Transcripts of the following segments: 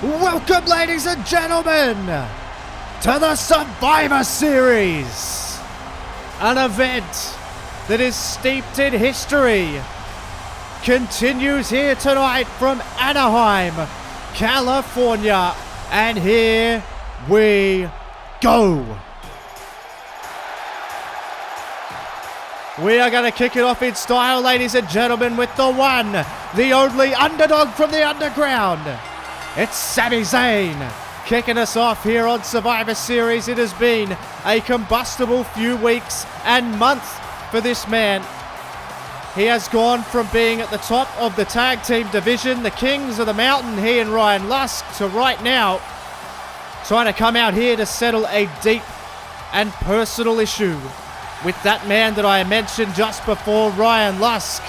Welcome, ladies and gentlemen, to the Survivor Series, an event that is steeped in history, continues here tonight from Anaheim, California, and here we go. We are going to kick it off in style, ladies and gentlemen, with the one, the only underdog from the underground. It's Sami Zayn kicking us off here on Survivor Series. It has been a combustible few weeks and months for this man. He has gone from being at the top of the tag team division, the Kings of the Mountain, he and Ryan Lusk, to right now trying to come out here to settle a deep and personal issue with that man that I mentioned just before, Ryan Lusk.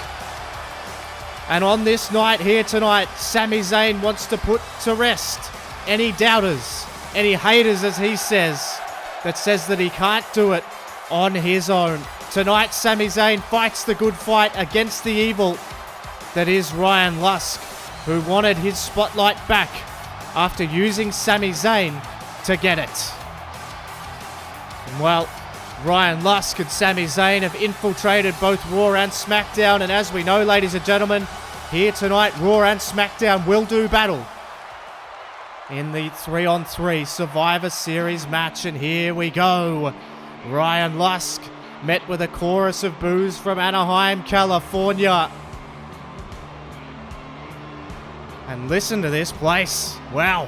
And on this night here tonight, Sami Zayn wants to put to rest any doubters, any haters, as he says, that he can't do it on his own. Tonight, Sami Zayn fights the good fight against the evil that is Ryan Lusk, who wanted his spotlight back after using Sami Zayn to get it. And well, Ryan Lusk and Sami Zayn have infiltrated both Raw and SmackDown, and as we know, ladies and gentlemen, here tonight, Raw and SmackDown will do battle in the 3-on-3 Survivor Series match, and here we go. Ryan Lusk met with a chorus of boos from Anaheim, California. And listen to this place. Wow,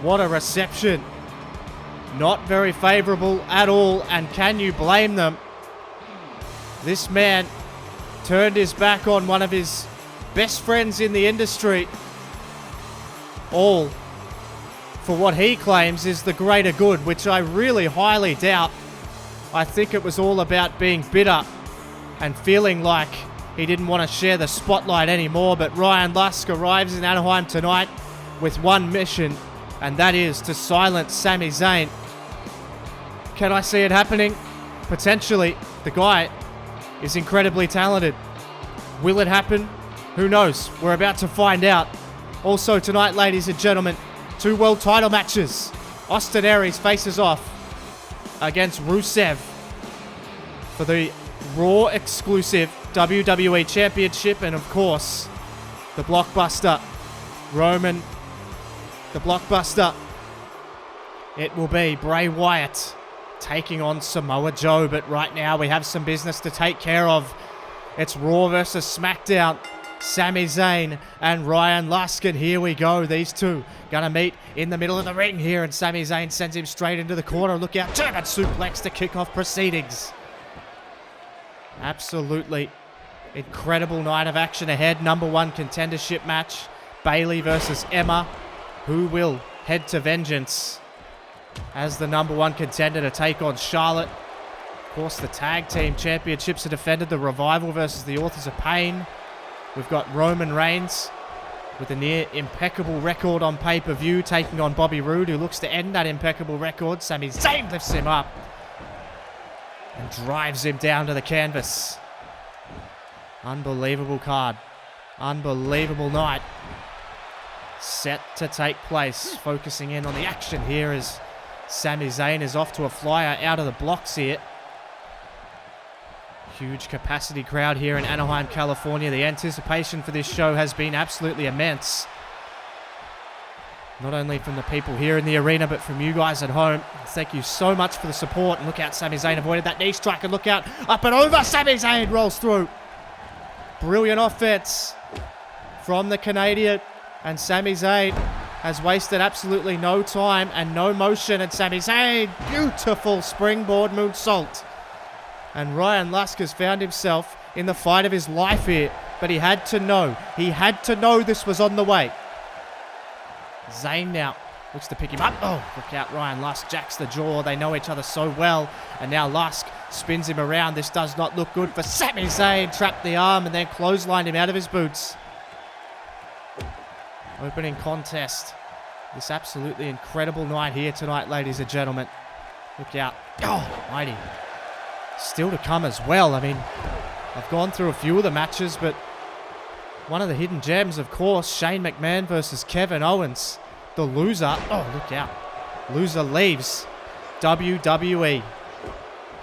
what a reception. Not very favourable at all, and can you blame them? This man turned his back on one of his best friends in the industry, all for what he claims is the greater good, which I really highly doubt. I think it was all about being bitter and feeling like he didn't want to share the spotlight anymore. But Ryan Lusk arrives in Anaheim tonight with one mission, and that is to silence Sami Zayn. Can I see it happening? Potentially. The guy is incredibly talented. Will it happen? Who knows? We're about to find out. Also tonight, ladies and gentlemen, 2 world title matches. Austin Aries faces off against Rusev for the Raw exclusive WWE Championship, and of course, the blockbuster Roman, the blockbuster. It will be Bray Wyatt taking on Samoa Joe, but right now we have some business to take care of. It's Raw versus SmackDown. Sami Zayn and Ryan Lusk, and here we go. These two gonna meet in the middle of the ring here, and Sami Zayn sends him straight into the corner. Look out, German suplex to kick off proceedings. Absolutely incredible night of action ahead. Number 1 contendership match, Bayley versus Emma. Who will head to vengeance as the number 1 contender to take on Charlotte? Of course, the tag team championships are defended. The Revival versus the Authors of Pain. We've got Roman Reigns with a near impeccable record on pay-per-view taking on Bobby Roode, who looks to end that impeccable record. Sami Zayn lifts him up and drives him down to the canvas. Unbelievable card. Unbelievable night set to take place. Focusing in on the action here as Sami Zayn is off to a flyer out of the blocks here. Huge capacity crowd here in Anaheim, California. The anticipation for this show has been absolutely immense. Not only from the people here in the arena, but from you guys at home. Thank you so much for the support. And look out, Sami Zayn avoided that knee strike. And look out, up and over. Sami Zayn rolls through. Brilliant offense from the Canadian. And Sami Zayn has wasted absolutely no time and no motion. And Sami Zayn, beautiful springboard moonsault. And Ryan Lusk has found himself in the fight of his life here. But he had to know. He had to know this was on the way. Zayn now looks to pick him up. Oh, look out, Ryan Lusk jacks the jaw. They know each other so well. And now Lusk spins him around. This does not look good for Sami Zayn. Trapped the arm and then clotheslined him out of his boots. Opening contest. This absolutely incredible night here tonight, ladies and gentlemen. Look out. Oh, mighty. Still to come as well. I mean, I've gone through a few of the matches, but one of the hidden gems, of course, Shane McMahon versus Kevin Owens. the loser. Oh, look out. Loser leaves WWE.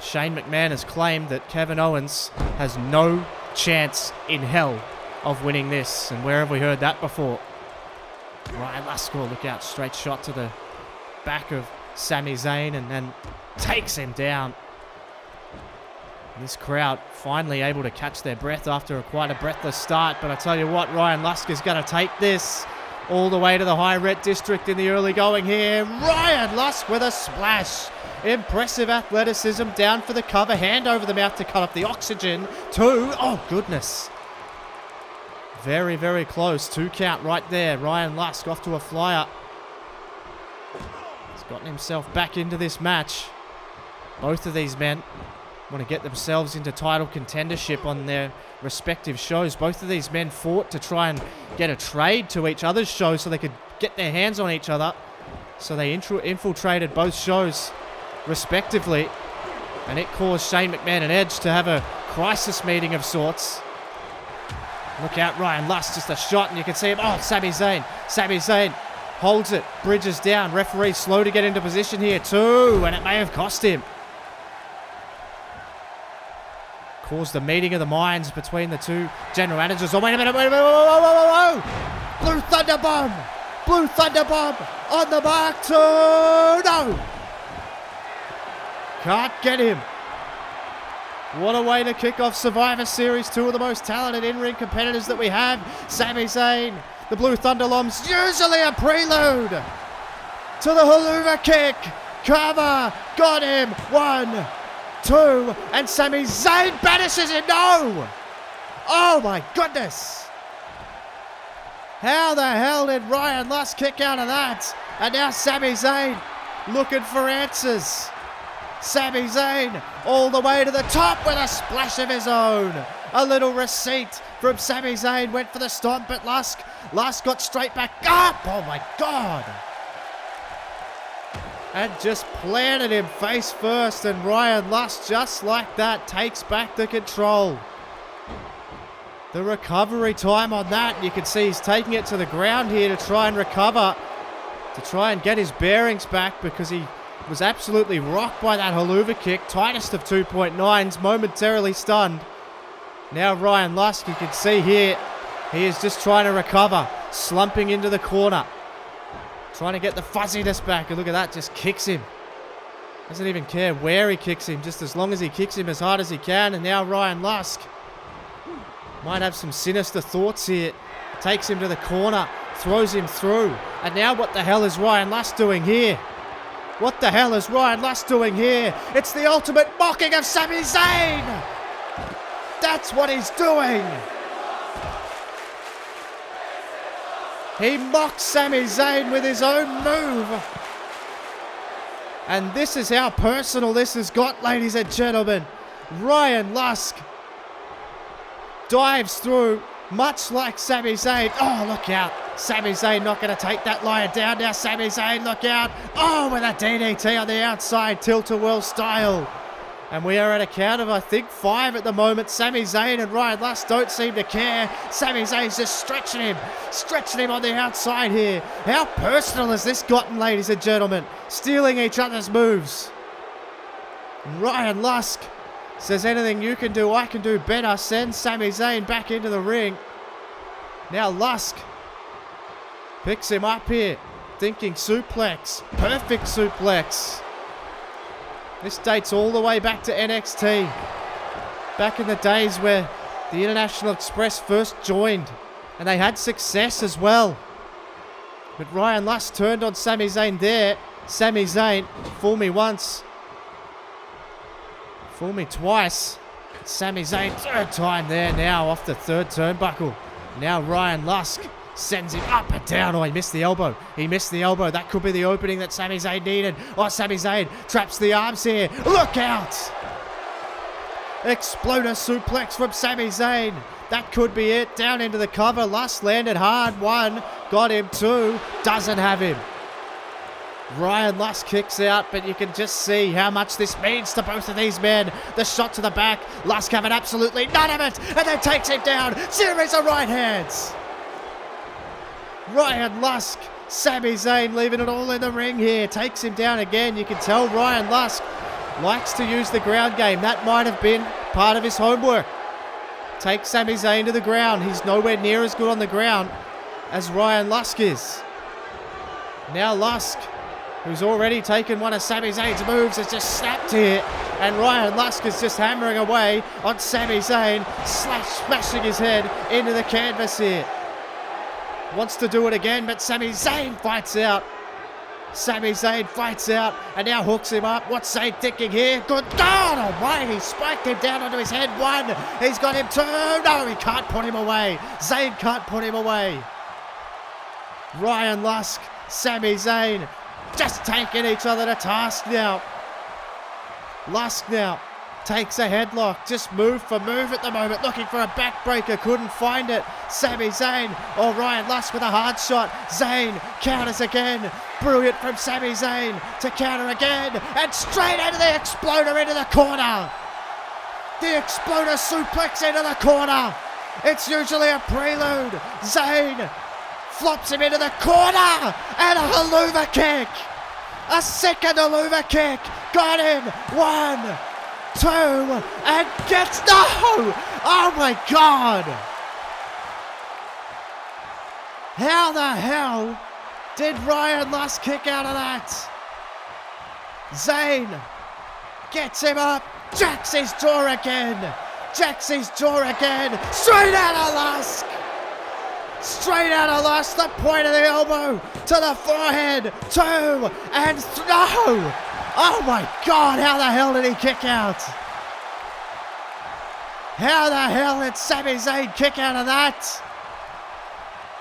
Shane McMahon has claimed that Kevin Owens has no chance in hell of winning this. And where have we heard that before? Ryan Lusk, look out. Straight shot to the back of Sami Zayn and then takes him down. This crowd finally able to catch their breath after quite a breathless start. But I tell you what, Ryan Lusk is going to take this all the way to the high red district in the early going here. Ryan Lusk with a splash. Impressive athleticism, down for the cover. Hand over the mouth to cut off the oxygen. 2. Oh, goodness. Very, very close. 2 count right there. Ryan Lusk off to a flyer. He's gotten himself back into this match. Both of these men want to get themselves into title contendership on their respective shows. Both of these men fought to try and get a trade to each other's shows so they could get their hands on each other. So they infiltrated both shows respectively. And it caused Shane McMahon and Edge to have a crisis meeting of sorts. Look out, Ryan Lusk, just a shot, and you can see him. Oh, Sami Zayn. Sami Zayn holds it, bridges down. Referee slow to get into position here too, and it may have cost him. Caused a meeting of the minds between the two general managers. Oh, wait a minute, whoa, whoa, whoa, whoa. Blue Thunder Bomb. Blue Thunder Bomb on the mark to... No. Can't get him. What a way to kick off Survivor Series. 2 of the most talented in-ring competitors that we have. Sami Zayn, the Blue Thunder Bomb's usually a prelude to the Haluva kick. Cover, got him. 1, 2, and Sami Zayn banishes him. No! Oh my goodness! How the hell did Ryan Lusk kick out of that? And now Sami Zayn looking for answers. Sami Zayn all the way to the top with a splash of his own. A little receipt from Sami Zayn. Went for the stomp, but Lusk got straight back up. Oh my God. And just planted him face first, and Ryan Lusk, just like that, takes back the control. The recovery time on that, you can see he's taking it to the ground here to try and recover, to try and get his bearings back, because he was absolutely rocked by that Haluva kick. Tightest of 2.9s, momentarily stunned. Now Ryan Lusk, you can see here, he is just trying to recover, slumping into the corner. Trying to get the fuzziness back, and look at that, just kicks him. Doesn't even care where he kicks him, just as long as he kicks him as hard as he can. And now Ryan Lusk might have some sinister thoughts here. Takes him to the corner, throws him through. And now what the hell is Ryan Lusk doing here? What the hell is Ryan Lusk doing here? It's the ultimate mocking of Sami Zayn! That's what he's doing! He mocks Sami Zayn with his own move. And this is how personal this has got, ladies and gentlemen. Ryan Lusk dives through, much like Sami Zayn. Oh, look out. Sami Zayn not going to take that lion down. Now Sami Zayn, look out. Oh, with a DDT on the outside, tilt-a-whirl style. And we are at a count of, I think, 5 at the moment. Sami Zayn and Ryan Lusk don't seem to care. Sami Zayn's just stretching him on the outside here. How personal has this gotten, ladies and gentlemen? Stealing each other's moves. And Ryan Lusk says, anything you can do, I can do better. Sends Sami Zayn back into the ring. Now Lusk picks him up here, thinking suplex. Perfect suplex. This dates all the way back to NXT. Back in the days where the International Express first joined. And they had success as well. But Ryan Lusk turned on Sami Zayn there. Sami Zayn, fool me once. Fool me twice. Sami Zayn, 3rd time there now off the 3rd turnbuckle. Now Ryan Lusk sends him up and down. Oh, he missed the elbow. He missed the elbow. That could be the opening that Sami Zayn needed. Oh, Sami Zayn traps the arms here. Look out! Exploder suplex from Sami Zayn. That could be it. Down into the cover. Lusk landed hard. 1. Got him. 2. Doesn't have him. Ryan Lusk kicks out, but you can just see how much this means to both of these men. The shot to the back. Lusk having absolutely none of it. And then takes him down. Series of right hands. Ryan Lusk Sami Zayn leaving it all in the ring here. Takes him down again. You can tell Ryan Lusk likes to use the ground game. That might have been part of his homework. Takes Sami Zayn to the ground. He's nowhere near as good on the ground as Ryan Lusk is. Now Lusk, who's already taken one of Sami Zayn's moves, has just snapped here. And Ryan Lusk is just hammering away on Sami Zayn, smashing his head into the canvas here. Wants to do it again, but Sami Zayn fights out. Sami Zayn fights out and now hooks him up. What's Zayn thinking here? Good God almighty, he spiked him down onto his head. One, he's got him two. No, he can't put him away. Zayn can't put him away. Ryan Lusk, Sami Zayn, just taking each other to task now. Lusk now takes a headlock, just move for move at the moment, looking for a backbreaker, couldn't find it. Sami Zayn, or Ryan Lusk with a hard shot. Zayn counters again. Brilliant from Sami Zayn to counter again, and straight into the exploder into the corner. The exploder suplex into the corner. It's usually a prelude. Zayn flops him into the corner, and a haluva kick. A second haluva kick. Got him. 1, 2, and gets... No! Oh my God! How the hell did Ryan Lusk kick out of that? Zayn gets him up. Jacks his jaw again. Jacks his jaw again. Straight out of Lusk. Straight out of Lusk. The point of the elbow to the forehead. 2 and no! Oh my God, how the hell did he kick out? How the hell did Sami Zayn kick out of that?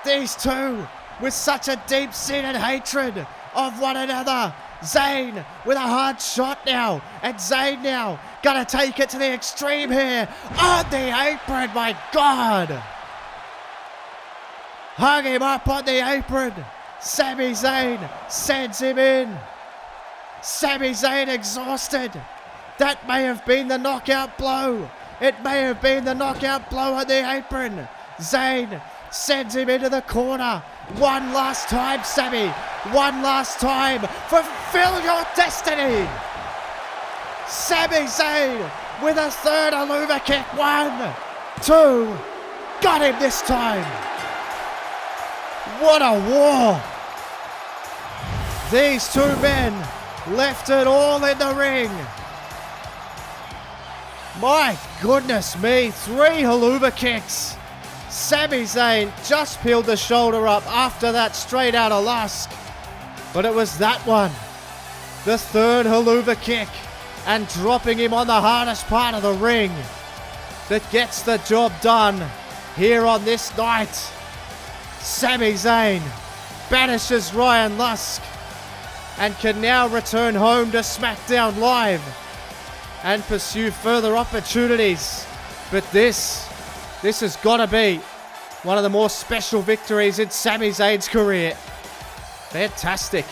These two with such a deep-seated hatred of one another. Zayn with a hard shot now. And Zayn now gonna take it to the extreme here. On the apron, my God. Hung him up on the apron. Sami Zayn sends him in. Sami Zayn exhausted. That may have been the knockout blow. It may have been the knockout blow on the apron. Zayn sends him into the corner. One last time, Sami. One last time. Fulfill your destiny. Sami Zayn with a third haluva kick. 1, 2. Got him this time. What a war. These two men left it all in the ring. My goodness me, 3 haluva kicks. Sami Zayn just peeled the shoulder up after that straight out of Lusk. But it was that one, the third haluva kick, and dropping him on the hardest part of the ring, that gets the job done here on this night. Sami Zayn banishes Ryan Lusk and can now return home to SmackDown Live and pursue further opportunities. But this has got to be one of the more special victories in Sami Zayn's career. Fantastic.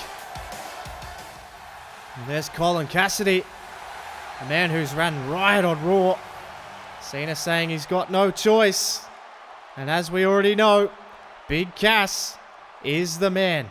And there's Colin Cassidy, a man who's ran riot on Raw. Cena saying he's got no choice. And as we already know, Big Cass is the man.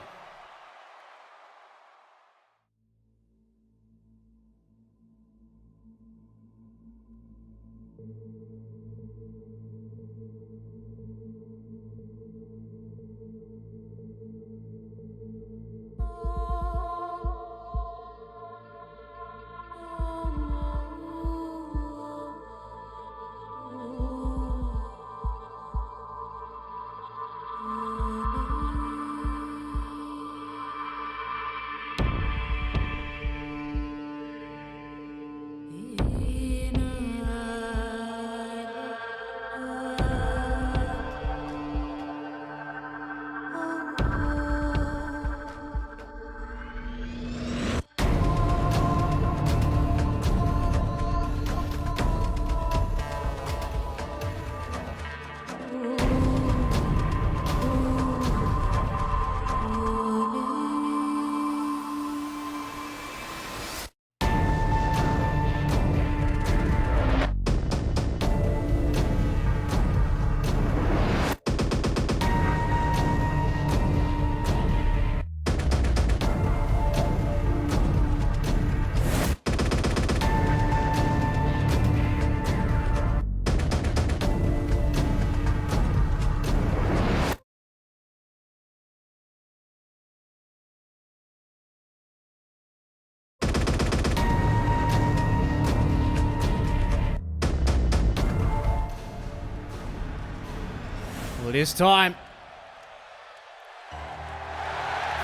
it is time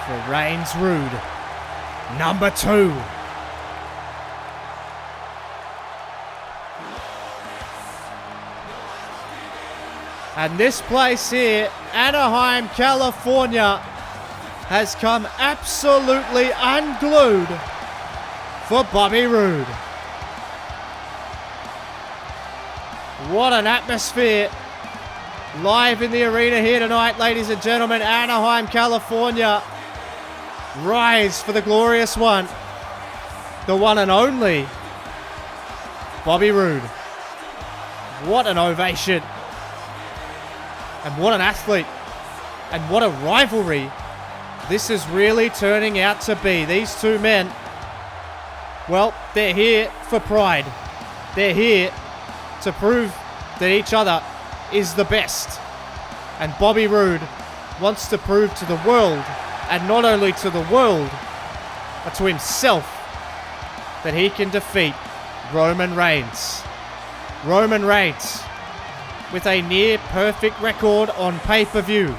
for Reigns Roode, number 2. And this place here, Anaheim, California, has come absolutely unglued for Bobby Roode. What an atmosphere live in the arena here tonight, ladies and gentlemen. Anaheim, California. Rise for the glorious one, the one and only Bobby Roode. What an ovation. And what an athlete. And what a rivalry this is really turning out to be. These two men, well, they're here for pride. They're here to prove that each other is the best. And Bobby Roode wants to prove to the world, and not only to the world, but to himself, that he can defeat Roman Reigns. Roman Reigns, with a near-perfect record on pay-per-view,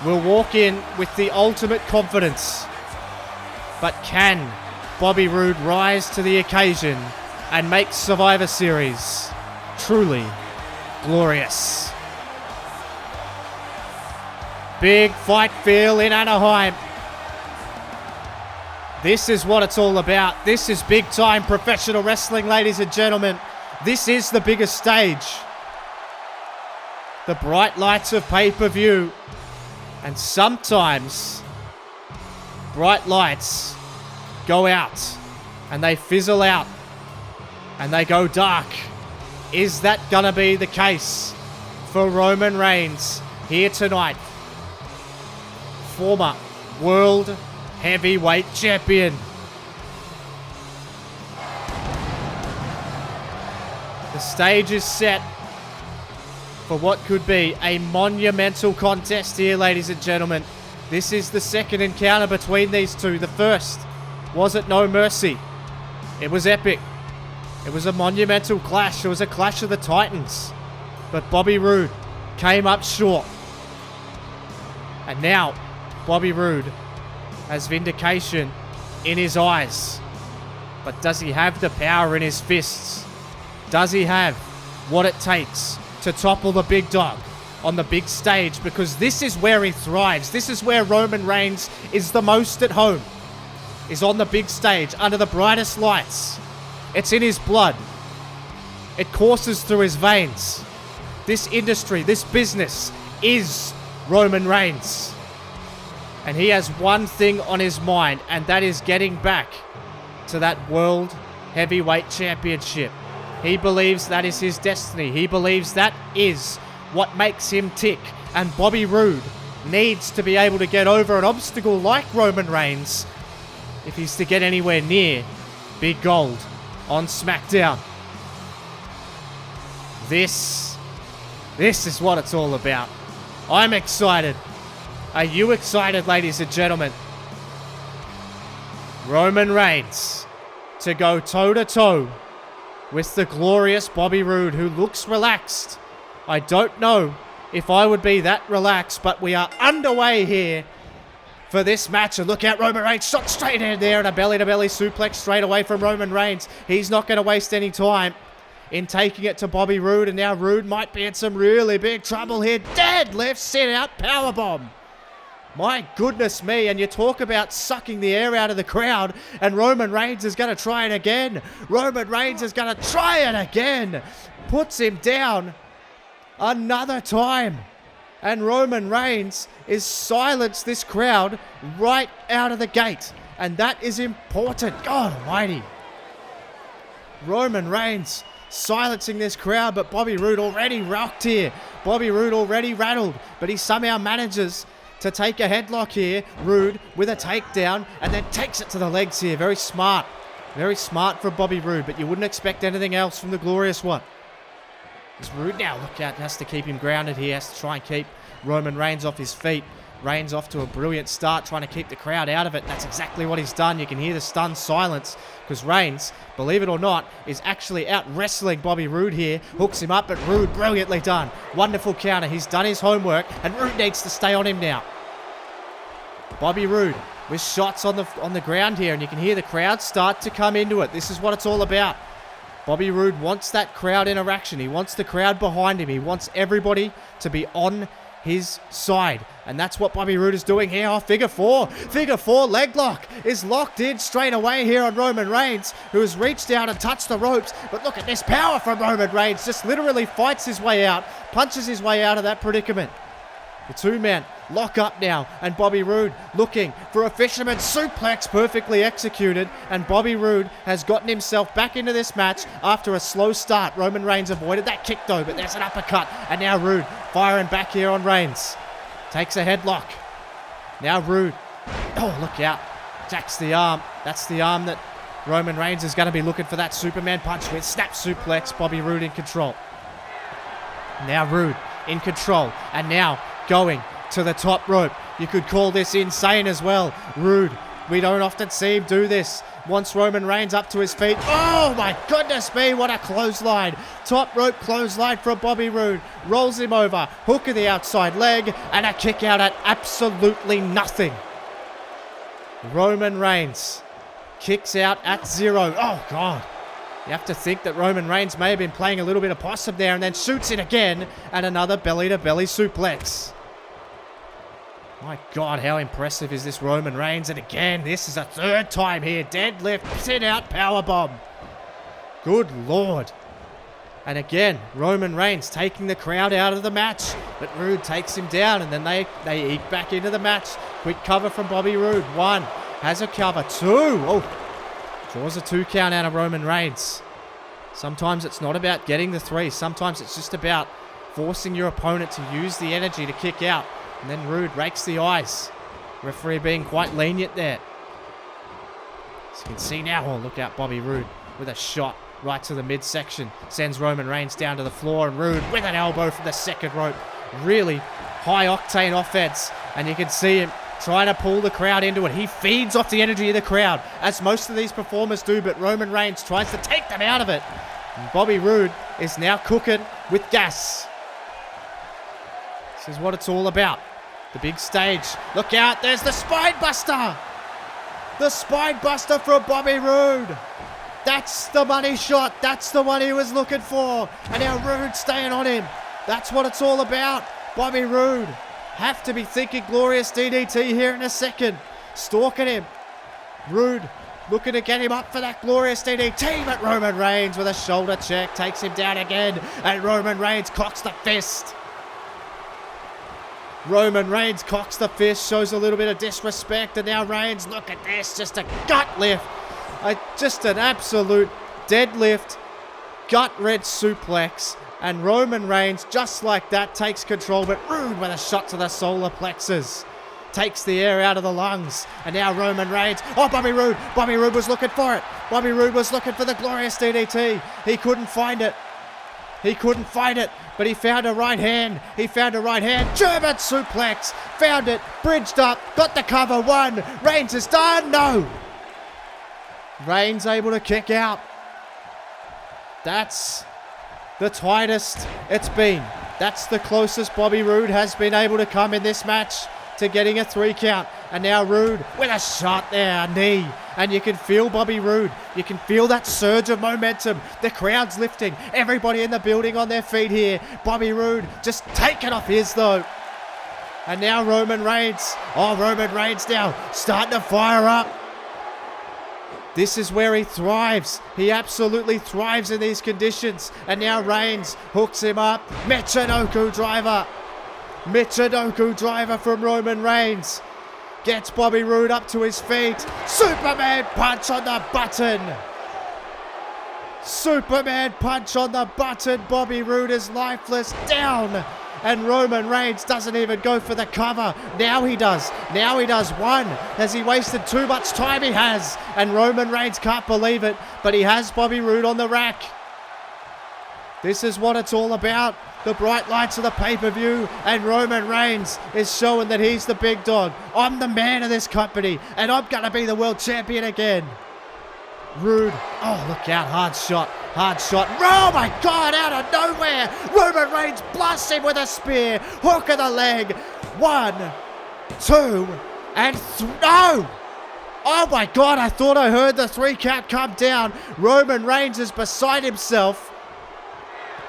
will walk in with the ultimate confidence. But can Bobby Roode rise to the occasion and make Survivor Series truly glorious? Big fight feel in Anaheim. This is what it's all about. This is big-time professional wrestling, ladies and gentlemen. This is the biggest stage. The bright lights of pay-per-view. And sometimes bright lights go out and they fizzle out and they go dark. Is that gonna be the case for Roman Reigns here tonight? Former World Heavyweight Champion. The stage is set for what could be a monumental contest here, ladies and gentlemen. This is the second encounter between these two. The first was at No Mercy. It was epic. It was a monumental clash. It was a clash of the Titans. But Bobby Roode came up short. And now, Bobby Roode has vindication in his eyes. But does he have the power in his fists? Does he have what it takes to topple the big dog on the big stage? Because this is where he thrives. This is where Roman Reigns is the most at home. Is on the big stage, under the brightest lights. It's in his blood. It courses through his veins. This industry, this business is Roman Reigns. And he has one thing on his mind, and that is getting back to that World Heavyweight Championship. He believes that is his destiny. He believes that is what makes him tick. And Bobby Roode needs to be able to get over an obstacle like Roman Reigns if he's to get anywhere near Big Gold on SmackDown. This is what it's all about. I'm excited. Are you excited, ladies and gentlemen? Roman Reigns to go toe-to-toe with the glorious Bobby Roode, who looks relaxed. I don't know if I would be that relaxed, but we are underway here for this match. And look out, Roman Reigns shot straight in there, and a belly-to-belly suplex straight away from Roman Reigns. He's not going to waste any time in taking it to Bobby Roode, and now Roode might be in some really big trouble here. Deadlift, sit-out, powerbomb. My goodness me, and you talk about sucking the air out of the crowd, and Roman Reigns is going to try it again. Roman Reigns is going to try it again. Puts him down another time. And Roman Reigns is silenced this crowd right out of the gate. And that is important. God almighty. Roman Reigns silencing this crowd, but Bobby Roode already rocked here. Bobby Roode already rattled, but he somehow manages to take a headlock here. Roode with a takedown and then takes it to the legs here. Very smart. Very smart for Bobby Roode, but you wouldn't expect anything else from the glorious one. It's Roode now, look out, has to keep him grounded here. Has to try and keep Roman Reigns off his feet. Reigns off to a brilliant start, trying to keep the crowd out of it. That's exactly what he's done. You can hear the stunned silence because Reigns, believe it or not, is actually out wrestling Bobby Roode here. Hooks him up, but Roode, brilliantly done. Wonderful counter. He's done his homework, and Roode needs to stay on him now. Bobby Roode with shots on the ground here, and you can hear the crowd start to come into it. This is what it's all about. Bobby Roode wants that crowd interaction. He wants the crowd behind him. He wants everybody to be on his side. And that's what Bobby Roode is doing here. Oh, figure four. Figure four leg lock is locked in straight away here on Roman Reigns, who has reached down and touched the ropes. But look at this power from Roman Reigns. Just literally fights his way out, punches his way out of that predicament. The two-man lock up now, and Bobby Roode looking for a fisherman suplex, perfectly executed, and Bobby Roode has gotten himself back into this match after a slow start. Roman Reigns avoided that kick though, but there's an uppercut, and now Roode firing back here on Reigns. Takes a headlock. Now Roode, oh look out, jacks the arm. That's the arm that Roman Reigns is going to be looking for that Superman punch with. Snap suplex, Bobby Roode in control. Now Roode in control, and now going to the top rope. You could call this insane as well. Roode, we don't often see him do this. Wants Roman Reigns up to his feet. Oh my goodness me, what a clothesline. Top rope clothesline from Bobby Roode. Rolls him over. Hook of the outside leg, and a kick out at absolutely nothing. Roman Reigns kicks out at 0. Oh God. You have to think that Roman Reigns may have been playing a little bit of possum there, and then shoots it again, and another belly-to-belly suplex. My God, how impressive is this Roman Reigns? And again, this is a third time here. Deadlift, sit-out powerbomb. Good Lord. And again, Roman Reigns taking the crowd out of the match, but Roode takes him down, and then they eke back into the match. Quick cover from Bobby Roode. 1, has a cover. 2, oh. Draws a 2 count out of Roman Reigns. Sometimes it's not about getting the 3. Sometimes it's just about forcing your opponent to use the energy to kick out. And then Roode rakes the eyes. Referee being quite lenient there. As you can see now, oh, look out, Bobby Roode with a shot right to the midsection. Sends Roman Reigns down to the floor, and Roode with an elbow from the second rope. Really high-octane offense. And you can see him trying to pull the crowd into it. He feeds off the energy of the crowd, as most of these performers do, but Roman Reigns tries to take them out of it. And Bobby Roode is now cooking with gas. This is what it's all about. The big stage. Look out, there's the Spine Buster! The Spine Buster from Bobby Roode. That's the money shot. That's the one he was looking for. And now Roode staying on him. That's what it's all about. Bobby Roode. Have to be thinking glorious DDT here in a second. Stalking him. Roode looking to get him up for that glorious DDT, but Roman Reigns with a shoulder check takes him down again, and Roman Reigns cocks the fist. Roman Reigns cocks the fist, shows a little bit of disrespect, and now Reigns, look at this, just a gut lift. Just an absolute deadlift, gut wrench suplex. And Roman Reigns, just like that, takes control, but Roode with a shot to the solar plexus. Takes the air out of the lungs. And now Roman Reigns. Oh, Bobby Roode. Bobby Roode was looking for it. Bobby Roode was looking for the glorious DDT. He couldn't find it. He couldn't find it, but he found a right hand. He found a right hand. German suplex. Found it. Bridged up. Got the cover. 1. Reigns is done. No. Reigns able to kick out. That's the tightest it's been. That's the closest Bobby Roode has been able to come in this match to getting a 3 count. And now Roode with a shot there, a knee. And you can feel Bobby Roode. You can feel that surge of momentum. The crowd's lifting. Everybody in the building on their feet here. Bobby Roode just taking off his though. And now Roman Reigns. Oh, Roman Reigns now starting to fire up. This is where he thrives. He absolutely thrives in these conditions. And now Reigns hooks him up. Michinoku driver. Michinoku driver from Roman Reigns. Gets Bobby Roode up to his feet. Superman punch on the button. Superman punch on the button. Bobby Roode is lifeless. Down. And Roman Reigns doesn't even go for the cover. Now he does. Now he does. 1. Has he wasted too much time? He has. And Roman Reigns can't believe it. But he has Bobby Roode on the rack. This is what it's all about. the bright lights of the pay-per-view, and Roman Reigns is showing that he's the big dog. I'm the man of this company, and I'm going to be the world champion again. Roode, oh, look out, hard shot. Oh my God, out of nowhere, Roman Reigns blasts him with a spear, hook of the leg. 1, 2, and no! Oh my God, I thought I heard the 3 count come down. Roman Reigns is beside himself.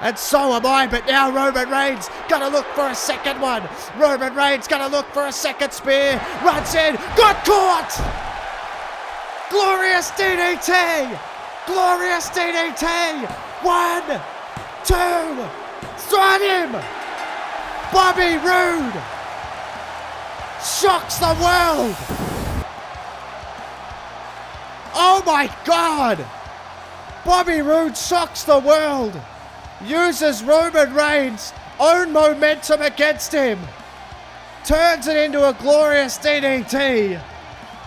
And so am I, but now Roman Reigns gonna look for a second one. Roman Reigns gonna look for a second spear. Runs in, got caught! Glorious DDT! Glorious DDT! 1, 2, throw him! Bobby Roode shocks the world! Oh my God! Bobby Roode shocks the world! Uses Roman Reigns' own momentum against him. Turns it into a glorious DDT.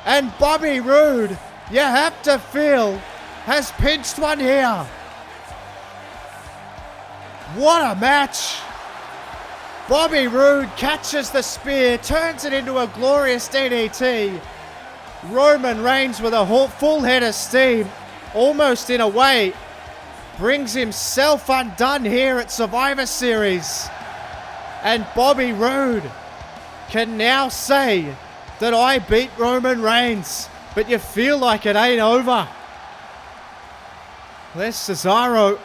And Bobby Roode, you have to feel, has pinched one here. What a match. Bobby Roode catches the spear, turns it into a glorious DDT. Roman Reigns with a full head of steam, almost in a way, brings himself undone here at Survivor Series. And Bobby Roode can now say that I beat Roman Reigns, but you feel like it ain't over. There's Cesaro.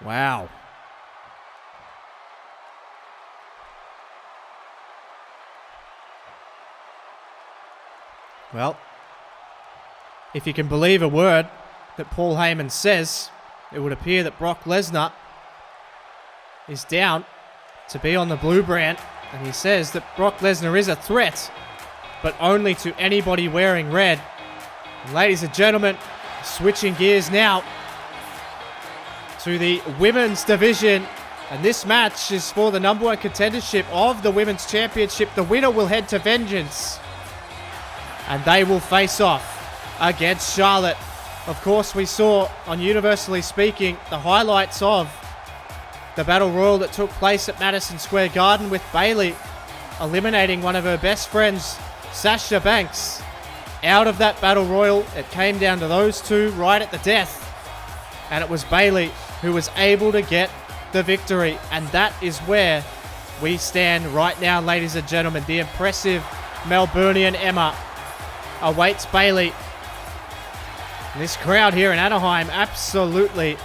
Wow. Well, if you can believe a word that Paul Heyman says, it would appear that Brock Lesnar is down to be on the blue brand, and he says that Brock Lesnar is a threat, but only to anybody wearing red. And ladies and gentlemen, switching gears now to the women's division, and this match is for the number 1 contendership of the women's championship. The winner will head to Vengeance, and they will face off against Charlotte. Of course, we saw on Universally Speaking the highlights of the Battle Royal that took place at Madison Square Garden, with Bayley eliminating one of her best friends, Sasha Banks, out of that Battle Royal. It came down to those two right at the death, and it was Bayley who was able to get the victory. And that is where we stand right now, ladies and gentlemen. The impressive Melburnian Emma awaits Bayley. And this crowd here in Anaheim absolutely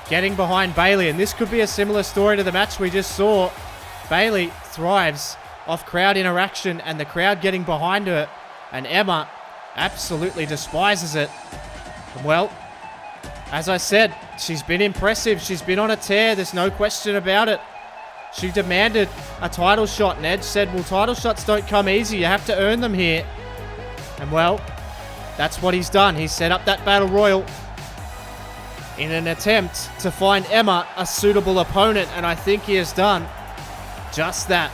getting behind Bayley, and this could be a similar story to the match we just saw. Bayley thrives off crowd interaction and the crowd getting behind her, and Emma absolutely despises it. Well, as I said, she's been impressive. She's been on a tear. There's no question about it. She demanded a title shot, and Edge said, well, title shots don't come easy. You have to earn them here. And well, that's what he's done. He set up that Battle Royal in an attempt to find Emma a suitable opponent, and I think he has done just that.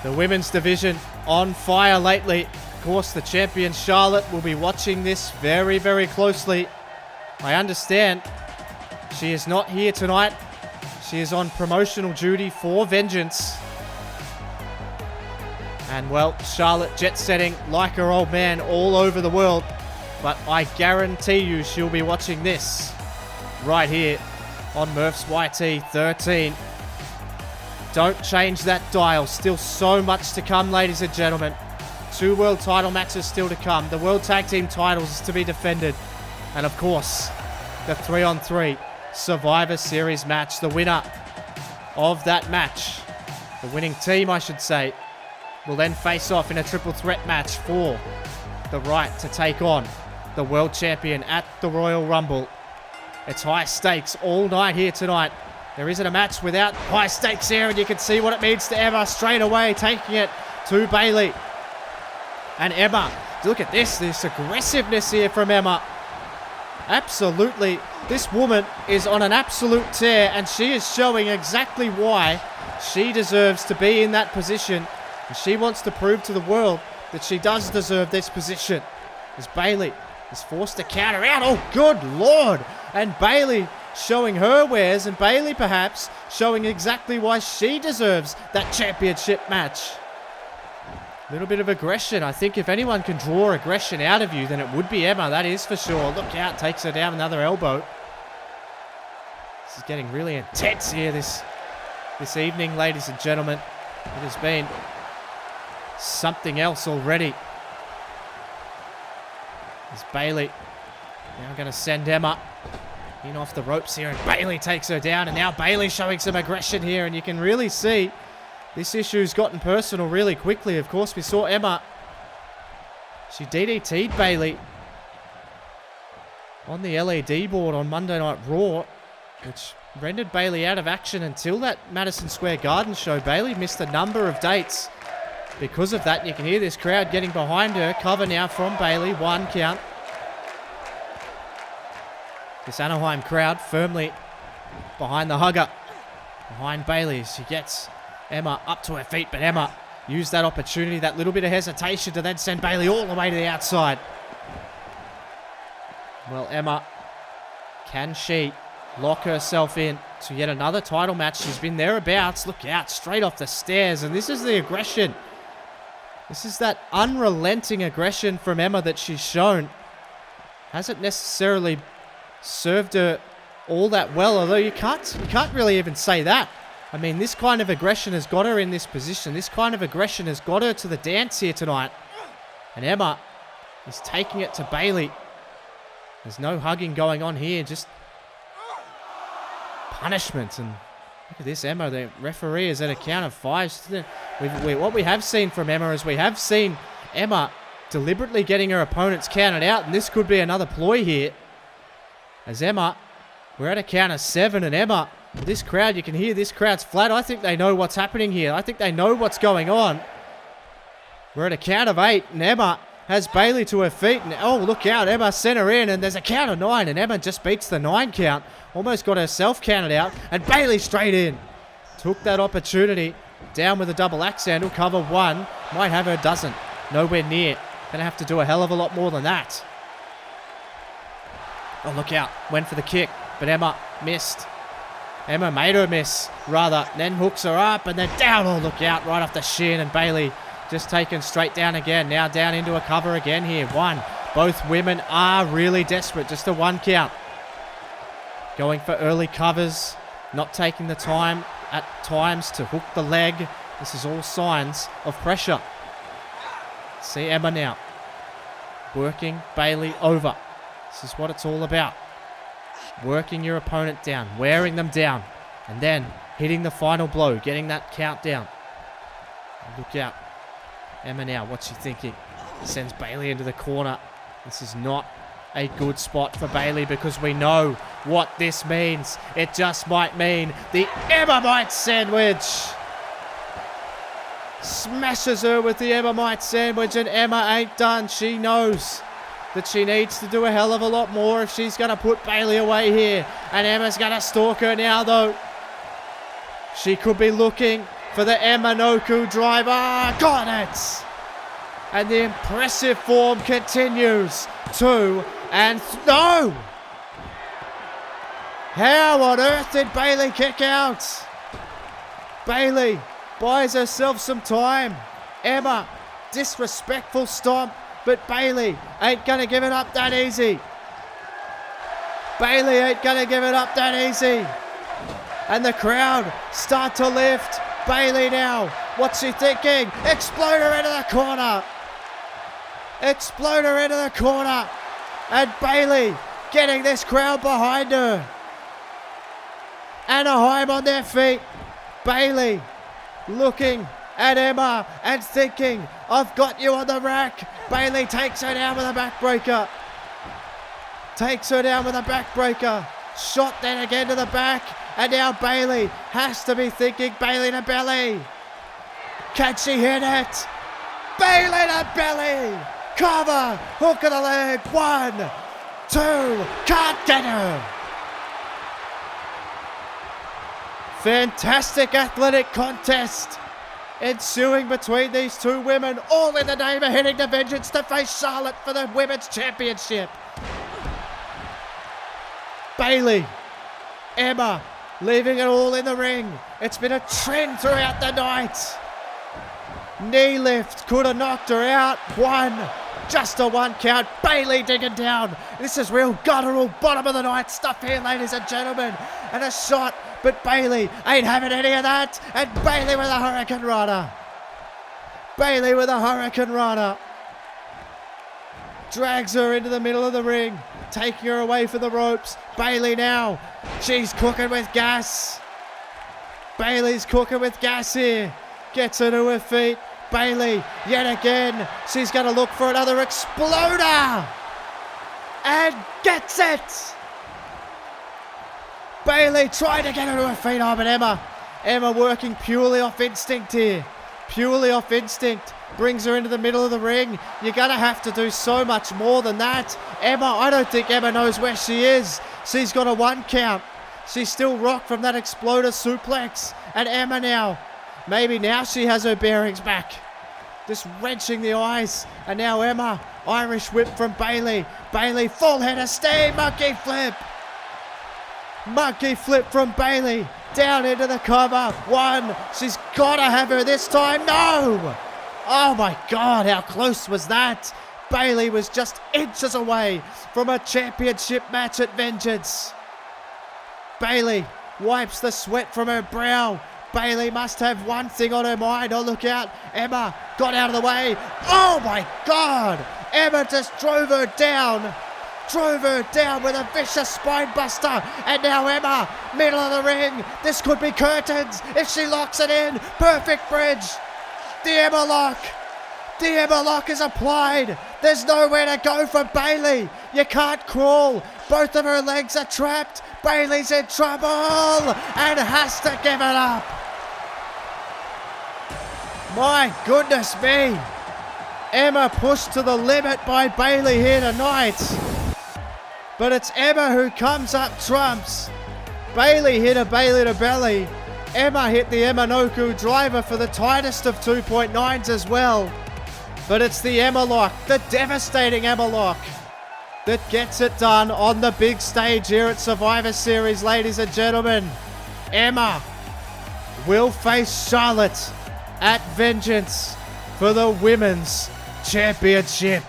The women's division on fire lately. Of course, the champion Charlotte will be watching this very, very closely. I understand she is not here tonight. She is on promotional duty for Vengeance. And well, Charlotte jet setting like her old man all over the world. But I guarantee you she'll be watching this right here on Murph's YT 13. Don't change that dial. Still so much to come, ladies and gentlemen. 2 world title matches still to come. The World Tag Team titles is to be defended. And of course, the 3-on-3 Survivor Series match. The winner of that match, the winning team I should say, will then face off in a triple threat match for the right to take on the world champion at the Royal Rumble. It's high stakes all night here tonight. There isn't a match without high stakes here, and you can see what it means to Emma straight away, taking it to Bayley. And Emma, look at this aggressiveness here from Emma. Absolutely, this woman is on an absolute tear, and she is showing exactly why She deserves to be in that position, and she wants to prove to the world that she does deserve this position. As Bayley is forced to counter out. Oh, good Lord. And Bayley showing her wares, and Bayley perhaps showing exactly why she deserves that championship match. A little bit of aggression. I think if anyone can draw aggression out of you, then it would be Emma. That is for sure. Look out. Takes her down. Another elbow. This is getting really intense here this evening, ladies and gentlemen. It has been something else already. As Bayley now going to send Emma in off the ropes here, and Bayley takes her down, and now Bayley showing some aggression here, and you can really see this issue's gotten personal really quickly. Of course, we saw Emma. She DDT'd Bayley on the LED board on Monday Night Raw, which rendered Bayley out of action until that Madison Square Garden show. Bayley missed a number of dates because of that. And you can hear this crowd getting behind her. Cover now from Bayley. 1 count. This Anaheim crowd firmly behind the hugger. Behind Bayley. She gets Emma up to her feet, but Emma used that opportunity, that little bit of hesitation, to then send Bayley all the way to the outside. Well, Emma, can she lock herself in to yet another title match? She's been thereabouts. Look out, straight off the stairs. And this is the aggression. This is that unrelenting aggression from Emma that she's shown. Hasn't necessarily served her all that well, although you can't really even say that. I mean, this kind of aggression has got her in this position. This kind of aggression has got her to the dance here tonight. And Emma is taking it to Bayley. There's no hugging going on here, just punishment. And look at this, Emma. The referee is at a count of 5. What we have seen from Emma is we have seen Emma deliberately getting her opponents counted out, and this could be another ploy here. As Emma, we're at a count of 7, and Emma, this crowd, you can hear this crowd's flat. I think they know what's happening here. I think they know what's going on. We're at a count of 8, and Emma has Bayley to her feet. And oh, look out, Emma sent her in, and there's a count of 9, and Emma just beats the 9 count. Almost got herself counted out, and Bayley straight in. Took that opportunity. Down with a double axe handle. Cover 1. Might have her, doesn't. Nowhere near. Gonna have to do a hell of a lot more than that. Oh, look out. Went for the kick, but Emma missed. Emma made her miss, rather. Then hooks her up, and then down. Oh, look out. Right off the shin, and Bayley just taken straight down again. Now down into a cover again here. 1. Both women are really desperate. Just a 1 count. Going for early covers. Not taking the time at times to hook the leg. This is all signs of pressure. See Emma now. Working Bayley over. This is what it's all about. Working your opponent down. Wearing them down. And then hitting the final blow. Getting that count down. Look out. Emma now. What's she thinking? Sends Bayley into the corner. This is not a good spot for Bayley, because we know what this means. It just might mean the Emma Mite sandwich. Smashes her with the Emma Mite sandwich, and Emma ain't done. She knows that she needs to do a hell of a lot more if she's going to put Bayley away here. And Emma's going to stalk her now, though. She could be looking for the Emma Noku driver. Got it! And the impressive form continues. 2 and no! How on earth did Bayley kick out? Bayley buys herself some time. Emma, disrespectful stomp, but Bayley ain't gonna give it up that easy. Bayley ain't gonna give it up that easy. And the crowd start to lift. Bayley now, what's she thinking? Explode her into the corner. Explode her into the corner. And Bayley getting this crowd behind her. Anaheim on their feet. Bayley looking at Emma and thinking, I've got you on the rack. Bayley takes her down with a backbreaker. Takes her down with a backbreaker. Shot then again to the back. And now Bayley has to be thinking Bayley to belly. Can she hit it? Bayley to belly. Cover. Hook of the leg. 1, 2. Can't get her. Fantastic athletic contest ensuing between these two women, all in the name of heading to Vengeance to face Charlotte for the Women's Championship. Bayley, Emma, leaving it all in the ring. It's been a trend throughout the night. Knee lift, could have knocked her out. Just a one count. Bayley digging down. This is real guttural bottom of the night stuff here, ladies and gentlemen. And a shot, but Bayley ain't having any of that. And Bayley with a Hurricane Rana. Bayley with a Hurricane Rana. Drags her into the middle of the ring, taking her away from the ropes. Bayley now, she's cooking with gas. Bayley's cooking with gas here. Gets her to her feet. Bayley, yet again, she's going to look for another exploder. And gets it. Bayley trying to get her to her feet. Oh, but Emma working purely off instinct here. Purely off instinct. Brings her into the middle of the ring. You're going to have to do so much more than that. I don't think Emma knows where she is. She's got a one count. She's still rocked from that exploder suplex. And Emma now, maybe now she has her bearings back. Just wrenching the eyes. And now Emma, Irish whip from Bayley. Bayley, full head of steam, monkey flip. Monkey flip from Bayley. Down into the cover. She's got to have her this time. No! Oh my God, how close was that? Bayley was just inches away from a championship match at Vengeance. Bayley wipes the sweat from her brow. Bayley must have one thing on her mind. Oh, look out. Emma got out of the way. Oh my God. Emma just drove her down. Drove her down with a vicious spine buster. And now Emma, middle of the ring. This could be curtains if she locks it in. Perfect bridge. The Emma lock. The Emma lock is applied. There's nowhere to go for Bayley. You can't crawl. Both of her legs are trapped. Bayley's in trouble and has to give it up. My goodness me. Emma pushed to the limit by Bayley here tonight. But it's Emma who comes up trumps. Bayley hit a Bayley to belly. Emma hit the Emma Noku driver for the tightest of 2.9s as well. But it's the Emma lock, the devastating Emma lock, that gets it done on the big stage here at Survivor Series, ladies and gentlemen. Emma will face Charlotte at Vengeance for the Women's Championship.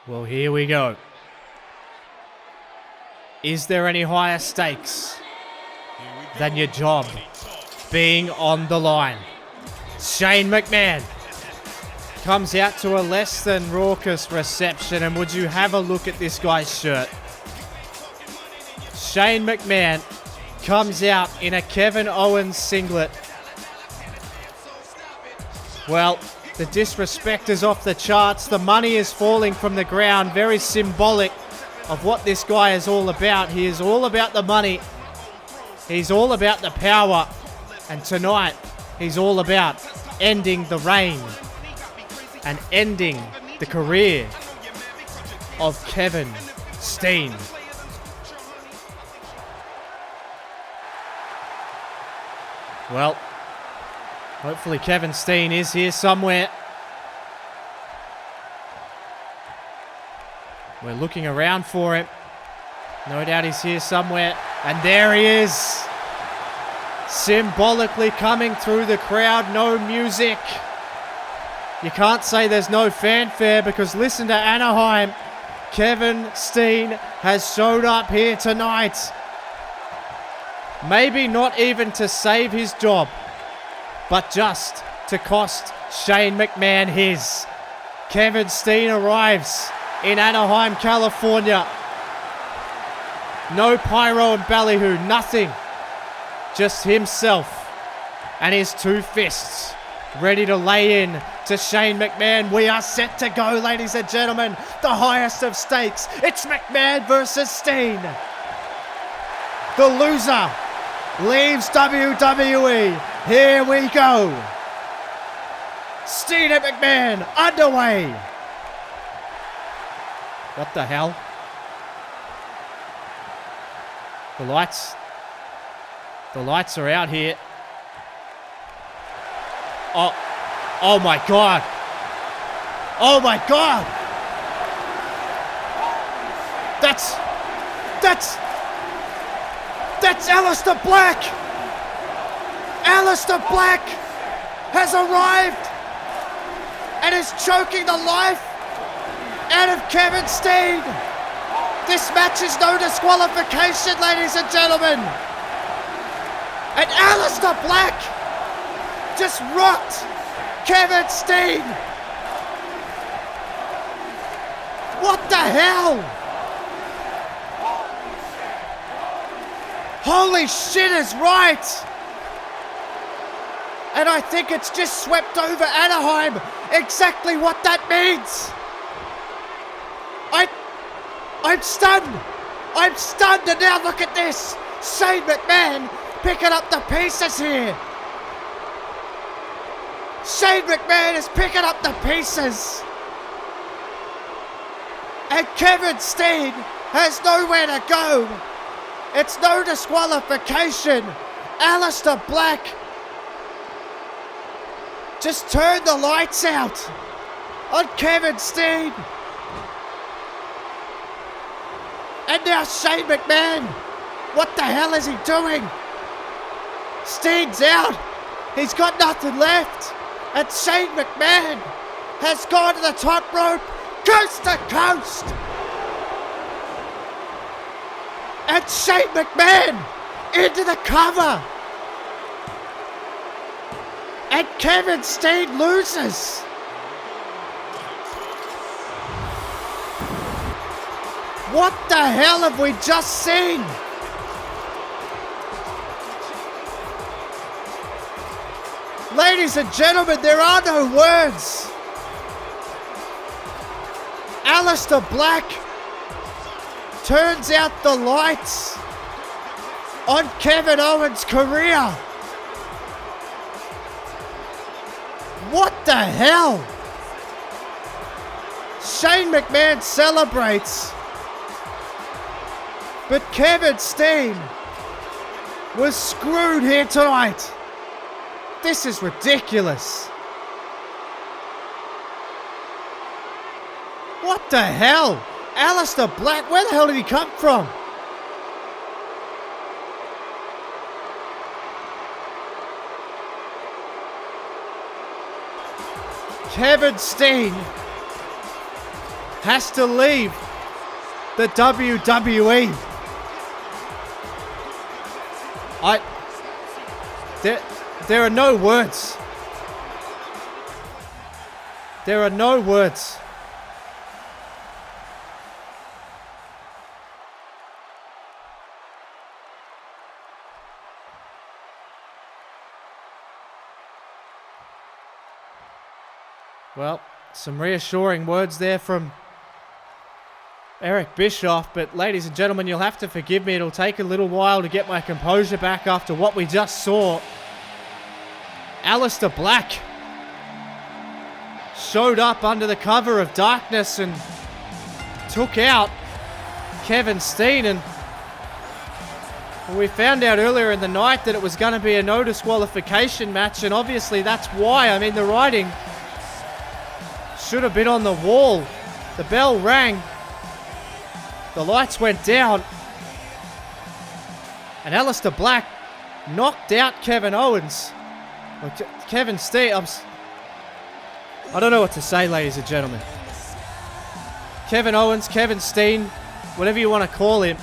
Well, here we go. Is there any higher stakes than your job being on the line? Shane McMahon comes out to a less than raucous reception, and would you have a look at this guy's shirt? Shane McMahon comes out in a Kevin Owens singlet. Well, the disrespect is off the charts. The money is falling from the ground. Very symbolic of what this guy is all about. He is all about the money. He's all about the power. And tonight, he's all about ending the reign and ending the career of Kevin Steen. Well, hopefully Kevin Steen is here somewhere. We're looking around for him. No doubt he's here somewhere. And there he is. Symbolically coming through the crowd. No music. You can't say there's no fanfare because listen to Anaheim. Kevin Steen has showed up here tonight. Maybe not even to save his job, but just to cost Shane McMahon his. Kevin Steen arrives in Anaheim, California. No pyro and ballyhoo, nothing. Just himself and his two fists ready to lay in to Shane McMahon. We are set to go, ladies and gentlemen. The highest of stakes. It's McMahon versus Steen. The loser leaves WWE. Here we go. Steen and McMahon underway. What the hell? The lights are out here. Oh my God. Oh my God. That's Aleister Black. Aleister Black has arrived and is choking the life out of Kevin Steen. This match is no disqualification, ladies and gentlemen. And Aleister Black just rocked Kevin Steen. What the hell? Holy shit is right. And I think it's just swept over Anaheim. Exactly what that means. I'm stunned. I'm stunned, and now look at this. Shane McMahon picking up the pieces here. Shane McMahon is picking up the pieces. And Kevin Steen has nowhere to go. It's no disqualification. Aleister Black just turned the lights out on Kevin Steen. And now Shane McMahon. What the hell is he doing? Steen's out. He's got nothing left. And Shane McMahon has gone to the top rope, coast to coast. And Shane McMahon into the cover. And Kevin Steen loses. What the hell have we just seen? Ladies and gentlemen, there are no words. Aleister Black turns out the lights on Kevin Owens' career. What the hell? Shane McMahon celebrates, but Kevin Steen was screwed here tonight. This is ridiculous. What the hell? Aleister Black, where the hell did he come from? Kevin Steen has to leave the WWE. There are no words. There are no words. Well, some reassuring words there from Eric Bischoff, but ladies and gentlemen, you'll have to forgive me. It'll take a little while to get my composure back after what we just saw. Aleister Black showed up under the cover of darkness and took out Kevin Steen, and we found out earlier in the night that it was going to be a no disqualification match, and obviously that's why. I mean, the writing should have been on the wall. The bell rang, The lights went down. And Aleister Black knocked out Kevin Owens. Or Kevin Steen. I don't know what to say, ladies and gentlemen. Kevin Owens, Kevin Steen, whatever you want to call him,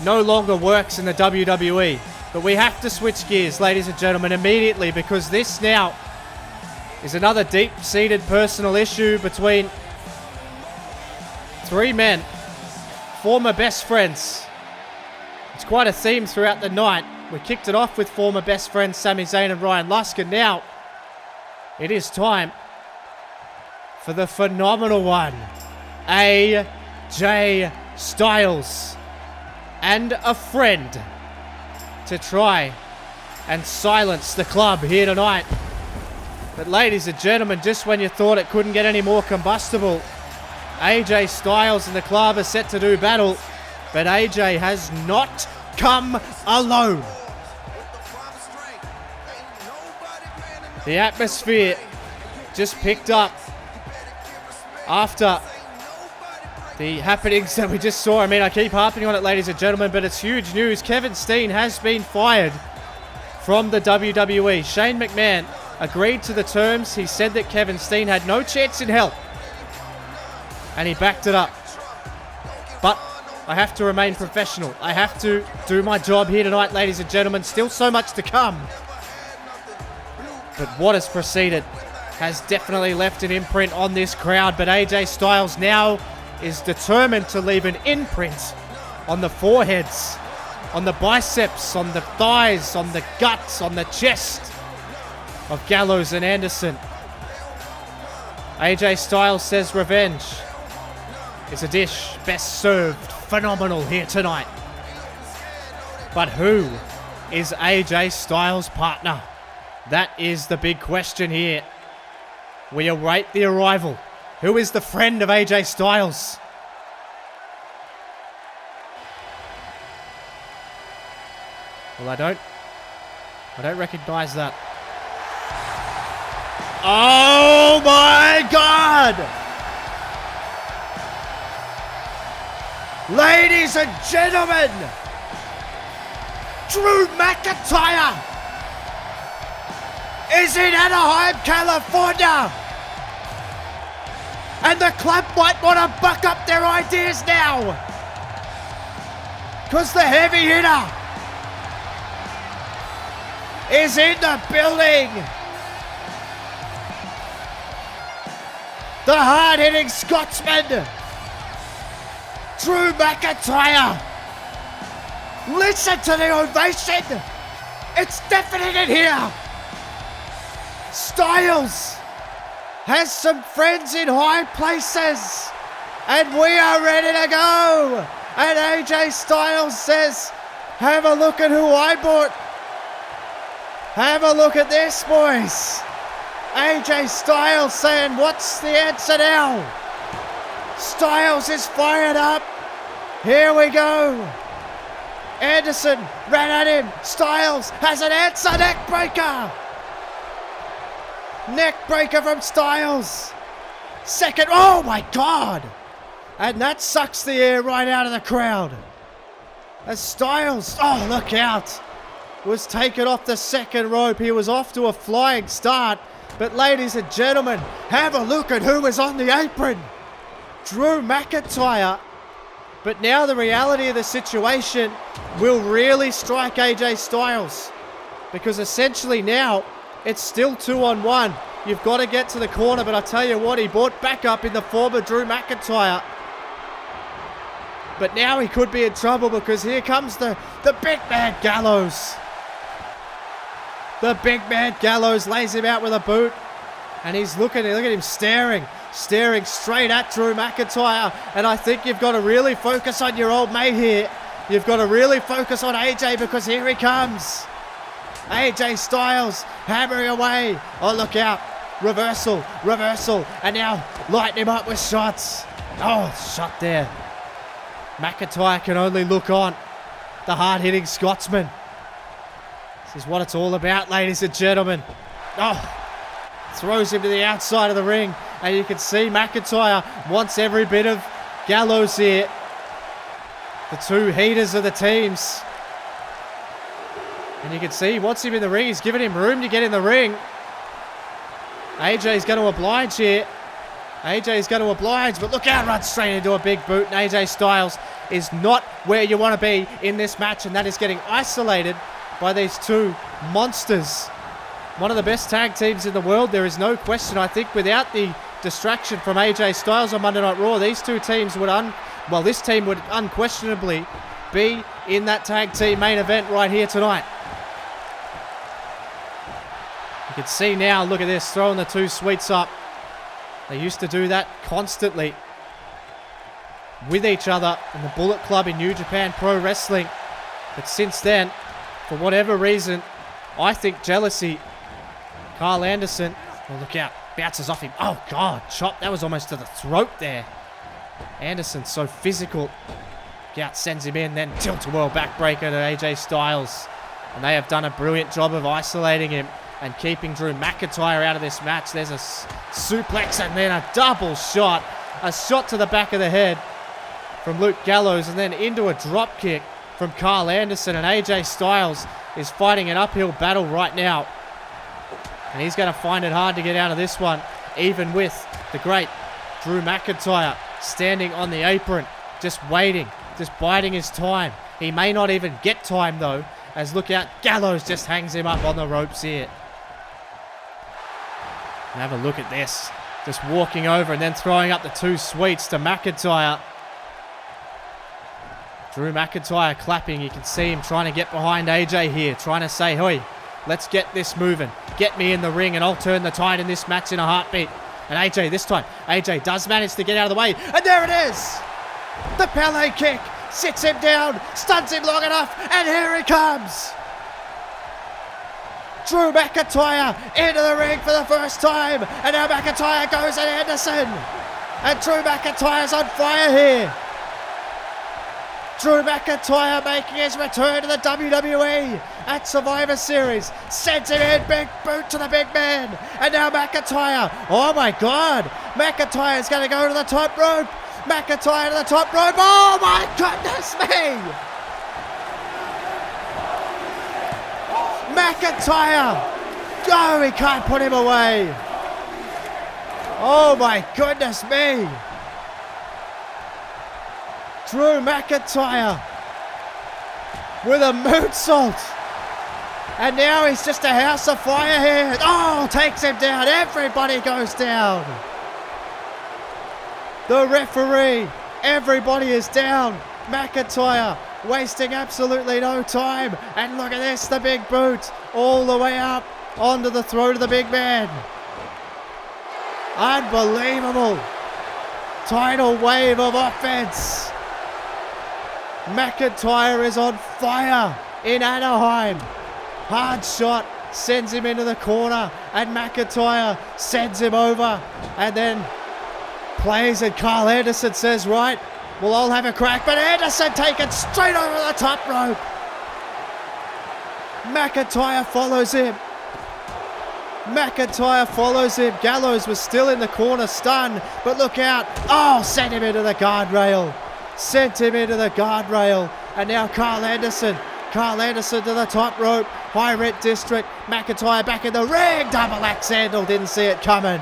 no longer works in the WWE. But we have to switch gears, ladies and gentlemen, immediately, because this now is another deep-seated personal issue between three men, former best friends. It's quite a theme throughout the night. We kicked it off with former best friends Sami Zayn and Ryan Lusk, and now it is time for the phenomenal one, AJ Styles, and a friend to try and silence the club here tonight. But ladies and gentlemen, just when you thought it couldn't get any more combustible, AJ Styles and the club are set to do battle, but AJ has not come alone. The atmosphere just picked up after the happenings that we just saw. I mean, I keep harping on it, ladies and gentlemen, but it's huge news. Kevin Steen has been fired from the WWE. Shane McMahon agreed to the terms. He said that Kevin Steen had no chance in hell, and he backed it up. But I have to remain professional. I have to do my job here tonight, ladies and gentlemen. Still so much to come. But what has preceded has definitely left an imprint on this crowd. But AJ Styles now is determined to leave an imprint on the foreheads, on the biceps, on the thighs, on the guts, on the chest of Gallows and Anderson. AJ Styles says revenge is a dish best served phenomenal here tonight. But who is AJ Styles' partner? That is the big question here. We await the arrival. Who is the friend of AJ Styles? Well, I don't recognize that. Oh my God! Ladies and gentlemen, Drew McIntyre is in Anaheim, California. And the club might want to buck up their ideas now, because the heavy hitter is in the building. The hard-hitting Scotsman, Drew McIntyre. Listen to the ovation. It's deafening in here. Styles has some friends in high places, and we are ready to go. And AJ Styles says, have a look at who I bought. Have a look at this, boys. AJ Styles saying, what's the answer now? Styles is fired up. Here we go. Anderson ran at him. Styles has an answer. Neckbreaker. Neckbreaker from Styles. Second. Oh my God. And that sucks the air right out of the crowd. As Styles, oh look out, was taken off the second rope. He was off to a flying start. But ladies and gentlemen, have a look at who is on the apron. Drew McIntyre. But now the reality of the situation will really strike AJ Styles, because essentially now it's still 2-on-1. You've got to get to the corner, but I tell you what, he brought back up in the form of Drew McIntyre. But now he could be in trouble, because here comes the big man Gallows. The big man Gallows lays him out with a boot, and he's look at him staring straight at Drew McIntyre. And I think you've got to really focus on your old mate here. You've got to really focus on AJ, because here he comes. AJ Styles hammering away. Oh, look out. Reversal. And now lighting him up with shots. Oh, shot there. McIntyre can only look on. The hard-hitting Scotsman. This is what it's all about, ladies and gentlemen. Oh, throws him to the outside of the ring. And you can see McIntyre wants every bit of Gallows here. The two heaters of the teams. And you can see he wants him in the ring. He's giving him room to get in the ring. AJ's going to oblige here. AJ's going to oblige, but look out, runs straight into a big boot. And AJ Styles is not where you want to be in this match, and that is getting isolated by these two monsters. One of the best tag teams in the world, there is no question. I think without the distraction from AJ Styles on Monday Night Raw, these two teams would this team would unquestionably be in that tag team main event right here tonight. You can see now, look at this, throwing the two sweets up. They used to do that constantly with each other in the Bullet Club in New Japan Pro Wrestling. But since then, for whatever reason, I think jealousy, Carl Anderson, oh look out, bounces off him. Oh God, chop, that was almost to the throat there. Anderson's so physical. Out sends him in, then tilt-a-whirl backbreaker to AJ Styles. And they have done a brilliant job of isolating him and keeping Drew McIntyre out of this match. There's a suplex and then a double shot. A shot to the back of the head from Luke Gallows and then into a drop kick from Carl Anderson. And AJ Styles is fighting an uphill battle right now. And he's going to find it hard to get out of this one, even with the great Drew McIntyre standing on the apron, just waiting, just biding his time. He may not even get time though, as look out, Gallows just hangs him up on the ropes here. And have a look at this. Just walking over and then throwing up the two sweets to McIntyre. Drew McIntyre clapping. You can see him trying to get behind AJ here, trying to say, hey, let's get this moving. Get me in the ring and I'll turn the tide in this match in a heartbeat. And AJ this time, AJ does manage to get out of the way. And there it is! The Pele kick sits him down, stuns him long enough, and here he comes! Drew McIntyre into the ring for the first time, and now McIntyre goes at Anderson! And Drew McIntyre's on fire here! Drew McIntyre making his return to the WWE at Survivor Series. Sends him in, big boot to the big man. And now McIntyre, oh my God, McIntyre's going to go to the top rope. McIntyre to the top rope, oh my goodness me. McIntyre, oh, he can't put him away. Oh my goodness me. Drew McIntyre with a moonsault. And now he's just a house of fire here. Oh, takes him down. Everybody goes down. The referee, everybody is down. McIntyre wasting absolutely no time. And look at this, the big boot all the way up onto the throat of the big man. Unbelievable. Tidal wave of offense. McIntyre is on fire in Anaheim. Hard shot sends him into the corner and McIntyre sends him over and then plays and Carl Anderson says, right, well, I'll have a crack, but Anderson taken straight over the top rope. McIntyre follows him. McIntyre follows him. Gallows was still in the corner, stunned, but look out. Oh, sent him into the guardrail. Sent him into the guardrail. And now Carl Anderson. Carl Anderson to the top rope. High Rent District. McIntyre back in the ring. Double axe handle. Didn't see it coming.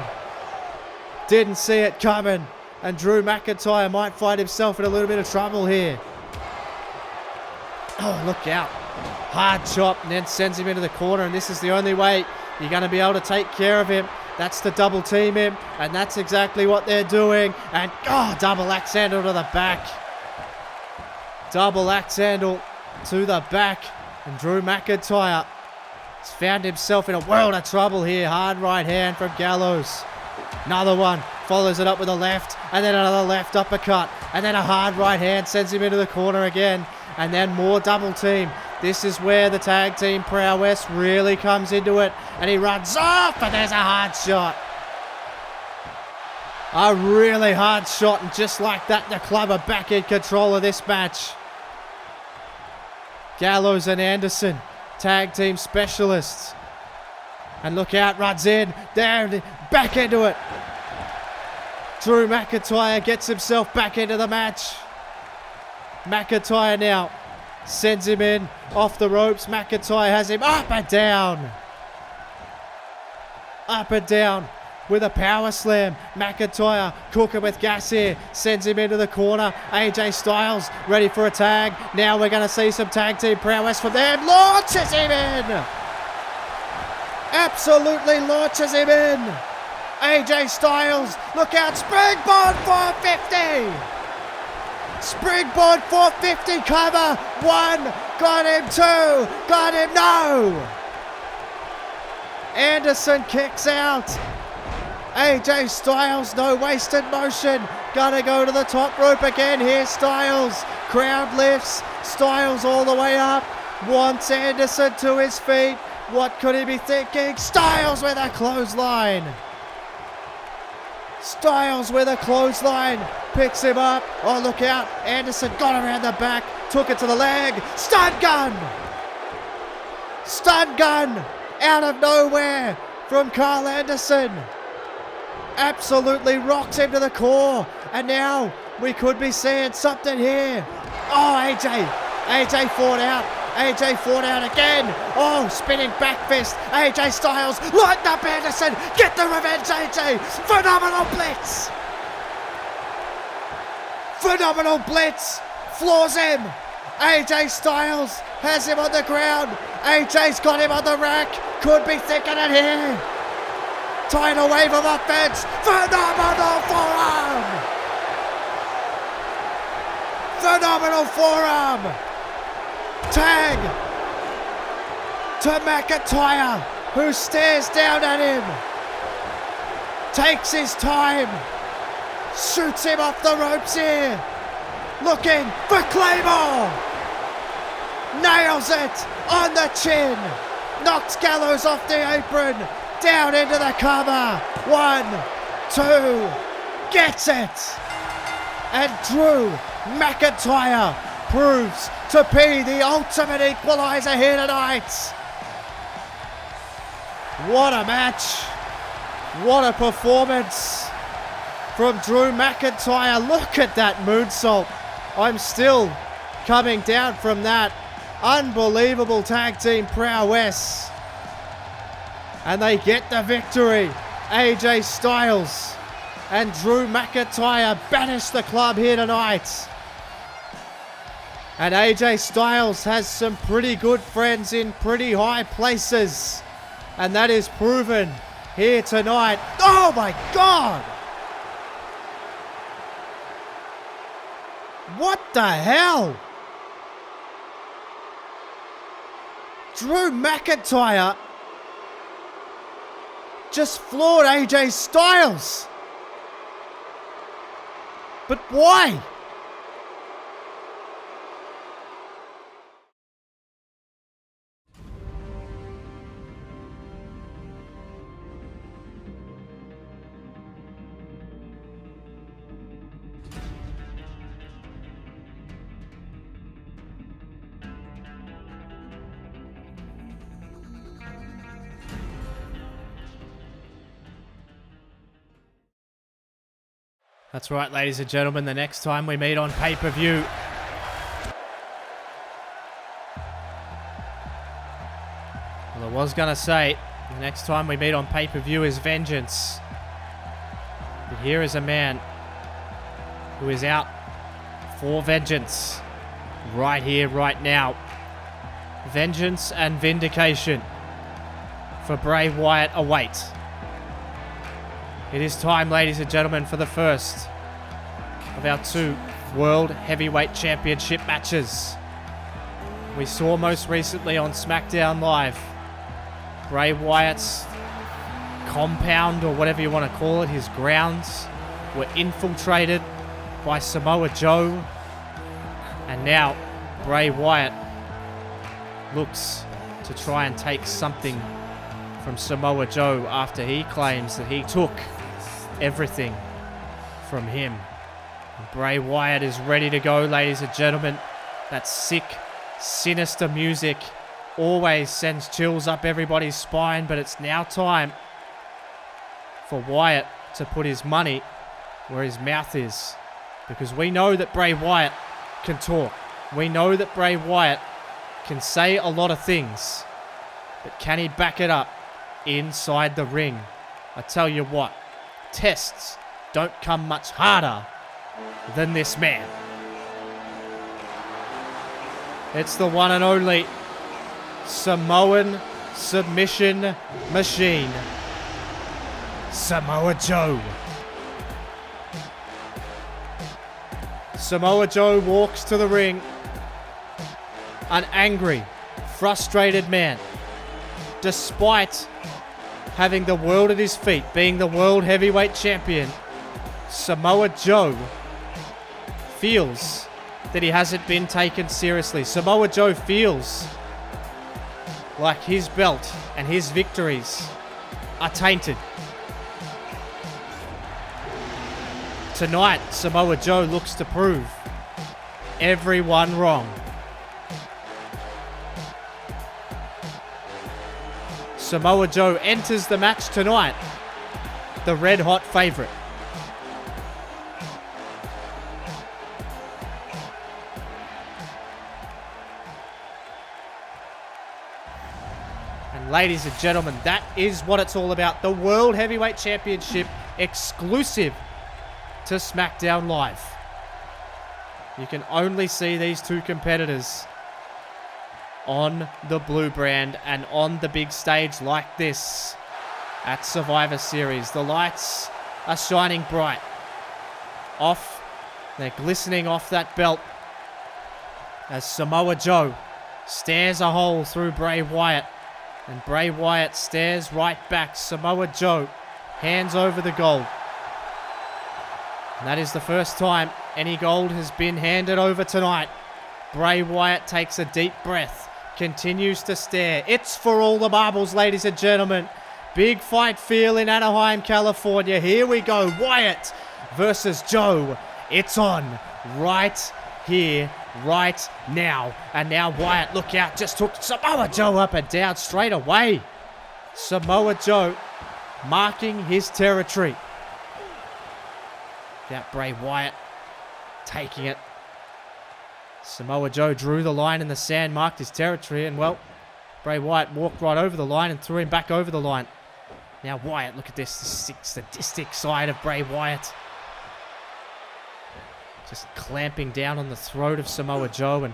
Didn't see it coming. And Drew McIntyre might find himself in a little bit of trouble here. Oh, look out. Hard chop and then sends him into the corner. And this is the only way you're going to be able to take care of him. That's to double team him. And that's exactly what they're doing. And, oh, double axe handle to the back. Double axe handle to the back. And Drew McIntyre has found himself in a world of trouble here. Hard right hand from Gallows. Another one. Follows it up with a left. And then another left uppercut. And then a hard right hand sends him into the corner again. And then more double team. This is where the tag team prowess really comes into it. And he runs off. And there's a hard shot. A really hard shot. And just like that, the club are back in control of this match. Gallows and Anderson, tag team specialists. And look out, runs in, there, back into it. Drew McIntyre gets himself back into the match. McIntyre now sends him in off the ropes. McIntyre has him up and down. Up and down with a power slam. McIntyre cooking with gas here. Sends him into the corner. AJ Styles ready for a tag. Now we're going to see some tag team prowess from them. Launches him in. Absolutely launches him in. AJ Styles, look out, springboard 450. Springboard 450 cover. 1, got him. 2, got him. No. Anderson kicks out. AJ Styles, no wasted motion. Gonna go to the top rope again. Here's Styles. Crowd lifts. Styles all the way up. Wants Anderson to his feet. What could he be thinking? Styles with a clothesline. Styles with a clothesline. Picks him up. Oh, look out. Anderson got around the back. Took it to the leg. Stun gun. Stun gun. Out of nowhere from Carl Anderson. Absolutely rocks him to the core. And now we could be seeing something here. Oh, AJ fought out. AJ fought out again. Oh, spinning back fist. AJ Styles lighten up Anderson. Get the revenge, AJ. Phenomenal blitz. Phenomenal blitz. Floors him. AJ Styles has him on the ground. AJ's got him on the rack. Could be thinking it here. Tidal wave of offense. Phenomenal forearm. Phenomenal forearm. Tag to McIntyre, who stares down at him. Takes his time. Shoots him off the ropes here. Looking for Claymore. Nails it on the chin. Knocks Gallows off the apron. Down into the cover. 1, 2. Gets it. And Drew McIntyre proves to be the ultimate equalizer here tonight. What a match. What a performance from Drew McIntyre. Look at that moonsault. I'm still coming down from that. Unbelievable tag team prowess. And they get the victory. AJ Styles and Drew McIntyre banish the club here tonight. And AJ Styles has some pretty good friends in pretty high places. And that is proven here tonight. Oh my God! What the hell? Drew McIntyre just floored AJ Styles. But why? That's right, ladies and gentlemen, the next time we meet on pay-per-view, well, I was going to say, the next time we meet on pay-per-view is Vengeance. But here is a man who is out for vengeance. Right here, right now. Vengeance and vindication for Bray Wyatt await. It is time, ladies and gentlemen, for the first of our 2 World Heavyweight Championship matches. We saw most recently on SmackDown Live Bray Wyatt's compound, or whatever you want to call it, his grounds, were infiltrated by Samoa Joe. And now Bray Wyatt looks to try and take something from Samoa Joe after he claims that he took everything from him. And Bray Wyatt is ready to go, ladies and gentlemen. That sick, sinister music always sends chills up everybody's spine, but it's now time for Wyatt to put his money where his mouth is, because we know that Bray Wyatt can talk. We know that Bray Wyatt can say a lot of things, but can he back it up inside the ring? I tell you what, tests don't come much harder than this man. It's the one and only Samoan submission machine, Samoa Joe. Samoa Joe walks to the ring, an angry, frustrated man. Despite having the world at his feet, being the World Heavyweight Champion, Samoa Joe feels that he hasn't been taken seriously. Samoa Joe feels like his belt and his victories are tainted. Tonight, Samoa Joe looks to prove everyone wrong. Samoa Joe enters the match tonight, the red-hot favorite. And ladies and gentlemen, that is what it's all about. The World Heavyweight Championship exclusive to SmackDown Live. You can only see these two competitors on the blue brand and on the big stage like this at Survivor Series. The lights are shining bright off. They're glistening off that belt as Samoa Joe stares a hole through Bray Wyatt, and Bray Wyatt stares right back. Samoa Joe hands over the gold. And that is the first time any gold has been handed over tonight. Bray Wyatt takes a deep breath, continues to stare. It's for all the marbles, ladies and gentlemen. Big fight feel in Anaheim, California. Here we go. Wyatt versus Joe. It's on right here, right now. And now Wyatt, look out, just took Samoa Joe up and down straight away. Samoa Joe marking his territory. That Bray Wyatt taking it. Samoa Joe drew the line in the sand, marked his territory, and well, Bray Wyatt walked right over the line and threw him back over the line. Now Wyatt, look at this, the sadistic side of Bray Wyatt. Just clamping down on the throat of Samoa Joe, and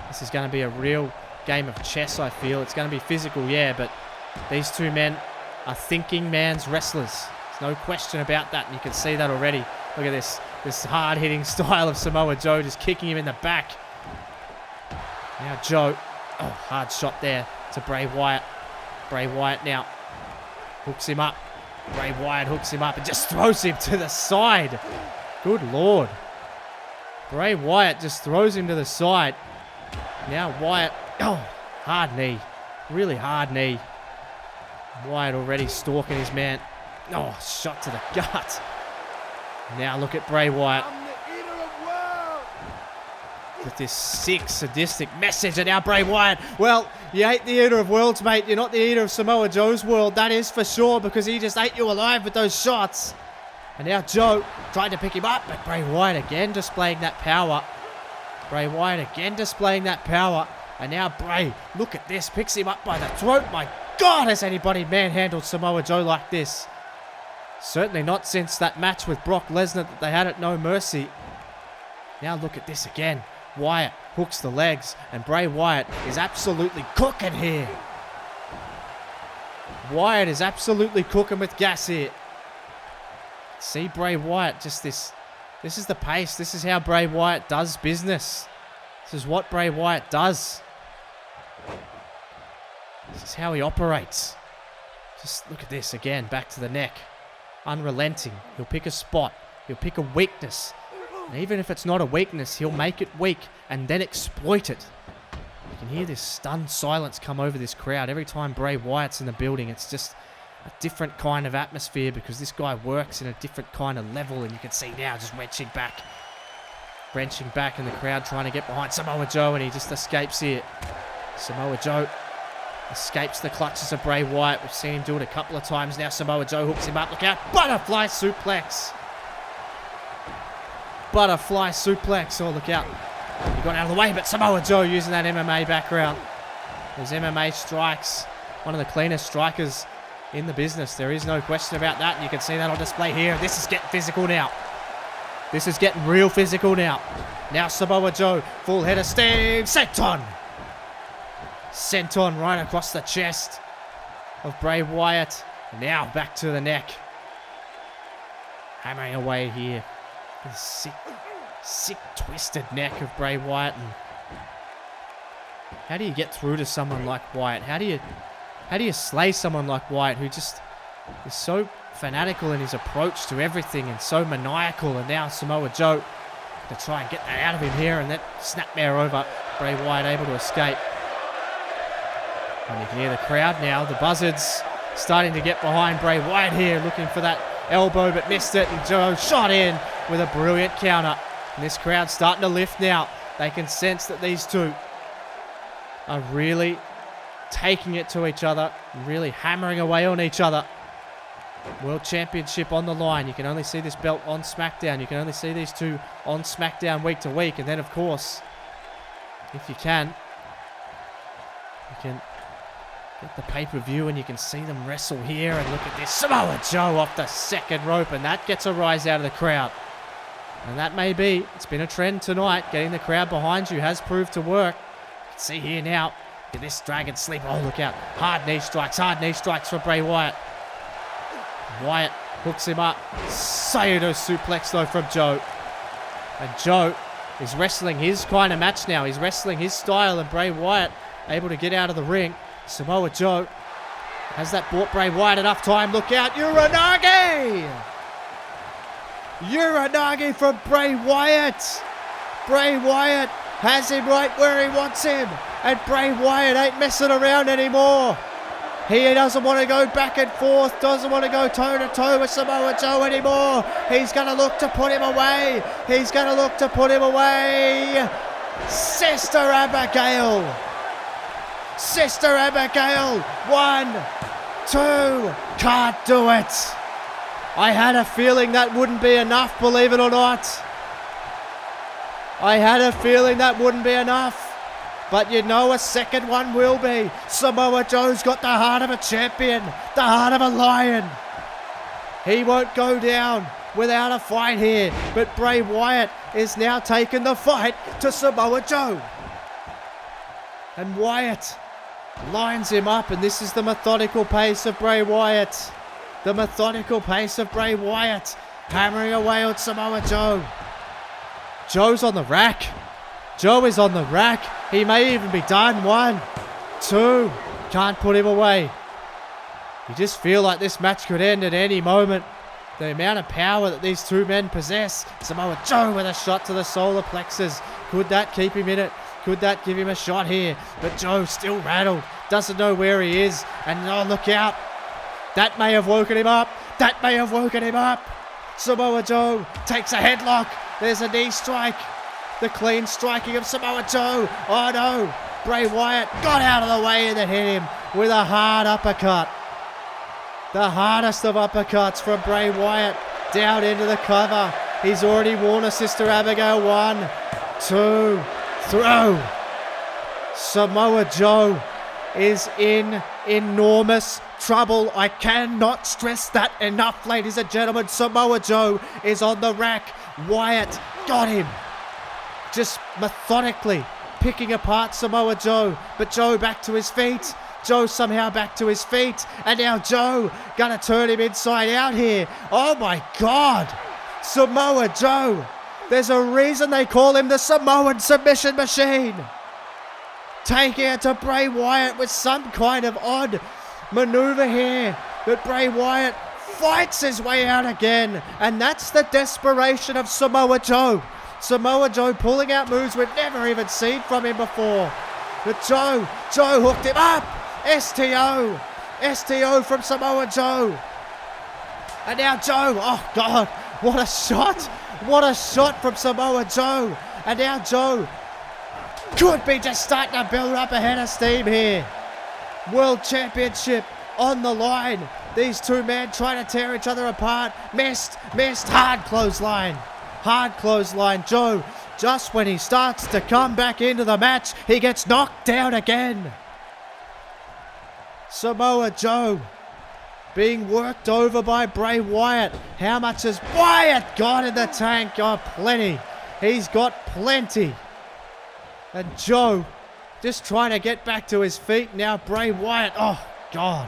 this is going to be a real game of chess, I feel. It's going to be physical, yeah, but these two men are thinking man's wrestlers. There's no question about that, and you can see that already. Look at this hard-hitting style of Samoa Joe, just kicking him in the back. Now Joe, oh, hard shot there to Bray Wyatt. Bray Wyatt now hooks him up. Bray Wyatt hooks him up and just throws him to the side. Good Lord. Bray Wyatt just throws him to the side. Now Wyatt, oh, hard knee. Really hard knee. Wyatt already stalking his man. Oh, shot to the gut. Now look at Bray Wyatt. With this sick, sadistic message. And now Bray Wyatt. Well, you ain't the eater of worlds, mate. You're not the eater of Samoa Joe's world. That is for sure, because he just ate you alive with those shots. And now Joe tried to pick him up, but Bray Wyatt again displaying that power. Bray Wyatt again displaying that power. And now Bray, look at this, picks him up by the throat. My God, has anybody manhandled Samoa Joe like this? Certainly not since that match with Brock Lesnar that they had at No Mercy. Now look at this again. Wyatt hooks the legs, and Bray Wyatt is absolutely cooking here. Wyatt is absolutely cooking with gas here. See Bray Wyatt, just this is the pace. This is how Bray Wyatt does business. This is what Bray Wyatt does. This is how he operates. Just look at this again, back to the neck. Unrelenting. He'll pick a spot. He'll pick a weakness. And even if it's not a weakness, he'll make it weak and then exploit it. You can hear this stunned silence come over this crowd. Every time Bray Wyatt's in the building, it's just a different kind of atmosphere because this guy works in a different kind of level, and you can see now just wrenching back in the crowd trying to get behind Samoa Joe, and he just escapes here. Samoa Joe escapes the clutches of Bray Wyatt. We've seen him do it a couple of times now. Samoa Joe hooks him up. Look out. Butterfly suplex. Butterfly suplex. Oh, look out. He got out of the way, but Samoa Joe using that MMA background. Those MMA strikes, one of the cleanest strikers in the business. There is no question about that. And you can see that on display here. This is getting physical now. This is getting real physical now. Now Samoa Joe, full head of steam. Senton. Senton right across the chest of Bray Wyatt. And now back to the neck. Hammering away here. The sick twisted neck of Bray Wyatt. And how do you get through to someone like Wyatt? How do you slay someone like Wyatt, who just is so fanatical in his approach to everything and so maniacal? And now Samoa Joe to try and get that out of him here, and that snapmare over. Bray Wyatt able to escape. And you can hear the crowd now, the buzzards starting to get behind Bray Wyatt here, looking for that elbow but missed it, and Joe shot in with a brilliant counter. And this crowd's starting to lift now. They can sense that these two are really taking it to each other, really hammering away on each other. World Championship on the line. You can only see this belt on SmackDown. You can only see these two on SmackDown week to week. And then, of course, if you can get the pay-per-view and you can see them wrestle here. And look at this. Samoa Joe off the second rope, and that gets a rise out of the crowd. And that may be, it's been a trend tonight. Getting the crowd behind you has proved to work. You can see here now. Look at this dragon sleep. Oh, look out. Hard knee strikes for Bray Wyatt. Wyatt hooks him up. Sayado suplex though from Joe. And Joe is wrestling his kind of match now. He's wrestling his style, and Bray Wyatt able to get out of the ring. Samoa Joe, has that bought Bray Wyatt enough time? Look out. Uranage! Uranage from Bray Wyatt. Bray Wyatt has him right where he wants him. And Bray Wyatt ain't messing around anymore. He doesn't want to go back and forth, doesn't want to go toe-to-toe with Samoa Joe anymore. He's going to look to put him away. Sister Abigail. 1, 2. Can't do it. I had a feeling that wouldn't be enough, believe it or not. But you know a second one will be. Samoa Joe's got the heart of a champion, the heart of a lion. He won't go down without a fight here. But Bray Wyatt is now taking the fight to Samoa Joe. And Wyatt lines him up, and this is the methodical pace of Bray Wyatt. Hammering away on Samoa Joe. Joe's on the rack. Joe is on the rack. He may even be done. 1, 2. Can't put him away. You just feel like this match could end at any moment. The amount of power that these two men possess. Samoa Joe with a shot to the solar plexus. Could that keep him in it? Could that give him a shot here? But Joe still rattled. Doesn't know where he is. And oh, look out. That may have woken him up. Samoa Joe takes a headlock. There's a knee strike. The clean striking of Samoa Joe. Oh no. Bray Wyatt got out of the way and then hit him with a hard uppercut. The hardest of uppercuts from Bray Wyatt down into the cover. He's already worn a Sister Abigail. 1, 2, throw. Samoa Joe is in enormous trouble. I cannot stress that enough, ladies and gentlemen. Samoa Joe is on the rack. Wyatt got him. Just methodically picking apart Samoa Joe. But Joe back to his feet. And now Joe gonna turn him inside out here. Oh my God. Samoa Joe. There's a reason they call him the Samoan submission machine. Taking it to Bray Wyatt with some kind of odd maneuver here. But Bray Wyatt fights his way out again. And that's the desperation of Samoa Joe. Samoa Joe pulling out moves we've never even seen from him before. But Joe hooked him up. STO from Samoa Joe. And now Joe, oh God, what a shot from Samoa Joe. And now Joe could be just starting to build up a head of steam here. World Championship on the line. These two men trying to tear each other apart. Missed, hard clothesline. Joe Just when he starts to come back into the match, he gets knocked down again. Samoa Joe being worked over by Bray Wyatt. How much has Wyatt got in the tank? Oh, plenty. He's got plenty. And Joe just trying to get back to his feet. Now Bray Wyatt. Oh, God.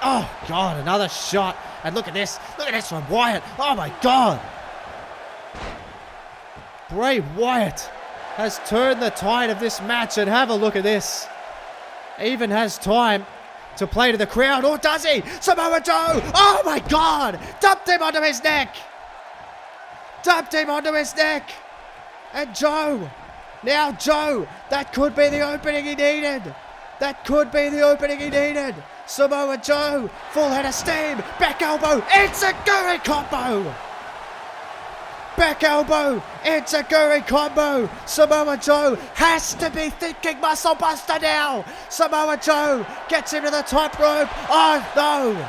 Oh, God. Another shot. And look at this. Look at this from Wyatt. Oh, my God. Bray Wyatt has turned the tide of this match. And have a look at this. Even has time to play to the crowd. Or does he? Samoa Joe. Oh, my God. Dumped him onto his neck. Dumped him onto his neck. And Joe. Now Joe. That could be the opening he needed. That could be the opening he needed. Samoa Joe. Full head of steam. Back elbow. It's a Guri combo. Back elbow. It's a Guri combo. Samoa Joe has to be thinking muscle buster now. Samoa Joe gets him to the top rope. Oh no.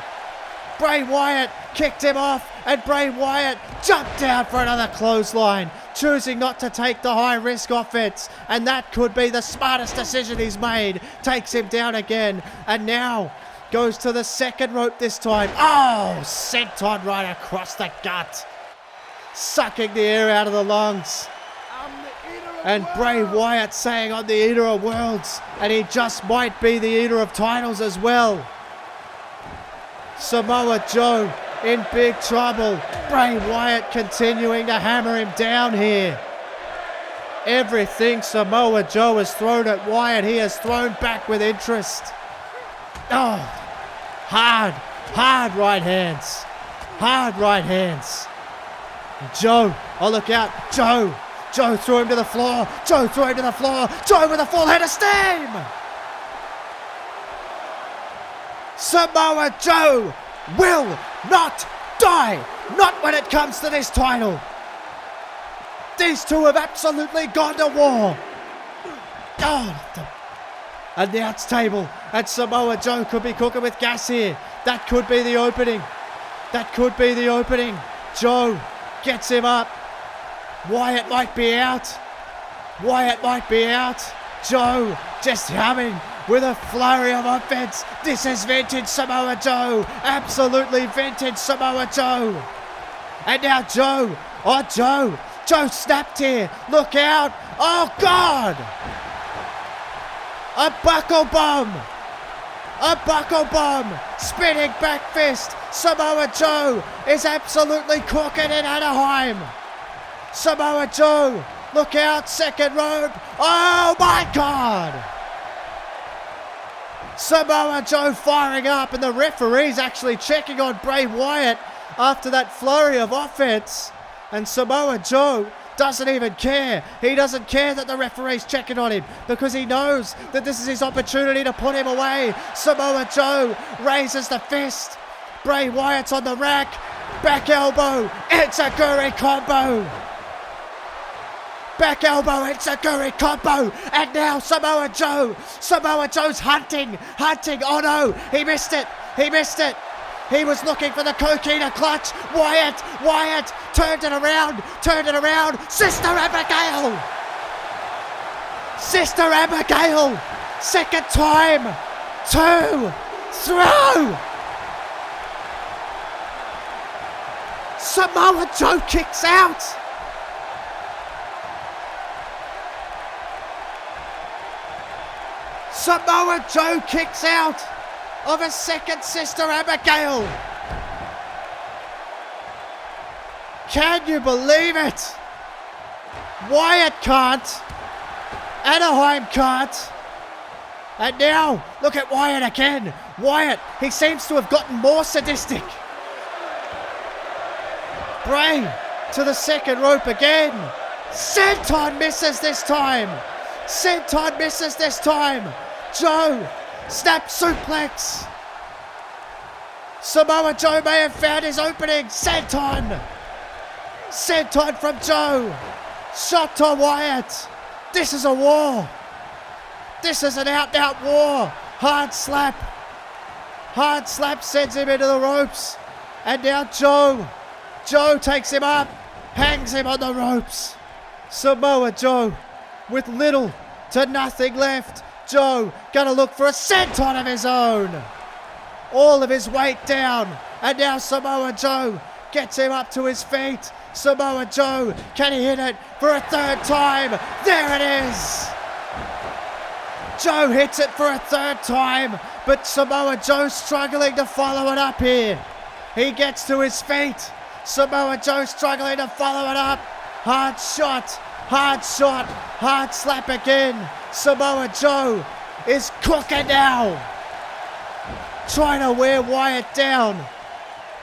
Bray Wyatt kicked him off, and Bray Wyatt jumped down for another clothesline, choosing not to take the high-risk offense, and that could be the smartest decision he's made. Takes him down again, and now goes to the second rope this time. Oh, senton right across the gut, sucking the air out of the lungs. And Bray Wyatt saying, I'm the eater of worlds, and he just might be the eater of titles as well. Samoa Joe in big trouble. Bray Wyatt continuing to hammer him down here. Everything Samoa Joe has thrown at Wyatt, he has thrown back with interest. Oh, hard right hands. Hard right hands. Joe, oh look out, Joe threw him to the floor. Joe threw him to the floor. Joe with a full head of steam. Samoa Joe will not die. Not when it comes to this title. These two have absolutely gone to war. Oh, the announce table. And Samoa Joe could be cooking with gas here. That could be the opening. That could be the opening. Joe gets him up. Wyatt might be out. Wyatt might be out. Joe just humming with a flurry of offense. This is vintage Samoa Joe. Absolutely vintage Samoa Joe. And now Joe. Oh, Joe. Joe snapped here. Look out. Oh, God. A buckle bomb. A buckle bomb. Spinning back fist. Samoa Joe is absolutely cooking in Anaheim. Samoa Joe. Look out. Second rope. Oh, my God. Samoa Joe firing up, and the referee's actually checking on Bray Wyatt after that flurry of offense. And Samoa Joe doesn't even care. He doesn't care that the referee's checking on him because he knows that this is his opportunity to put him away. Samoa Joe raises the fist. Bray Wyatt's on the rack. Back elbow. It's a Guri combo. Back elbow, it's a Guri combo. And now Samoa Joe. Samoa Joe's hunting. Oh no, he missed it. He was looking for the coquina clutch. Wyatt turned it around. Sister Abigail. Second time. 2. Throw. Samoa Joe kicks out. Samoa Joe kicks out of a second Sister Abigail. Can you believe it? Wyatt can't. Anaheim can't. And now, look at Wyatt again. Wyatt, he seems to have gotten more sadistic. Bray to the second rope again. Senton misses this time. Joe, snap suplex. Samoa Joe may have found his opening. Senton from Joe. Shot to Wyatt. This is a war. This is an out-and-out war. Hard slap sends him into the ropes. And now Joe takes him up, hangs him on the ropes. Samoa Joe with little to nothing left. Joe gonna look for a senton of his own. All of his weight down, and now Samoa Joe gets him up to his feet. Samoa Joe, can he hit it for a third time? There it is! Joe hits it for a third time, but Samoa Joe struggling to follow it up here. He gets to his feet. Samoa Joe struggling to follow it up. Hard shot, hard slap again. Samoa Joe is cooking now. Trying to wear Wyatt down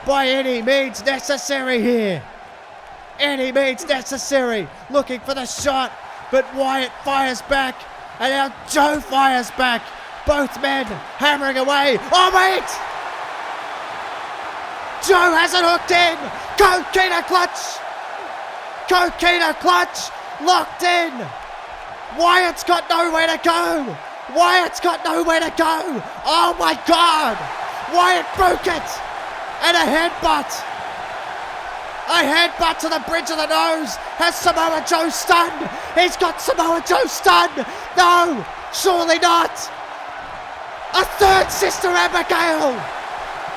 by any means necessary here. Any means necessary. Looking for the shot, but Wyatt fires back. And now Joe fires back. Both men hammering away. Oh, wait! Joe has it hooked in. Coquina clutch. Coquina clutch. Locked in. Wyatt's got nowhere to go. Wyatt's got nowhere to go. Oh, my God. Wyatt broke it. And a headbutt. A headbutt to the bridge of the nose. Has Samoa Joe stunned? He's got Samoa Joe stunned. No, surely not. A third Sister Abigail.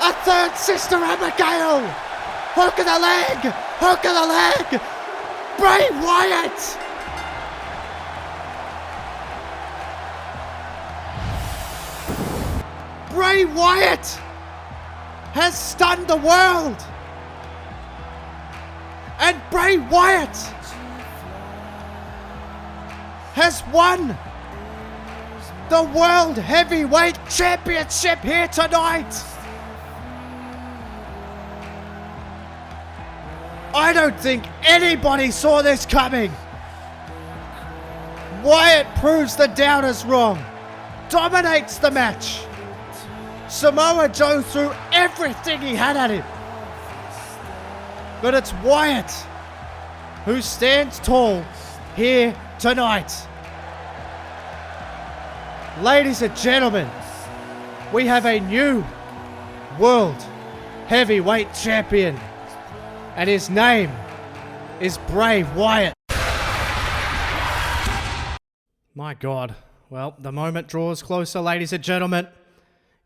A third Sister Abigail. Hook of the leg. Hook of the leg. Bray Wyatt. Bray Wyatt has stunned the world. And Bray Wyatt has won the World Heavyweight Championship here tonight. I don't think anybody saw this coming. Wyatt proves the doubters wrong, dominates the match. Samoa Joe threw everything he had at him. But it's Wyatt who stands tall here tonight. Ladies and gentlemen, we have a new World Heavyweight Champion, and his name is Bray Wyatt. My God. Well, the moment draws closer, ladies and gentlemen.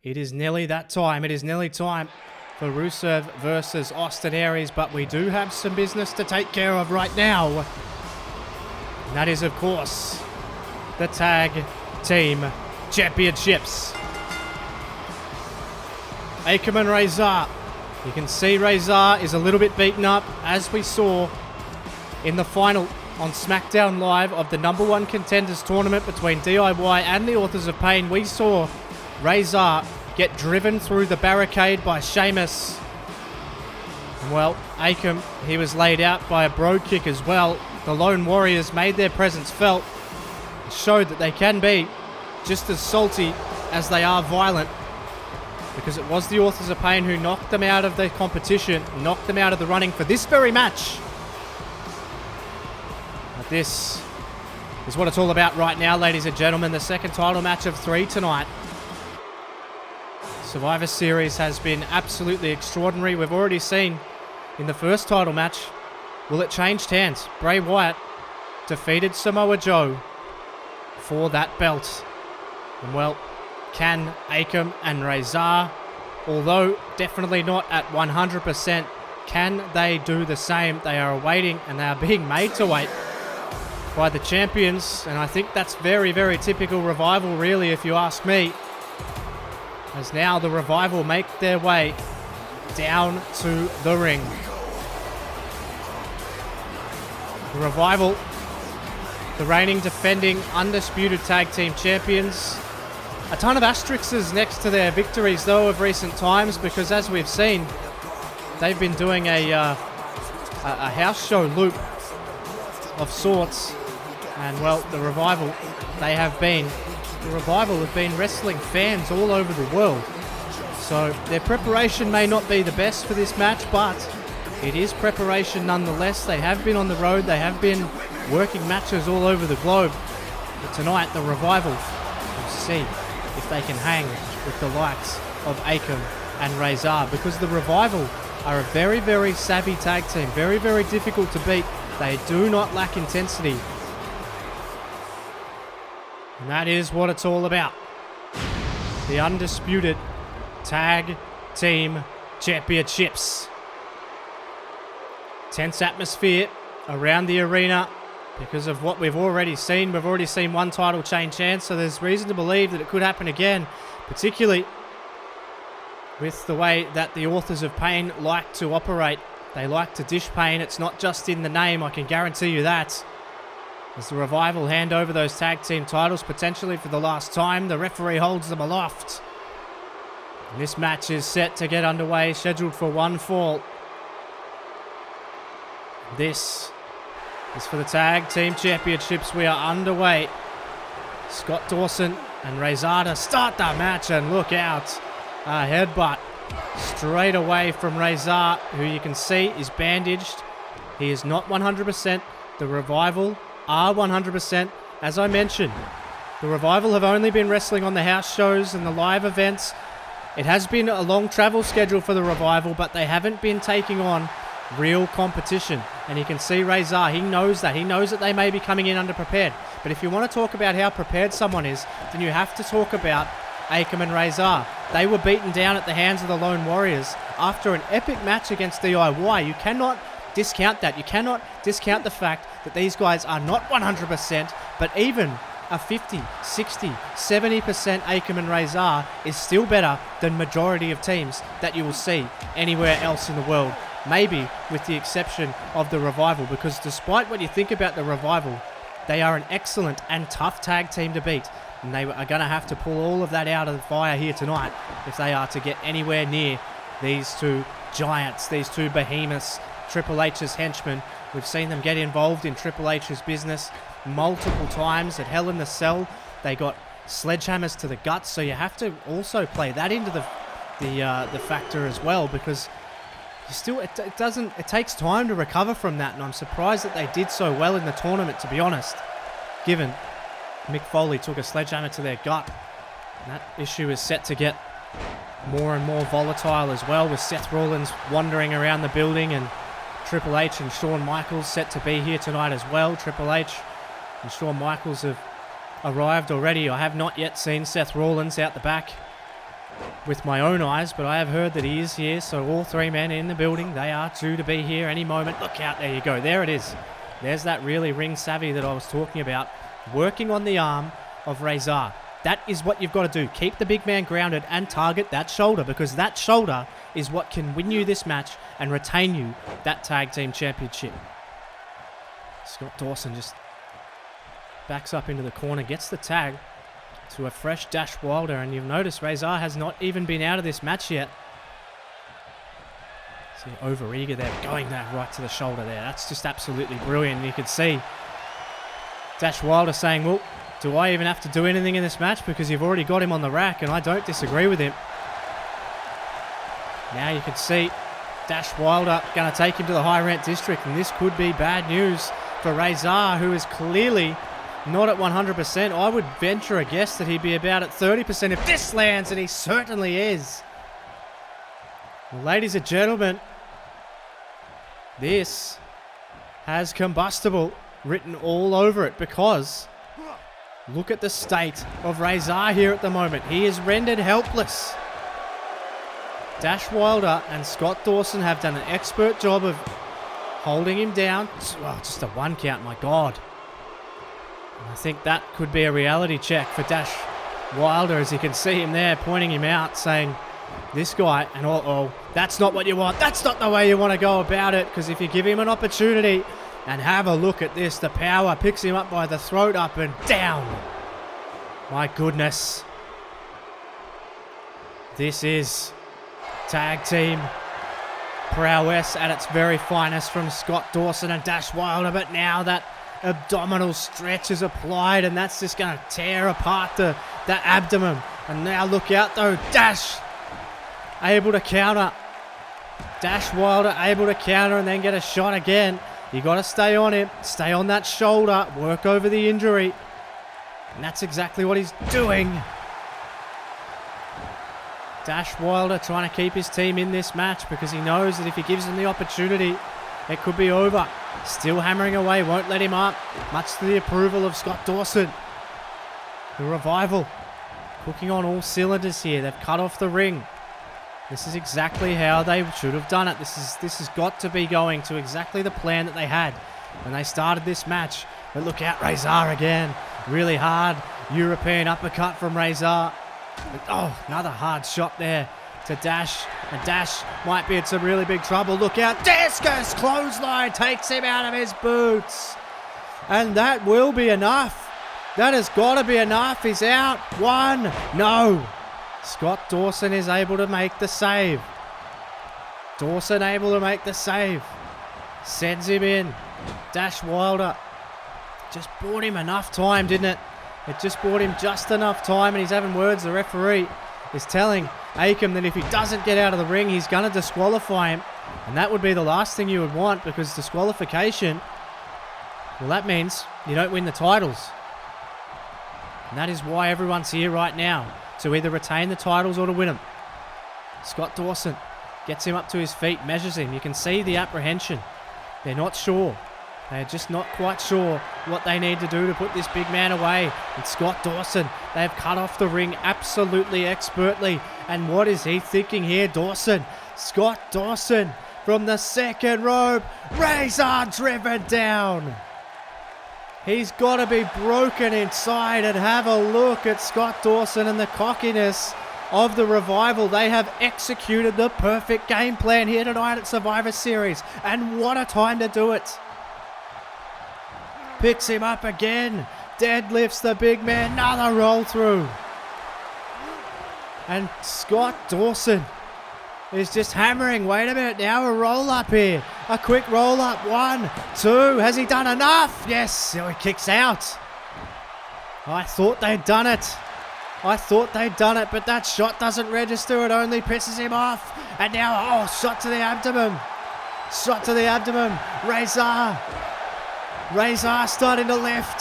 It is nearly that time. It is nearly time for Rusev versus Austin Aries, but we do have some business to take care of right now. And that is, of course, the Tag Team Championships. Akam and Razor. You can see Razor is a little bit beaten up, as we saw in the final on SmackDown Live of the number one contenders tournament between DIY and the Authors of Pain. We saw Razor get driven through the barricade by Sheamus. Well, Akam, he was laid out by a Brogue kick as well. The Lone Warriors made their presence felt, showed that they can be just as salty as they are violent, because it was the Authors of Pain who knocked them out of the competition, knocked them out of the running for this very match. But this is what it's all about right now, ladies and gentlemen. The second title match of 3 tonight. Survivor Series has been absolutely extraordinary. We've already seen in the first title match, well, it changed hands. Bray Wyatt defeated Samoa Joe for that belt. And well, can Akam and Razor, although definitely not at 100%, can they do the same? They are awaiting, and they are being made to wait by the champions. And I think that's very, very typical Revival, really, if you ask me. As now the Revival make their way down to the ring. The Revival, the reigning, defending, undisputed tag team champions. A ton of asterisks next to their victories, though, of recent times, because as we've seen, they've been doing a house show loop of sorts. And well, the Revival have been wrestling fans all over the world. So their preparation may not be the best for this match, but it is preparation nonetheless. They have been on the road. They have been working matches all over the globe. But tonight, the Revival will see if they can hang with the likes of Akam and Razor, because the Revival are a very, very savvy tag team. Very, very difficult to beat They do not lack intensity. And that is what it's all about. The undisputed Tag Team Championships. Tense atmosphere around the arena because of what we've already seen. We've already seen one title change hands, so there's reason to believe that it could happen again, particularly with the way that the authors of pain like to operate. They like to dish pain. It's not just in the name, I can guarantee you that. As the Revival hand over those tag team titles, potentially for the last time, the referee holds them aloft. And this match is set to get underway, scheduled for one fall. This is for the Tag Team Championships. We are underway. Scott Dawson and Razor to start the match, and look out. A headbutt straight away from Razor, who you can see is bandaged. He is not 100%. The Revival are 100%. As I mentioned, the Revival have only been wrestling on the house shows and the live events. It has been a long travel schedule for the Revival, but they haven't been taking on real competition. And you can see Razor, he knows that. He knows that they may be coming in underprepared. But if you want to talk about how prepared someone is, then you have to talk about Akam and Razor. They were beaten down at the hands of the Lone Warriors after an epic match against DIY. You cannot discount that. You cannot discount the fact that these guys are not 100%, but even a 50, 60, 70% Akam and Razor is still better than majority of teams that you will see anywhere else in the world. Maybe with the exception of the Revival, because despite what you think about the Revival, they are an excellent and tough tag team to beat. And they are going to have to pull all of that out of the fire here tonight if they are to get anywhere near these two giants, these two behemoths, Triple H's henchmen. We've seen them get involved in Triple H's business multiple times. At Hell in the Cell, they got sledgehammers to the guts, so you have to also play that into the factor as well, because you still it takes time to recover from that, and I'm surprised that they did so well in the tournament, to be honest, given Mick Foley took a sledgehammer to their gut. And that issue is set to get more and more volatile as well, with Seth Rollins wandering around the building and Triple H and Shawn Michaels set to be here tonight as well. Triple H and Shawn Michaels have arrived already. I have not yet seen Seth Rollins out the back with my own eyes, but I have heard that he is here, so all three men in the building, they are due to be here any moment. Look out, there you go, there it is. There's that really ring savvy that I was talking about, working on the arm of Razor. That is what you've got to do. Keep the big man grounded and target that shoulder, because that shoulder is what can win you this match and retain you that tag team championship. Scott Dawson just backs up into the corner, gets the tag to a fresh Dash Wilder, and you've noticed Razor has not even been out of this match yet. See, over-eager there, going there right to the shoulder there. That's just absolutely brilliant. You could see Dash Wilder saying, well, do I even have to do anything in this match, because you've already got him on the rack? And I don't disagree with him. Now you can see Dash Wilder going to take him to the high rent district, and this could be bad news for Razor, who is clearly not at 100%. I would venture a guess that he'd be about at 30% if this lands, and he certainly is. Well, ladies and gentlemen, this has combustible written all over it, because look at the state of Razor here at the moment. He is rendered helpless. Dash Wilder and Scott Dawson have done an expert job of holding him down. Oh, just a one count, my God. I think that could be a reality check for Dash Wilder, as you can see him there pointing him out, saying, this guy, and that's not what you want. That's not the way you want to go about it, because if you give him an opportunity, and have a look at this, the power picks him up by the throat, up and down. My goodness. This is tag team prowess at its very finest from Scott Dawson and Dash Wilder, but now that abdominal stretch is applied, and that's just going to tear apart the abdomen. And now look out though, Dash able to counter. Dash Wilder able to counter and then get a shot again. You got to stay on him, stay on that shoulder, work over the injury. And that's exactly what he's doing. Dash Wilder trying to keep his team in this match, because he knows that if he gives them the opportunity, It could be over. Still hammering away, won't let him up. Much to the approval of Scott Dawson. The Revival cooking on all cylinders here. They've cut off the ring. This is exactly how they should have done it. This has got to be going to exactly the plan that they had when they started this match. But look out, Razor again. Really hard European uppercut from Razor. Oh, another hard shot there to Dash. And Dash might be in some really big trouble. Look out. Discus clothesline takes him out of his boots. And that will be enough. That has got to be enough. He's out. One. No. Scott Dawson is able to make the save. Dawson able to make the save. Sends him in. Dash Wilder. Just bought him enough time, didn't it? It just bought him just enough time, and he's having words. The referee is telling Akam that if he doesn't get out of the ring, he's going to disqualify him. And that would be the last thing you would want, because disqualification, well, that means you don't win the titles. And that is why everyone's here right now, to either retain the titles or to win them. Scott Dawson gets him up to his feet, measures him. You can see the apprehension. They're not sure. They're just not quite sure what they need to do to put this big man away. And Scott Dawson, they've cut off the ring absolutely expertly. And what is he thinking here, Dawson? Scott Dawson from the second rope. Razor driven down. He's got to be broken inside, and have a look at Scott Dawson and the cockiness of the Revival. They have executed the perfect game plan here tonight at Survivor Series. And what a time to do it. Picks him up again. Deadlifts the big man. Another roll through. And Scott Dawson is just hammering. Wait a minute now. A roll up here. A quick roll up. 1, 2. Has he done enough? Yes. So he kicks out. I thought they'd done it. But that shot doesn't register. It only pisses him off. And now, shot to the abdomen. Razor starting to lift.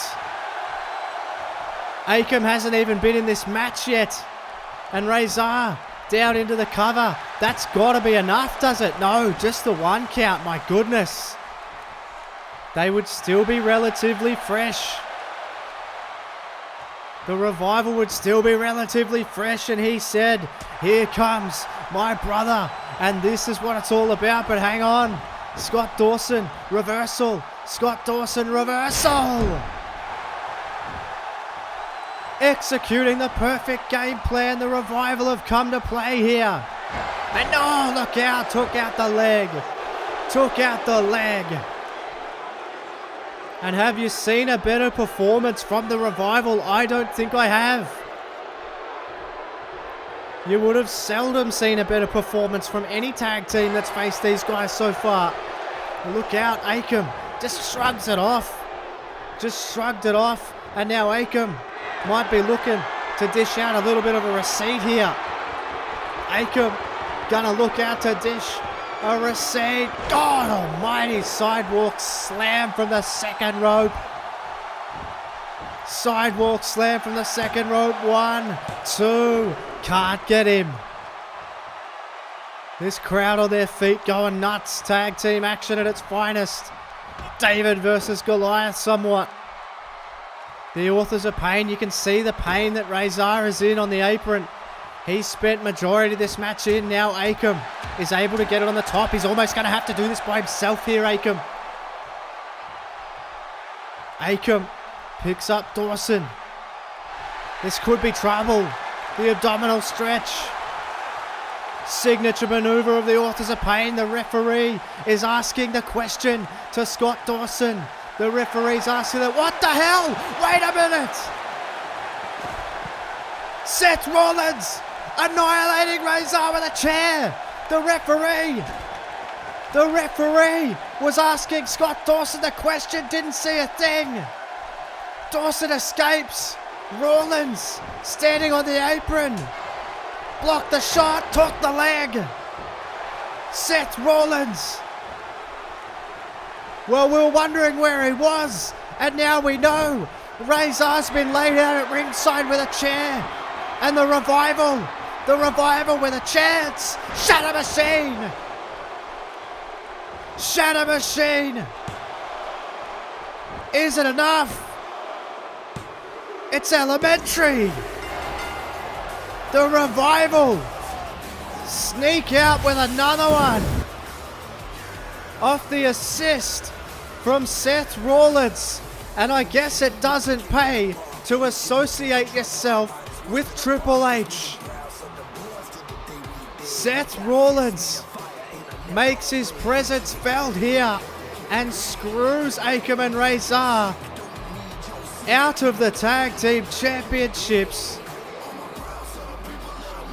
Akam hasn't even been in this match yet. And Razor down into the cover. That's got to be enough, does it? No, just the 1 count. My goodness. They would still be relatively fresh. The Revival would still be relatively fresh, and he said, here comes my brother, and this is what it's all about. But hang on. Scott Dawson, reversal. Executing the perfect game plan. The Revival have come to play here. And look out. Took out the leg. And have you seen a better performance from the Revival? I don't think I have. You would have seldom seen a better performance from any tag team that's faced these guys so far. Look out, Akam just shrugged it off. And now Akam might be looking to dish out a little bit of a receipt here. Akam gonna look out to dish a receipt. God almighty, sidewalk slam from the second rope. 1, 2. Can't get him. This crowd on their feet going nuts. Tag team action at its finest. David versus Goliath somewhat. The Authors of Pain, you can see the pain that Razor is in on the apron. He's spent majority of this match in. Now Akam is able to get it on the top. He's almost going to have to do this by himself here, Akam. Akam picks up Dawson. This could be trouble. The abdominal stretch. Signature maneuver of the Authors of Pain. The referee is asking the question to Scott Dawson. The referee's asking that, what the hell? Wait a minute. Seth Rollins annihilating Razor with a chair. The referee was asking Scott Dawson the question, didn't see a thing. Dawson escapes. Rollins standing on the apron. Blocked the shot, took the leg. Seth Rollins. Well, we were wondering where he was, and now we know. Razor's been laid out at ringside with a chair. And the Revival with a chance. Shatter Machine. Shatter Machine. Is it enough? It's elementary. The Revival sneak out with another one off the assist from Seth Rollins. And I guess it doesn't pay to associate yourself with Triple H. Seth Rollins makes his presence felt here and screws Akam and Razor out of the Tag Team Championships.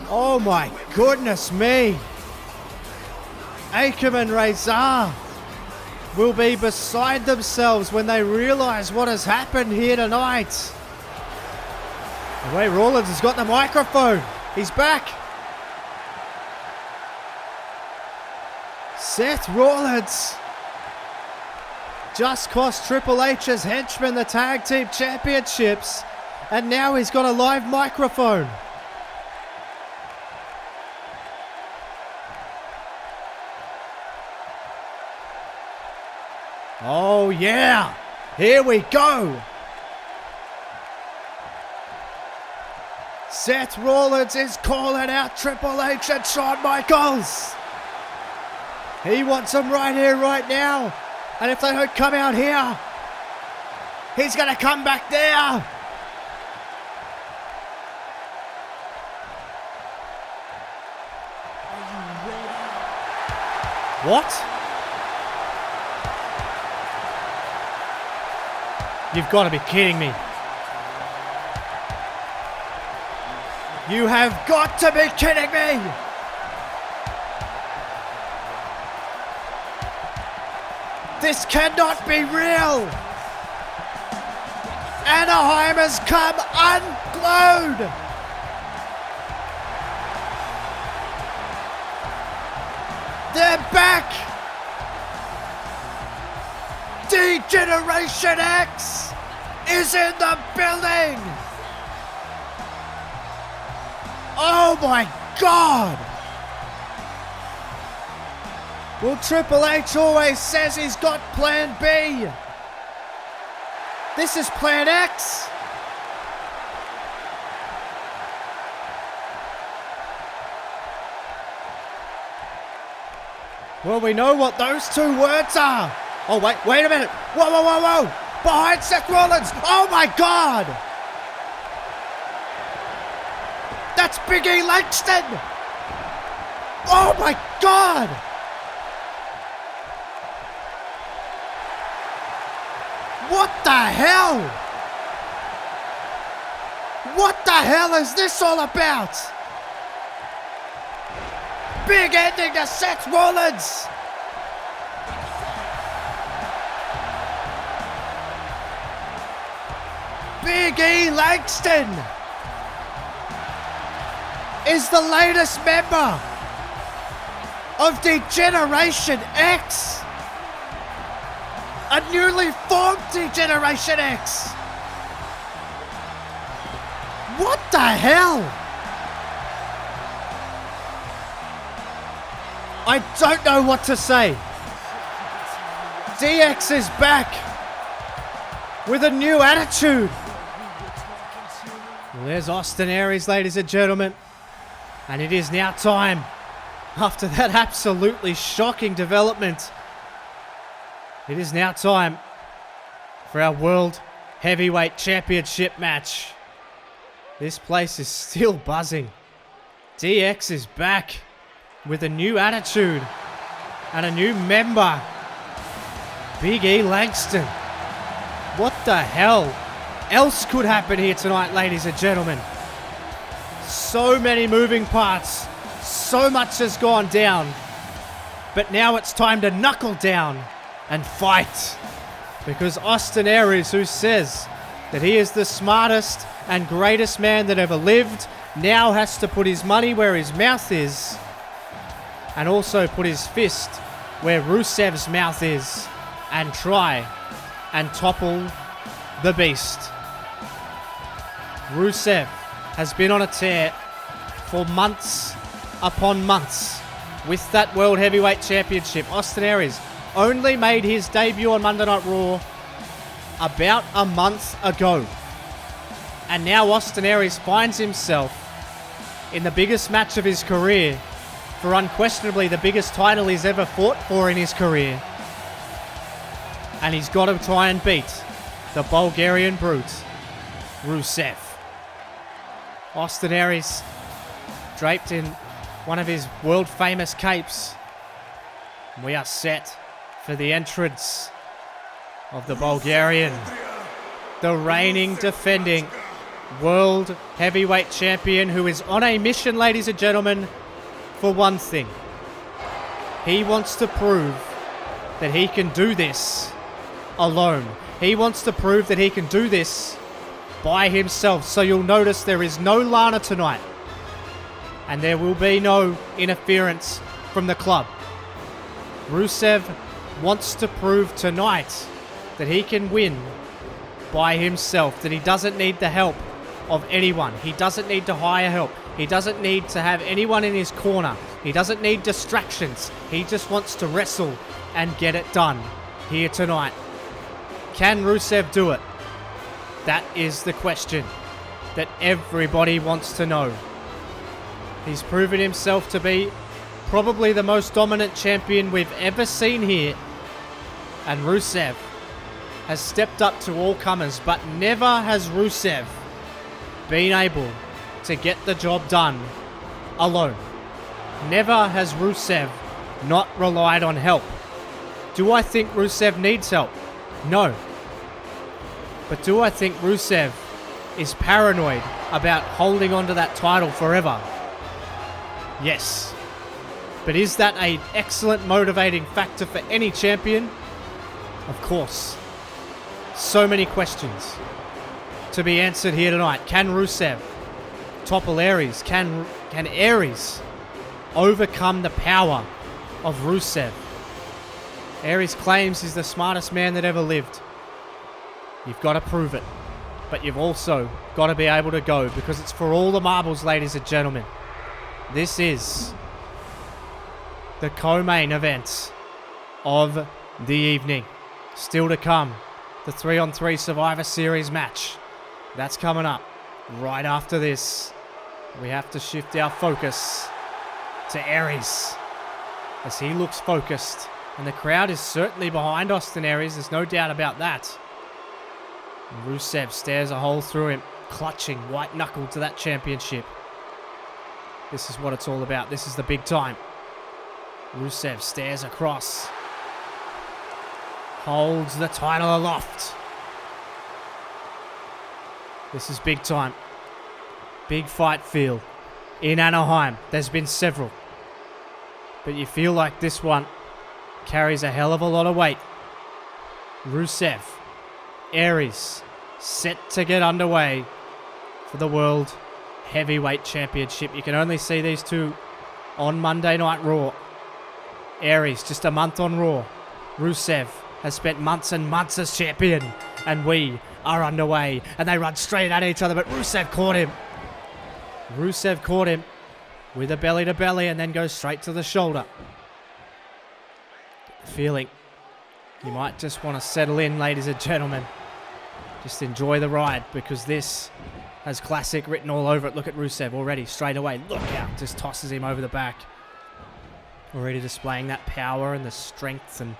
Oh my goodness me. Akam and Razor will be beside themselves when they realize what has happened here tonight. The way Rollins has got the microphone. He's back. Seth Rollins just cost Triple H's henchmen the Tag Team Championships, and now he's got a live microphone. Oh yeah, here we go. Seth Rollins is calling out Triple H and Shawn Michaels. He wants them right here, right now. And if they don't come out here, he's going to come back there. What? You've got to be kidding me. You have got to be kidding me. This cannot be real. Anaheim has come unglued. They're back. D-Generation X is in the building. Oh my God. Well, Triple H always says he's got Plan B. This is Plan X. Well, we know what those two words are. Oh, wait a minute. Whoa, whoa, whoa, whoa. Behind Seth Rollins. Oh, my God. That's Big E Langston. Oh, my God. What the hell? What the hell is this all about? Big ending to Seth Rollins. Big E Langston is the latest member of D-Generation X. A newly formed D-Generation X. What the hell? I don't know what to say. DX is back with a new attitude. Well, there's Austin Aries, ladies and gentlemen. And it is now time, after that absolutely shocking development, it is now time for our World Heavyweight Championship match. This place is still buzzing. DX is back with a new attitude and a new member, Big E Langston. What the hell else could happen here tonight, ladies and gentlemen? So many moving parts, so much has gone down, but now it's time to knuckle down and fight, because Austin Aries, who says that he is the smartest and greatest man that ever lived, now has to put his money where his mouth is and also put his fist where Rusev's mouth is and try and topple the beast. Rusev has been on a tear for months upon months with that World Heavyweight Championship. Austin Aries only made his debut on Monday Night Raw about a month ago. And now Austin Aries finds himself in the biggest match of his career for unquestionably the biggest title he's ever fought for in his career. And he's got to try and beat the Bulgarian brute, Rusev. Austin Aries, draped in one of his world-famous capes. We are set for the entrance of the Bulgarian, the reigning, defending World Heavyweight Champion, who is on a mission, ladies and gentlemen, for one thing. He wants to prove that he can do this alone. He wants to prove that he can do this by himself. So you'll notice there is no Lana tonight. And there will be no interference from the club. Rusev wants to prove tonight that he can win by himself, that he doesn't need the help of anyone. He doesn't need to hire help. He doesn't need to have anyone in his corner. He doesn't need distractions. He just wants to wrestle and get it done here tonight. Can Rusev do it? That is the question that everybody wants to know. He's proven himself to be probably the most dominant champion we've ever seen here. And Rusev has stepped up to all comers, but never has Rusev been able to get the job done alone. Never has Rusev not relied on help. Do I think Rusev needs help? No. But do I think Rusev is paranoid about holding on to that title forever? Yes. But is that an excellent motivating factor for any champion? Of course. So many questions to be answered here tonight. Can Rusev topple Aries? Can Aries overcome the power of Rusev? Aries claims he's the smartest man that ever lived. You've got to prove it. But you've also got to be able to go, because it's for all the marbles, ladies and gentlemen. This is the co-main event of the evening. Still to come, the 3-on-3 Survivor Series match. That's coming up right after this. We have to shift our focus to Aries as he looks focused. And the crowd is certainly behind Austin Aries. There's no doubt about that. And Rusev stares a hole through him, clutching white knuckle to that championship. This is what it's all about. This is the big time. Rusev stares across. Holds the title aloft. This is big time. Big fight feel in Anaheim. There's been several. But you feel like this one carries a hell of a lot of weight. Rusev, Aries, set to get underway for the World Heavyweight Championship. You can only see these two on Monday Night Raw. Aries, just a month on Raw. Rusev has spent months and months as champion. And we are underway. And they run straight at each other, but Rusev caught him. Rusev caught him with a belly to belly and then goes straight to the shoulder. Feeling you might just want to settle in, ladies and gentlemen. Just enjoy the ride, because this has classic written all over it. Look at Rusev already straight away. Look out. Just tosses him over the back. Already displaying that power and the strength and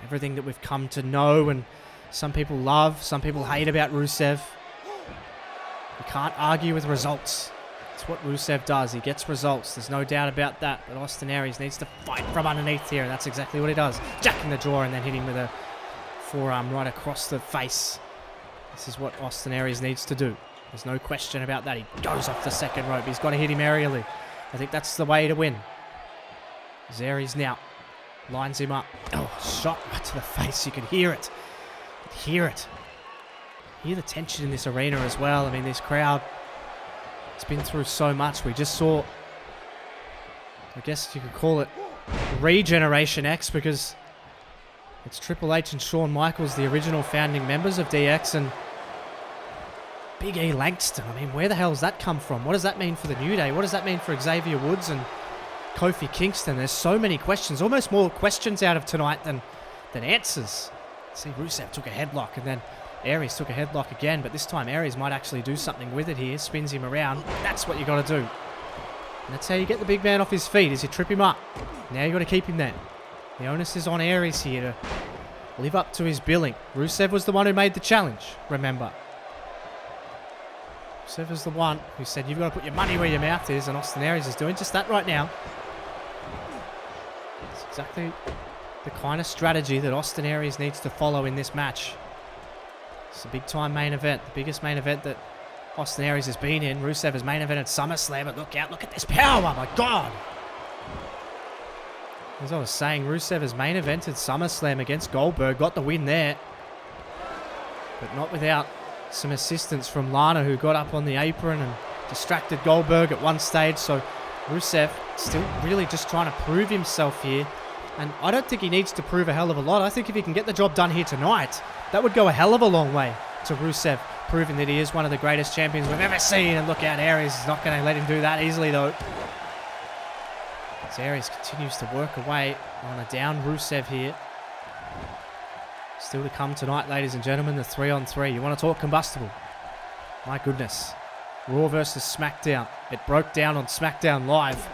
everything that we've come to know and some people love, some people hate about Rusev. You can't argue with results. It's what Rusev does. He gets results. There's no doubt about that. But Austin Aries needs to fight from underneath here, and that's exactly what he does. Jacking the jaw and then hitting with a forearm right across the face. This is what Austin Aries needs to do. There's no question about that. He goes off the second rope. He's got to hit him aerially. I think that's the way to win. Aries now lines him up. Oh, shot right to the face. You can hear it. You can hear it. Hear the tension in this arena as well. I mean, this crowd, it's been through so much. We just saw, I guess you could call it Regeneration X, because it's Triple H and Shawn Michaels, the original founding members of DX, and Big E Langston. I mean, where the hell has that come from? What does that mean for the New Day? What does that mean for Xavier Woods and Kofi Kingston? There's so many questions, almost more questions out of tonight than than answers. See, Rusev took a headlock and then Aries took a headlock again, but this time Aries might actually do something with it here. Spins him around. That's what you got to do. And that's how you get the big man off his feet, is you trip him up. Now you got to keep him there. The onus is on Aries here to live up to his billing. Rusev was the one who made the challenge, remember. Rusev was the one who said, you've got to put your money where your mouth is, and Austin Aries is doing just that right now. It's exactly the kind of strategy that Austin Aries needs to follow in this match. It's a big-time main event, the biggest main event that Austin Aries has been in. Rusev has main evented SummerSlam, but look out, look at this power, my God! As I was saying, Rusev has main evented SummerSlam against Goldberg, got the win there, but not without some assistance from Lana, who got up on the apron and distracted Goldberg at one stage. So Rusev still really just trying to prove himself here, and I don't think he needs to prove a hell of a lot. I think if he can get the job done here tonight, that would go a hell of a long way to Rusev proving that he is one of the greatest champions we've ever seen. And look out, Aries is not going to let him do that easily though. As Aries continues to work away on a down Rusev here. Still to come tonight, ladies and gentlemen, the 3-on-3. You want to talk combustible? My goodness. Raw versus SmackDown. It broke down on SmackDown Live.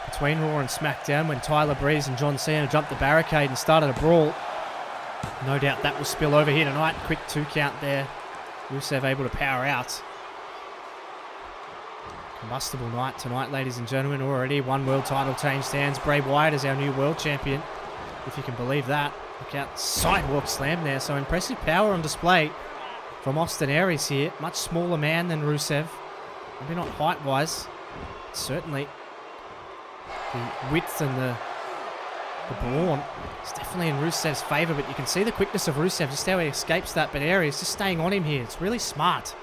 Between Raw and SmackDown when Tyler Breeze and John Cena jumped the barricade and started a brawl. No doubt that will spill over here tonight. Quick 2 count there. Rusev able to power out. Combustible night tonight, ladies and gentlemen. Already one world title changed hands. Bray Wyatt is our new world champion, if you can believe that. Look out, sidewalk slam there. So impressive power on display from Austin Aries here. Much smaller man than Rusev. Maybe not height-wise. Certainly the width and the brawn is definitely in Rusev's favour, but you can see the quickness of Rusev, just how he escapes that. But Aries just staying on him here. It's really smart.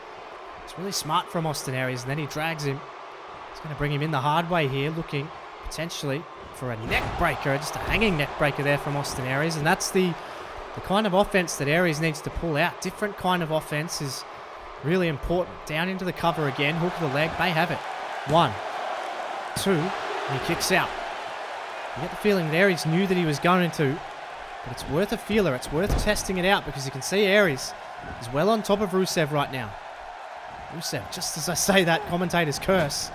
It's really smart from Austin Aries, and then he drags him. He's going to bring him in the hard way here, looking potentially for a neck breaker, just a hanging neck breaker there from Austin Aries, and that's the kind of offense that Aries needs to pull out. Different kind of offense is really important. Down into the cover again, hook of the leg, may have it. 1, 2, and he kicks out. You get the feeling that Aries knew that he was going to, but it's worth a feeler. It's worth testing it out because you can see Aries is well on top of Rusev right now. Rusev, just as I say that, commentators curse.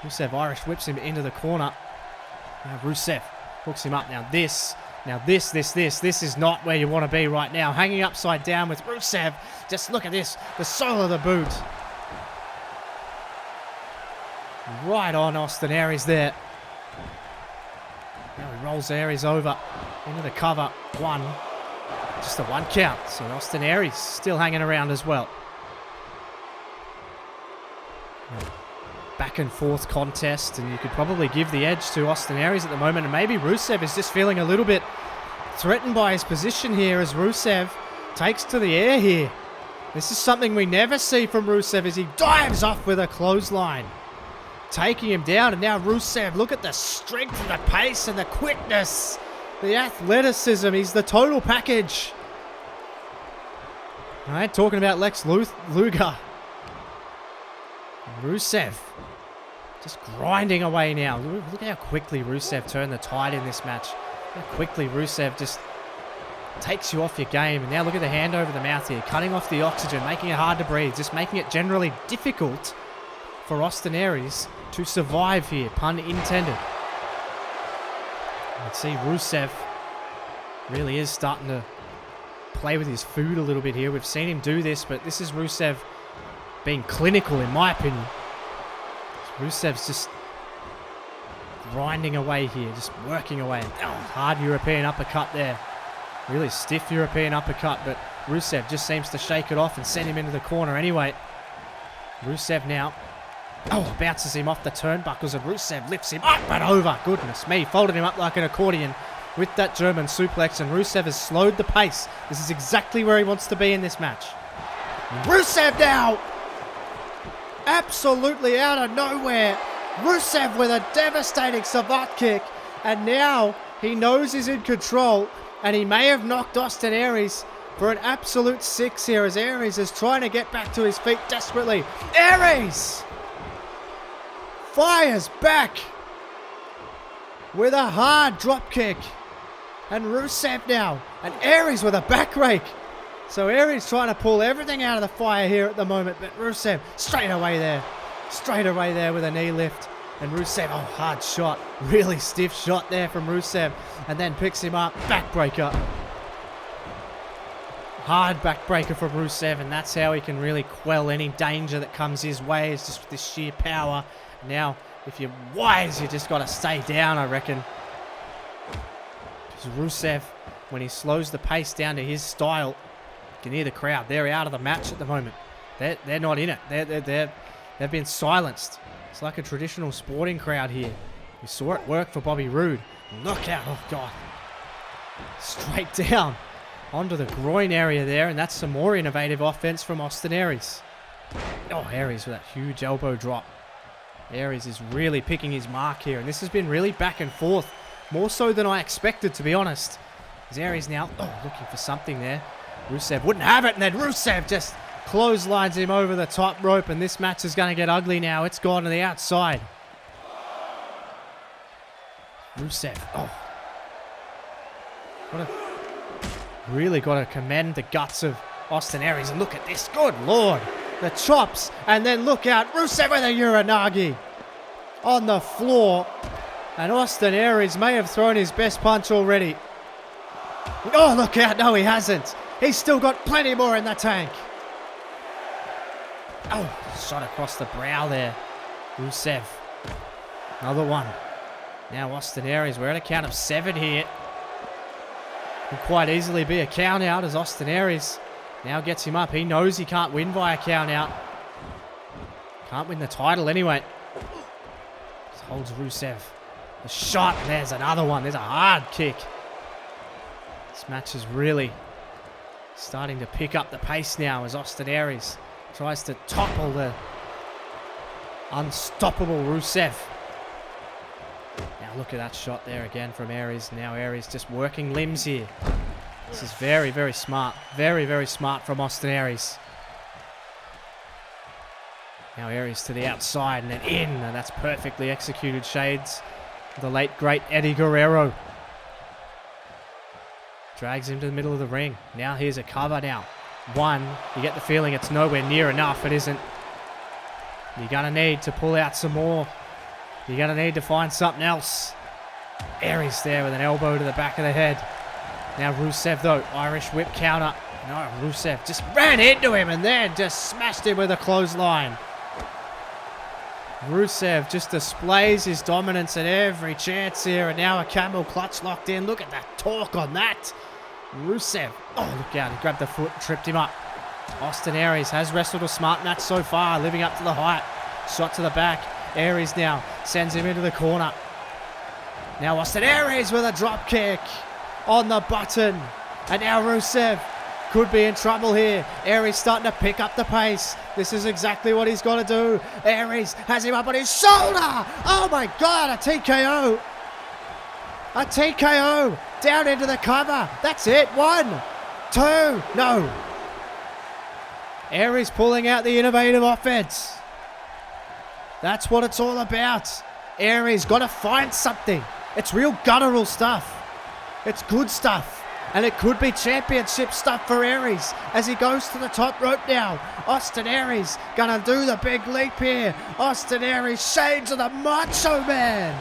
Rusev Irish whips him into the corner. Now Rusev hooks him up. Now this is not where you want to be right now. Hanging upside down with Rusev. Just look at this, the sole of the boot. Right on Austin Aries there. Now he rolls Aries over into the cover. 1, just a 1 count. So Austin Aries still hanging around as well. Back and forth contest, and you could probably give the edge to Austin Aries at the moment, and maybe Rusev is just feeling a little bit threatened by his position here as Rusev takes to the air here. This is something we never see from Rusev as he dives off with a clothesline, taking him down. And now Rusev, look at the strength and the pace and the quickness, the athleticism. He's the total package. All right, talking about Lex Luger. Rusev just grinding away now. Look how quickly Rusev turned the tide in this match. How quickly Rusev just takes you off your game. And now look at the hand over the mouth here, cutting off the oxygen, making it hard to breathe, just making it generally difficult for Austin Aries to survive here, pun intended. Let's see, Rusev really is starting to play with his food a little bit here. We've seen him do this, but this is Rusev being clinical, in my opinion. Rusev's just grinding away here, just working away. Hard European uppercut there. Really stiff European uppercut, but Rusev just seems to shake it off and send him into the corner anyway. Rusev now, bounces him off the turnbuckles, and Rusev lifts him up and over. Goodness me, folded him up like an accordion with that German suplex, and Rusev has slowed the pace. This is exactly where he wants to be in this match. Rusev now! Absolutely out of nowhere. Rusev with a devastating savate kick. And now he knows he's in control. And he may have knocked Austin Aries for an absolute 6 here as Aries is trying to get back to his feet desperately. Aries fires back with a hard drop kick. And Rusev now. And Aries with a back rake. So Aries trying to pull everything out of the fire here at the moment. But Rusev straight away there. Straight away there with a knee lift. And Rusev, oh, hard shot. Really stiff shot there from Rusev. And then picks him up. Backbreaker. Hard backbreaker from Rusev. And that's how he can really quell any danger that comes his way. Is just with this sheer power. Now, if you're wise, you just got to stay down, I reckon. Because Rusev, when he slows the pace down to his style, you can hear the crowd. They're out of the match at the moment. They're not in it. They've been silenced. It's like a traditional sporting crowd here. We saw it work for Bobby Roode. Look out. Oh, God. Straight down onto the groin area there. And that's some more innovative offense from Austin Aries. Oh, Aries with that huge elbow drop. Aries is really picking his mark here. And this has been really back and forth. More so than I expected, to be honest. As Aries now, looking for something there. Rusev wouldn't have it. And then Rusev just clotheslines him over the top rope. And this match is going to get ugly now. It's gone to the outside. Rusev. Really got to commend the guts of Austin Aries. And look at this. Good Lord. The chops. And then look out. Rusev with a Uranagi on the floor. And Austin Aries may have thrown his best punch already. Oh, look out. No, he hasn't. He's still got plenty more in the tank. Oh, shot across the brow there. Rusev. Another one. Now Austin Aries. We're at a count of 7 here. Could quite easily be a count out as Austin Aries now gets him up. He knows he can't win by a count out. Can't win the title anyway. Just holds Rusev. A shot. There's another one. There's a hard kick. This match is really starting to pick up the pace now as Austin Aries tries to topple the unstoppable Rusev. Now look at that shot there again from Aries. Now Aries just working limbs here. This is very, very smart. Very, very smart from Austin Aries. Now Aries to the outside and then in. And that's perfectly executed, shades. The late, great Eddie Guerrero. Drags him to the middle of the ring. Now here's a cover now. One. You get the feeling it's nowhere near enough. It isn't. You're going to need to pull out some more. You're going to need to find something else. Aries there with an elbow to the back of the head. Now Rusev though. Irish whip counter. No, Rusev just ran into him and then just smashed him with a clothesline. Rusev just displays his dominance at every chance here. And now a camel clutch locked in. Look at that torque on that. Rusev. Oh, look out. He grabbed the foot and tripped him up. Austin Aries has wrestled a smart match so far. Living up to the hype. Shot to the back. Aries now sends him into the corner. Now Austin Aries with a drop kick on the button. And now Rusev could be in trouble here. Aries starting to pick up the pace. This is exactly what he's got to do. Aries has him up on his shoulder. Oh my God, a TKO. A TKO down into the cover. That's it. 1, 2, no. Aries pulling out the innovative offense. That's what it's all about. Aries got to find something. It's real guttural stuff. It's good stuff. And it could be championship stuff for Aries as he goes to the top rope now. Austin Aries gonna do the big leap here. Austin Aries, shades of the Macho Man.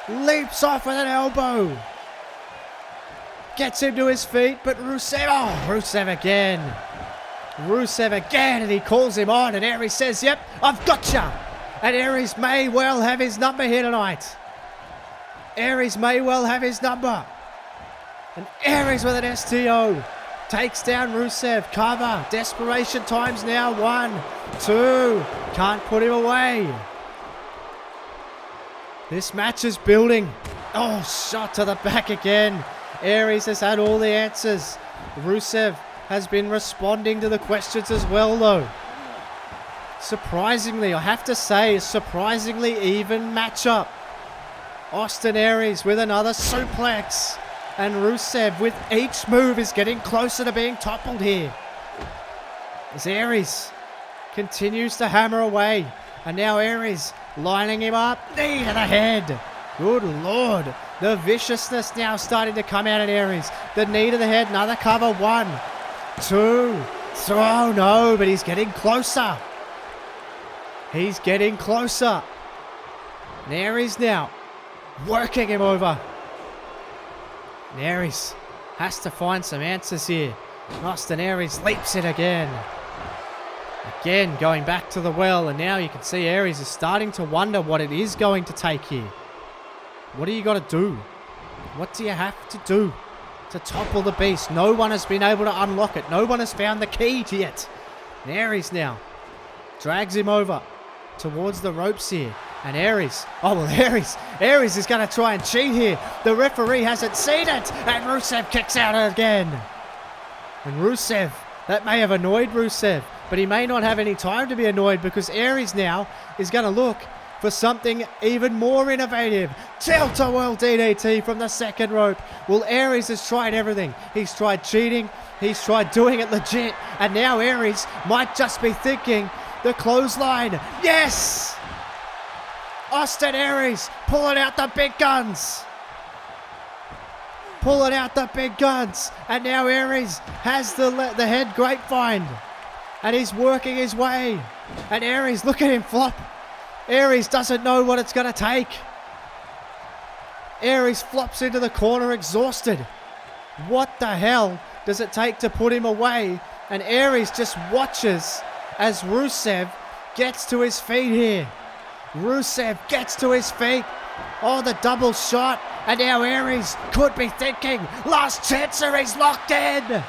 Leaps off with an elbow. Gets him to his feet, but Rusev, Rusev again. Rusev again, and he calls him on, and Aries says, yep, I've got you. And Aries may well have his number here tonight. Aries may well have his number. And Aries with an STO. Takes down Rusev. Cover. Desperation times now. 1, 2. Can't put him away. This match is building. Oh, shot to the back again. Aries has had all the answers. Rusev has been responding to the questions as well, though. Surprisingly, I have to say, surprisingly even matchup. Austin Aries with another suplex. And Rusev with each move is getting closer to being toppled here. As Aries continues to hammer away. And now Aries lining him up. Knee to the head. Good Lord. The viciousness now starting to come out in Aries. The knee to the head, another cover. 1, 2, 3. Oh no, but he's getting closer. He's getting closer. And Aries now working him over. And Aries has to find some answers here. Austin Aries leaps it again. Again, going back to the well. And now you can see Aries is starting to wonder what it is going to take here. What do you got to do? What do you have to do to topple the beast? No one has been able to unlock it. No one has found the key yet. And Aries now drags him over towards the ropes here. And Aries, Aries is going to try and cheat here. The referee hasn't seen it. And Rusev kicks out again. And Rusev, that may have annoyed Rusev, but he may not have any time to be annoyed because Aries now is going to look for something even more innovative. Tilt-a-whirl DDT from the second rope. Well, Aries has tried everything. He's tried cheating. He's tried doing it legit. And now Aries might just be thinking the clothesline. Yes! Austin Aries pulling out the big guns. Pulling out the big guns. And now Aries has the head grapevine. And he's working his way. And Aries, look at him flop. Aries doesn't know what it's going to take. Aries flops into the corner exhausted. What the hell does it take to put him away? And Aries just watches as Rusev gets to his feet here. Rusev gets to his feet. Oh, the double shot. And now Aries could be thinking, last chance, he's locked in.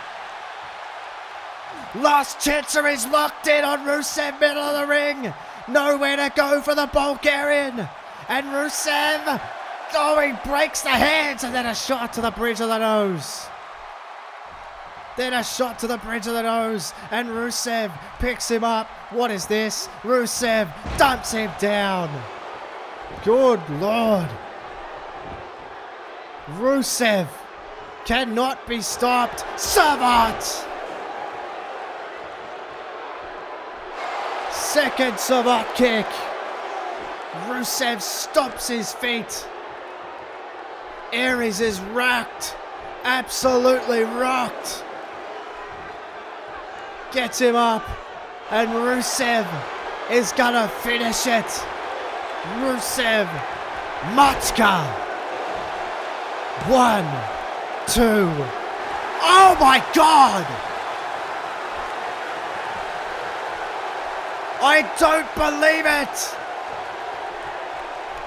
Last chance, he's locked in on Rusev, middle of the ring. Nowhere to go for the Bulgarian. And Rusev, he breaks the hands. And then a shot to the bridge of the nose. Then a shot to the bridge of the nose. And Rusev picks him up. What is this? Rusev dumps him down. Good Lord. Rusev cannot be stopped. Savant. Second Savant kick. Rusev stops his feet. Aries is rocked. Absolutely rocked. Gets him up. And Rusev is gonna finish it. Rusev Matka. 1, 2. Oh my God! I don't believe it!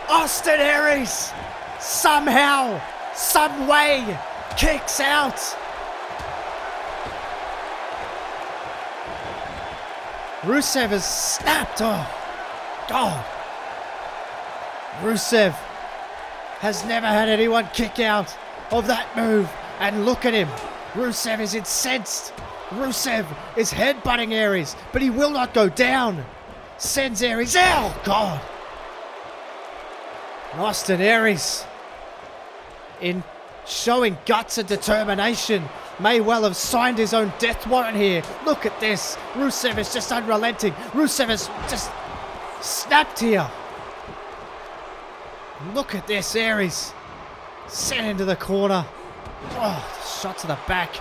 Austin Aries somehow, some way, kicks out. Rusev has snapped. Oh, God. Rusev has never had anyone kick out of that move. And look at him. Rusev is incensed. Rusev is headbutting Aries, but he will not go down. Sends Aries out. Oh, God. Austin Aries, in showing guts and determination, may well have signed his own death warrant here. Look at this. Rusev is just unrelenting. Rusev has just snapped here. Look at this. Aries sent into the corner. Oh, shot to the back.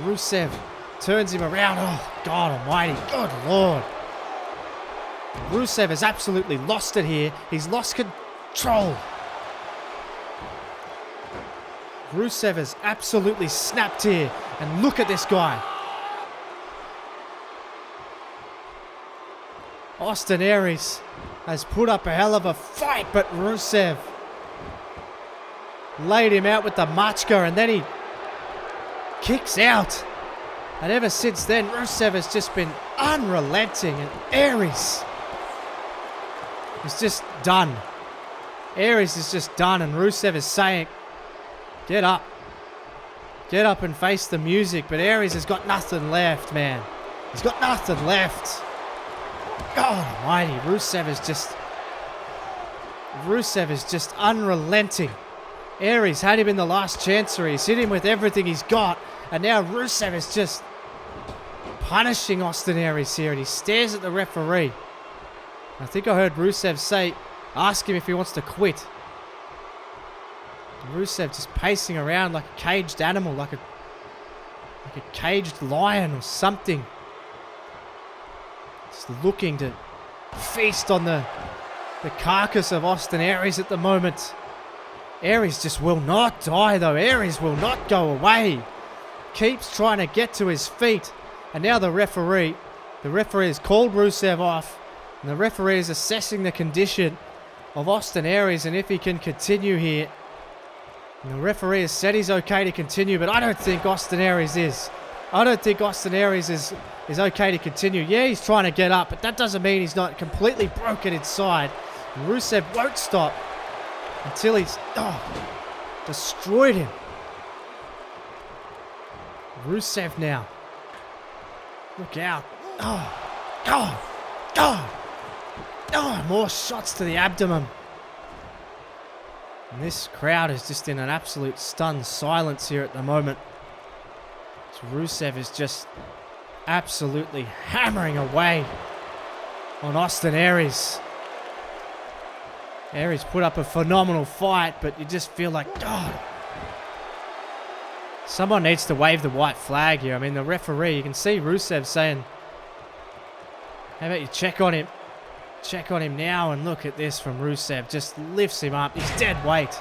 Rusev turns him around. Oh, God almighty. Good Lord. Rusev has absolutely lost it here. He's lost control. Rusev has absolutely snapped here. And look at this guy. Austin Aries has put up a hell of a fight, but Rusev laid him out with the Machka, and then he kicks out. And ever since then, Rusev has just been unrelenting, and Aries is just done. Aries is just done, and Rusev is saying, get up. Get up and face the music. But Aries has got nothing left, man. He's got nothing left. God almighty. Rusev is just unrelenting. Aries had him in the last chancery. He's hit him with everything he's got. And now Rusev is just punishing Austin Aries here. And he stares at the referee. I think I heard Rusev say, ask him if he wants to quit. Rusev just pacing around like a caged animal, like a caged lion or something. Just looking to feast on the carcass of Austin Aries at the moment. Aries just will not die though. Aries will not go away. Keeps trying to get to his feet. And now the referee has called Rusev off. And the referee is assessing the condition of Austin Aries and if he can continue here. And the referee has said he's okay to continue, but I don't think Austin Aries is. I don't think Austin Aries is okay to continue. Yeah, he's trying to get up, but that doesn't mean he's not completely broken inside. And Rusev won't stop until he's destroyed him. Rusev now. Look out. More shots to the abdomen. And this crowd is just in an absolute stunned silence here at the moment. So Rusev is just absolutely hammering away on Austin Aries. Aries put up a phenomenal fight, but you just feel like, God. Someone needs to wave the white flag here. I mean, the referee, you can see Rusev saying, how about you check on him? Check on him now, and look at this from Rusev. Just lifts him up. He's dead weight.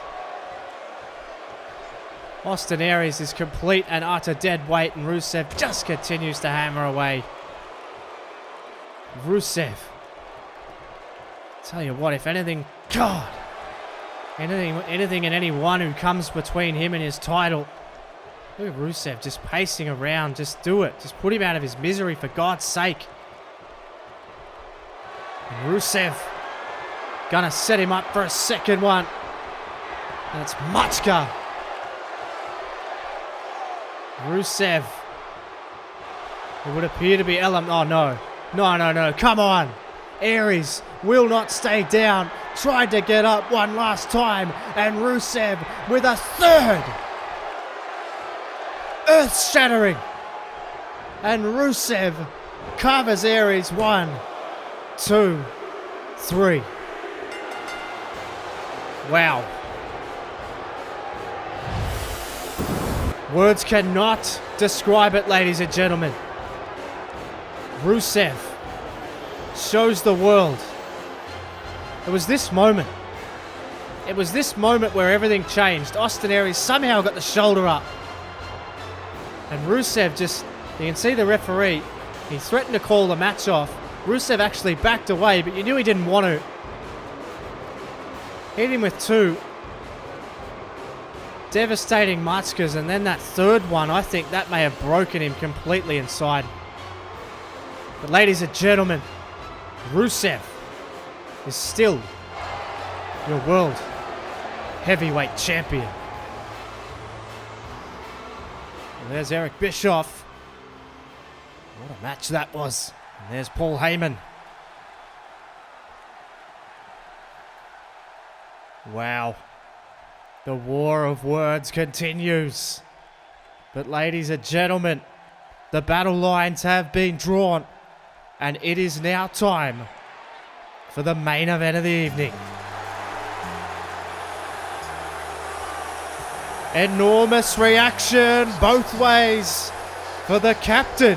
Austin Aries is complete and utter dead weight, and Rusev just continues to hammer away. Rusev. Tell you what, if anything, God, anything and anyone who comes between him and his title. Look at Rusev just pacing around. Just do it. Just put him out of his misery, for God's sake. And Rusev gonna set him up for a second one. And it's Machka. Rusev. It would appear to be Elam. Oh, no. No. Come on. Aries will not stay down. Tried to get up one last time. And Rusev with a third. Earth-shattering. And Rusev covers Aries 1, 2, 3. Wow. Words cannot describe it, ladies and gentlemen. Rusev shows the world. It was this moment. It was this moment where everything changed. Austin Aries somehow got the shoulder up. And Rusev just, you can see the referee, he threatened to call the match off. Rusev actually backed away, but you knew he didn't want to. Hit him with two devastating Machkas, and then that third one, I think that may have broken him completely inside. But ladies and gentlemen, Rusev is still your world heavyweight champion. And there's Eric Bischoff. What a match that was. And there's Paul Heyman. Wow. The war of words continues. But ladies and gentlemen, the battle lines have been drawn. And it is now time for the main event of the evening. Enormous reaction both ways for the captain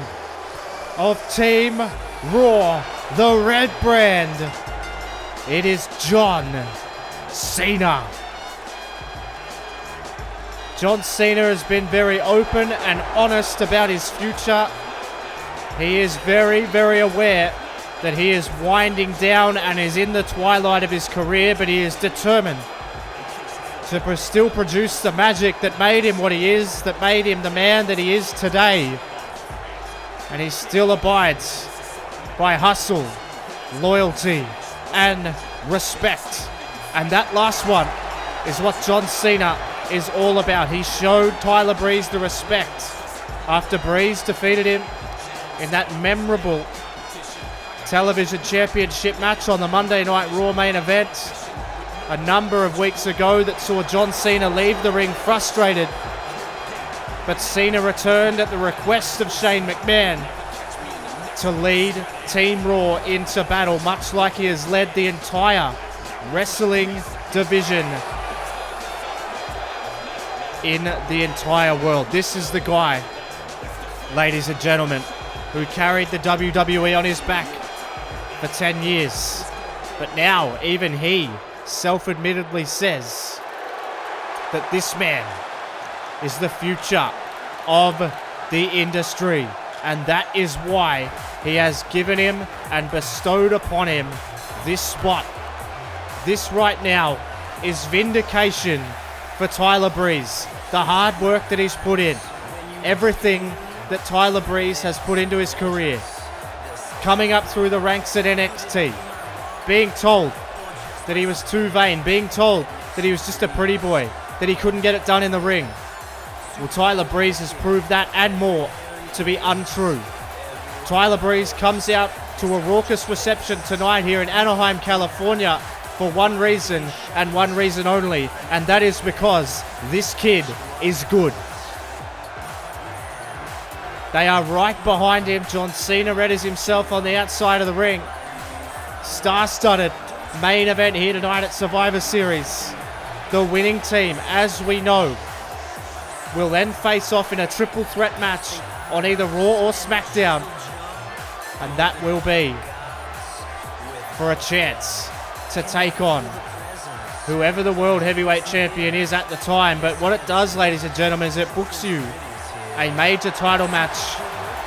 of Team Raw, the Red Brand. It is John Cena. John Cena has been very open and honest about his future. He is very, very aware that he is winding down and is in the twilight of his career, but he is determined to still produce the magic that made him what he is, that made him the man that he is today. And he still abides by hustle, loyalty, and respect. And that last one is what John Cena is all about. He showed Tyler Breeze the respect after Breeze defeated him in that memorable television championship match on the Monday Night Raw main event a number of weeks ago that saw John Cena leave the ring frustrated. But Cena returned at the request of Shane McMahon to lead Team Raw into battle, much like he has led the entire wrestling division. in the entire world. This is the guy, ladies and gentlemen, who carried the WWE on his back for 10 years. But now, even he self-admittedly says that this man is the future of the industry. And that is why he has given him and bestowed upon him this spot. This right now is vindication for Tyler Breeze. The hard work that he's put in. Everything that Tyler Breeze has put into his career. Coming up through the ranks at NXT. Being told that he was too vain. Being told that he was just a pretty boy. That he couldn't get it done in the ring. Well, Tyler Breeze has proved that and more to be untrue. Tyler Breeze comes out to a raucous reception tonight here in Anaheim, California for one reason and one reason only, and that is because this kid is good. They are right behind him. John Cena readies himself on the outside of the ring. Star-studded main event here tonight at Survivor Series. The winning team, as we know, will then face off in a triple threat match on either Raw or SmackDown. And that will be for a chance to take on whoever the World Heavyweight Champion is at the time. But what it does, ladies and gentlemen, is it books you a major title match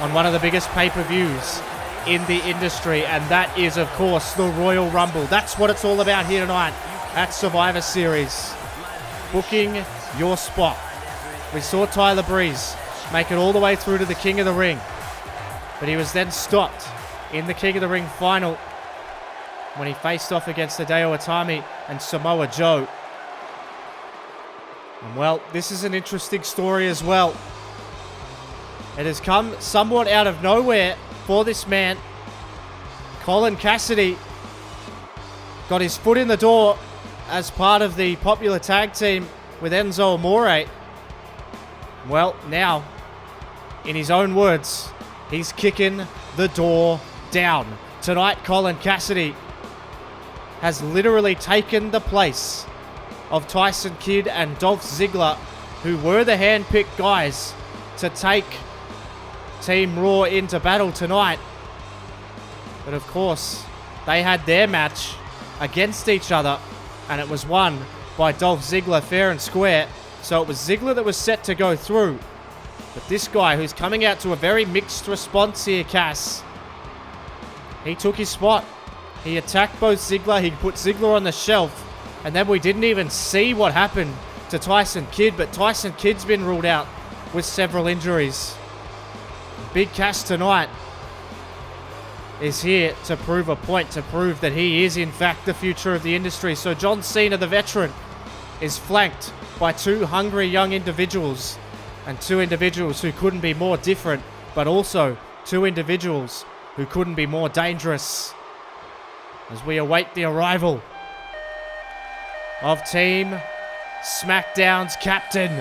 on one of the biggest pay-per-views in the industry. And that is, of course, the Royal Rumble. That's what it's all about here tonight at Survivor Series. Booking your spot. We saw Tyler Breeze make it all the way through to the King of the Ring. But he was then stopped in the King of the Ring final when he faced off against Hideo Itami and Samoa Joe. And well, this is an interesting story as well. It has come somewhat out of nowhere for this man. Colin Cassidy got his foot in the door as part of the popular tag team with Enzo Amore. Well, now, in his own words, he's kicking the door down. Tonight, Colin Cassidy has literally taken the place of Tyson Kidd and Dolph Ziggler, who were the hand-picked guys to take Team Raw into battle tonight. But of course, they had their match against each other, and it was won by Dolph Ziggler fair and square. So it was Ziggler that was set to go through. But this guy, who's coming out to a very mixed response here, Cass, he took his spot. He attacked both Ziggler. He put Ziggler on the shelf. And then we didn't even see what happened to Tyson Kidd. But Tyson Kidd's been ruled out with several injuries. Big Cass tonight is here to prove a point, to prove that he is, in fact, the future of the industry. So John Cena, the veteran, is flanked by two hungry young individuals, and two individuals who couldn't be more different, but also two individuals who couldn't be more dangerous, as we await the arrival of Team SmackDown's captain,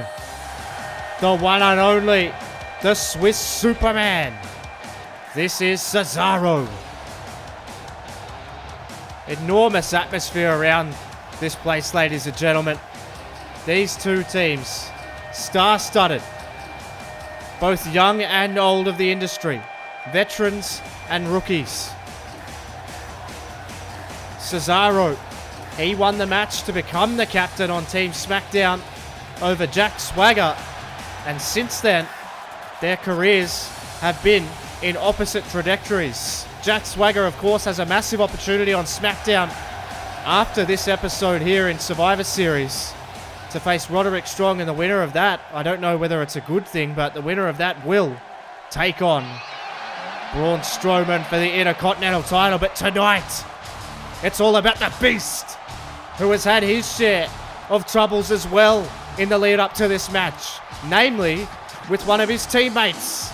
the one and only, the Swiss Superman. This is Cesaro. Enormous atmosphere around this place, ladies and gentlemen. These two teams, star-studded, both young and old of the industry, veterans and rookies. Cesaro, he won the match to become the captain on Team SmackDown over Jack Swagger, and since then, their careers have been in opposite trajectories. Jack Swagger, of course, has a massive opportunity on SmackDown after this episode here in Survivor Series to face Roderick Strong, and the winner of that, I don't know whether it's a good thing, but the winner of that will take on Braun Strowman for the Intercontinental title. But tonight, it's all about the Beast, who has had his share of troubles as well in the lead up to this match, namely with one of his teammates.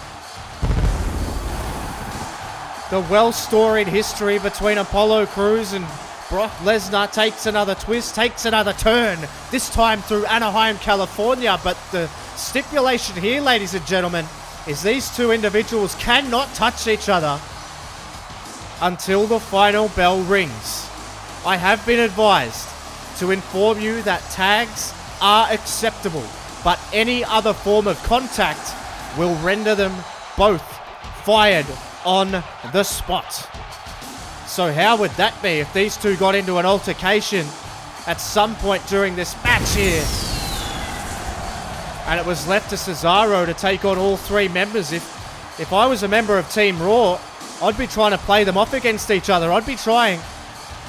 The well-storied history between Apollo Crews and Brock Lesnar takes another twist, takes another turn, this time through Anaheim, California. But the stipulation here, ladies and gentlemen, is these two individuals cannot touch each other until the final bell rings. I have been advised to inform you that tags are acceptable but any other form of contact will render them both fired on the spot. So how would that be if these two got into an altercation at some point during this match here? And it was left to Cesaro to take on all three members. If I was a member of Team Raw, I'd be trying to play them off against each other. I'd be trying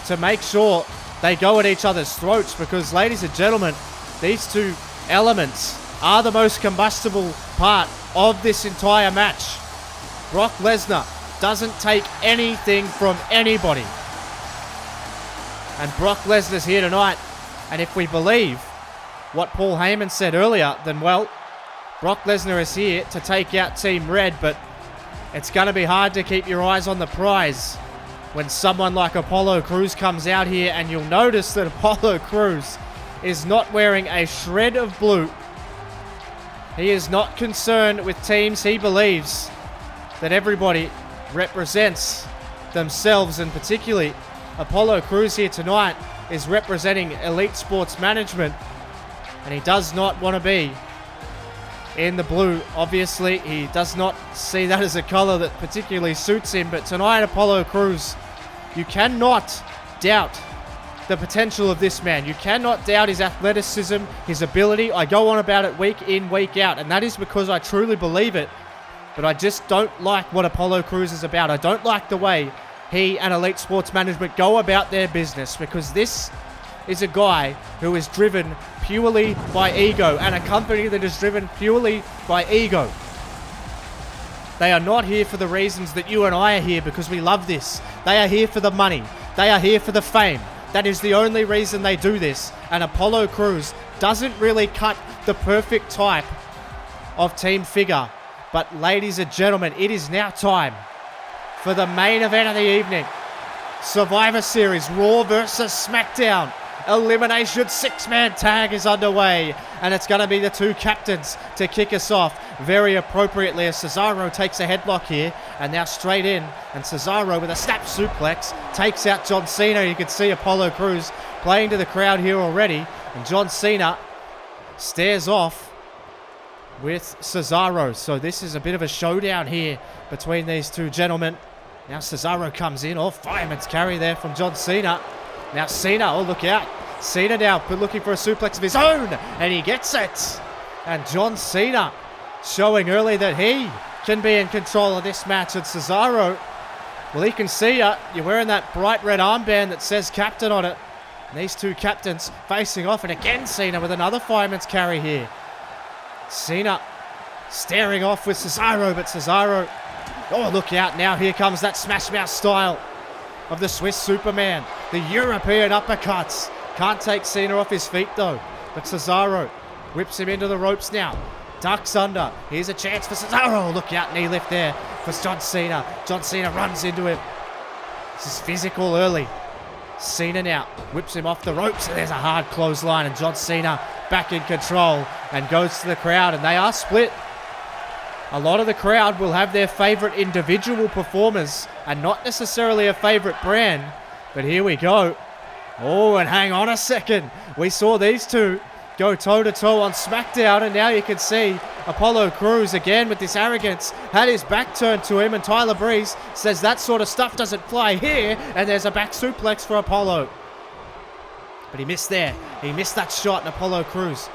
to make sure they go at each other's throats because, ladies and gentlemen, these two elements are the most combustible part of this entire match. Brock Lesnar doesn't take anything from anybody. And Brock Lesnar's here tonight. And if we believe what Paul Heyman said earlier, then, well, Brock Lesnar is here to take out Team Red, but it's going to be hard to keep your eyes on the prize when someone like Apollo Crews comes out here, and you'll notice that Apollo Crews is not wearing a shred of blue. He is not concerned with teams. He believes that everybody represents themselves, and particularly Apollo Crews here tonight is representing Elite Sports Management, and he does not want to be in the blue. Obviously, he does not see that as a color that particularly suits him, but tonight, Apollo Crews, you cannot doubt the potential of this man. You cannot doubt his athleticism, his ability. I go on about it week in, week out, and that is because I truly believe it. But I just don't like what Apollo Crews is about. I don't like the way he and Elite Sports Management go about their business, because this is a guy who is driven purely by ego, and a company that is driven purely by ego. They are not here for the reasons that you and I are here, because we love this. They are here for the money. They are here for the fame. That is the only reason they do this. And Apollo Crews doesn't really cut the perfect type of team figure. But ladies and gentlemen, it is now time for the main event of the evening. Survivor Series, Raw versus SmackDown. Elimination six-man tag is underway, and it's going to be the two captains to kick us off very appropriately, as Cesaro takes a headlock here, and now straight in, and Cesaro with a snap suplex takes out John Cena. You can see Apollo Crews playing to the crowd here already, and John Cena stares off with Cesaro. So this is a bit of a showdown here between these two gentlemen. Now Cesaro comes in, fireman's carry there from John Cena. Now Cena, oh look out. Cena now looking for a suplex of his own, and he gets it. And John Cena showing early that he can be in control of this match. And Cesaro, well, he can see you. You're wearing that bright red armband that says captain on it. And these two captains facing off, and again Cena with another fireman's carry here. Cena staring off with Cesaro, but Cesaro, oh look out now, here comes that smash mouth style of the Swiss Superman. The European uppercuts. Can't take Cena off his feet though. But Cesaro whips him into the ropes now. Ducks under. Here's a chance for Cesaro. Look out, knee lift there for John Cena. John Cena runs into him. This is physical early. Cena now whips him off the ropes, and there's a hard clothesline, and John Cena back in control and goes to the crowd, and they are split. A lot of the crowd will have their favorite individual performers and not necessarily a favorite brand. But here we go. Oh, and hang on a second. We saw these two go toe-to-toe on SmackDown, and now you can see Apollo Crews again with this arrogance had his back turned to him, and Tyler Breeze says that sort of stuff doesn't fly here, and there's a back suplex for Apollo. But he missed there. He missed that shot, and Apollo Crews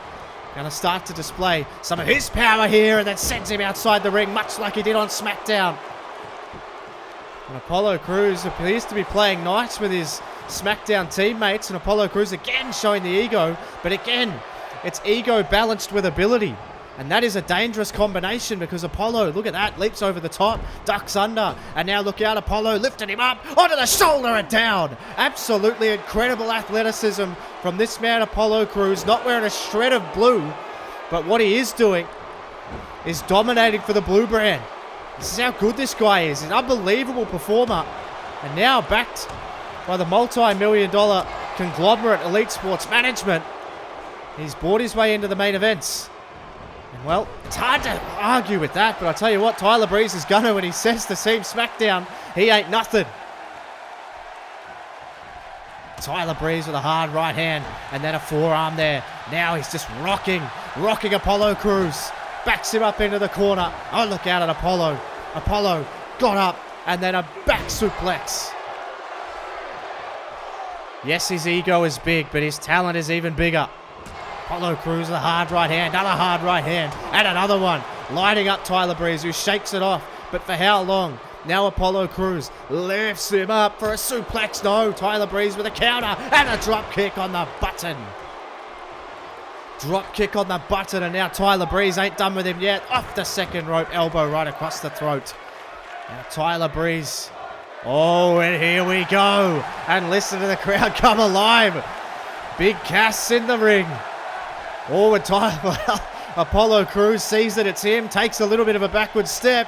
going to start to display some of his power here, and then sends him outside the ring, much like he did on SmackDown. And Apollo Crews appears to be playing nice with his SmackDown teammates, and Apollo Crews again showing the ego, but again, it's ego balanced with ability. And that is a dangerous combination, because Apollo, look at that, leaps over the top, ducks under, and now look out, Apollo lifted him up, onto the shoulder and down. Absolutely incredible athleticism from this man, Apollo Crews, not wearing a shred of blue, but what he is doing is dominating for the blue brand. This is how good this guy is, an unbelievable performer. And now backed by the multi-million-dollar conglomerate Elite Sports Management, he's bought his way into the main events. And well, it's hard to argue with that, but I'll tell you what, Tyler Breeze is gonna when he says to Team SmackDown, he ain't nothing. Tyler Breeze with a hard right hand, and then a forearm there Now he's just rocking Apollo Crews. Backs him up into the corner. Oh, look out at Apollo. Apollo got up and then a back suplex. Yes, his ego is big, but his talent is even bigger. Apollo Crews with a hard right hand, another hard right hand, and another one. Lighting up Tyler Breeze, who shakes it off. But for how long? Now Apollo Crews lifts him up for a suplex. No, Tyler Breeze with a counter and a drop kick on the button. Drop kick on the button, and now Tyler Breeze ain't done with him yet. Off the second rope, elbow right across the throat. Now Tyler Breeze. Oh, and here we go. And listen to the crowd come alive. Big Cass in the ring. Oh, and Apollo Crews sees that it's him, takes a little bit of a backward step.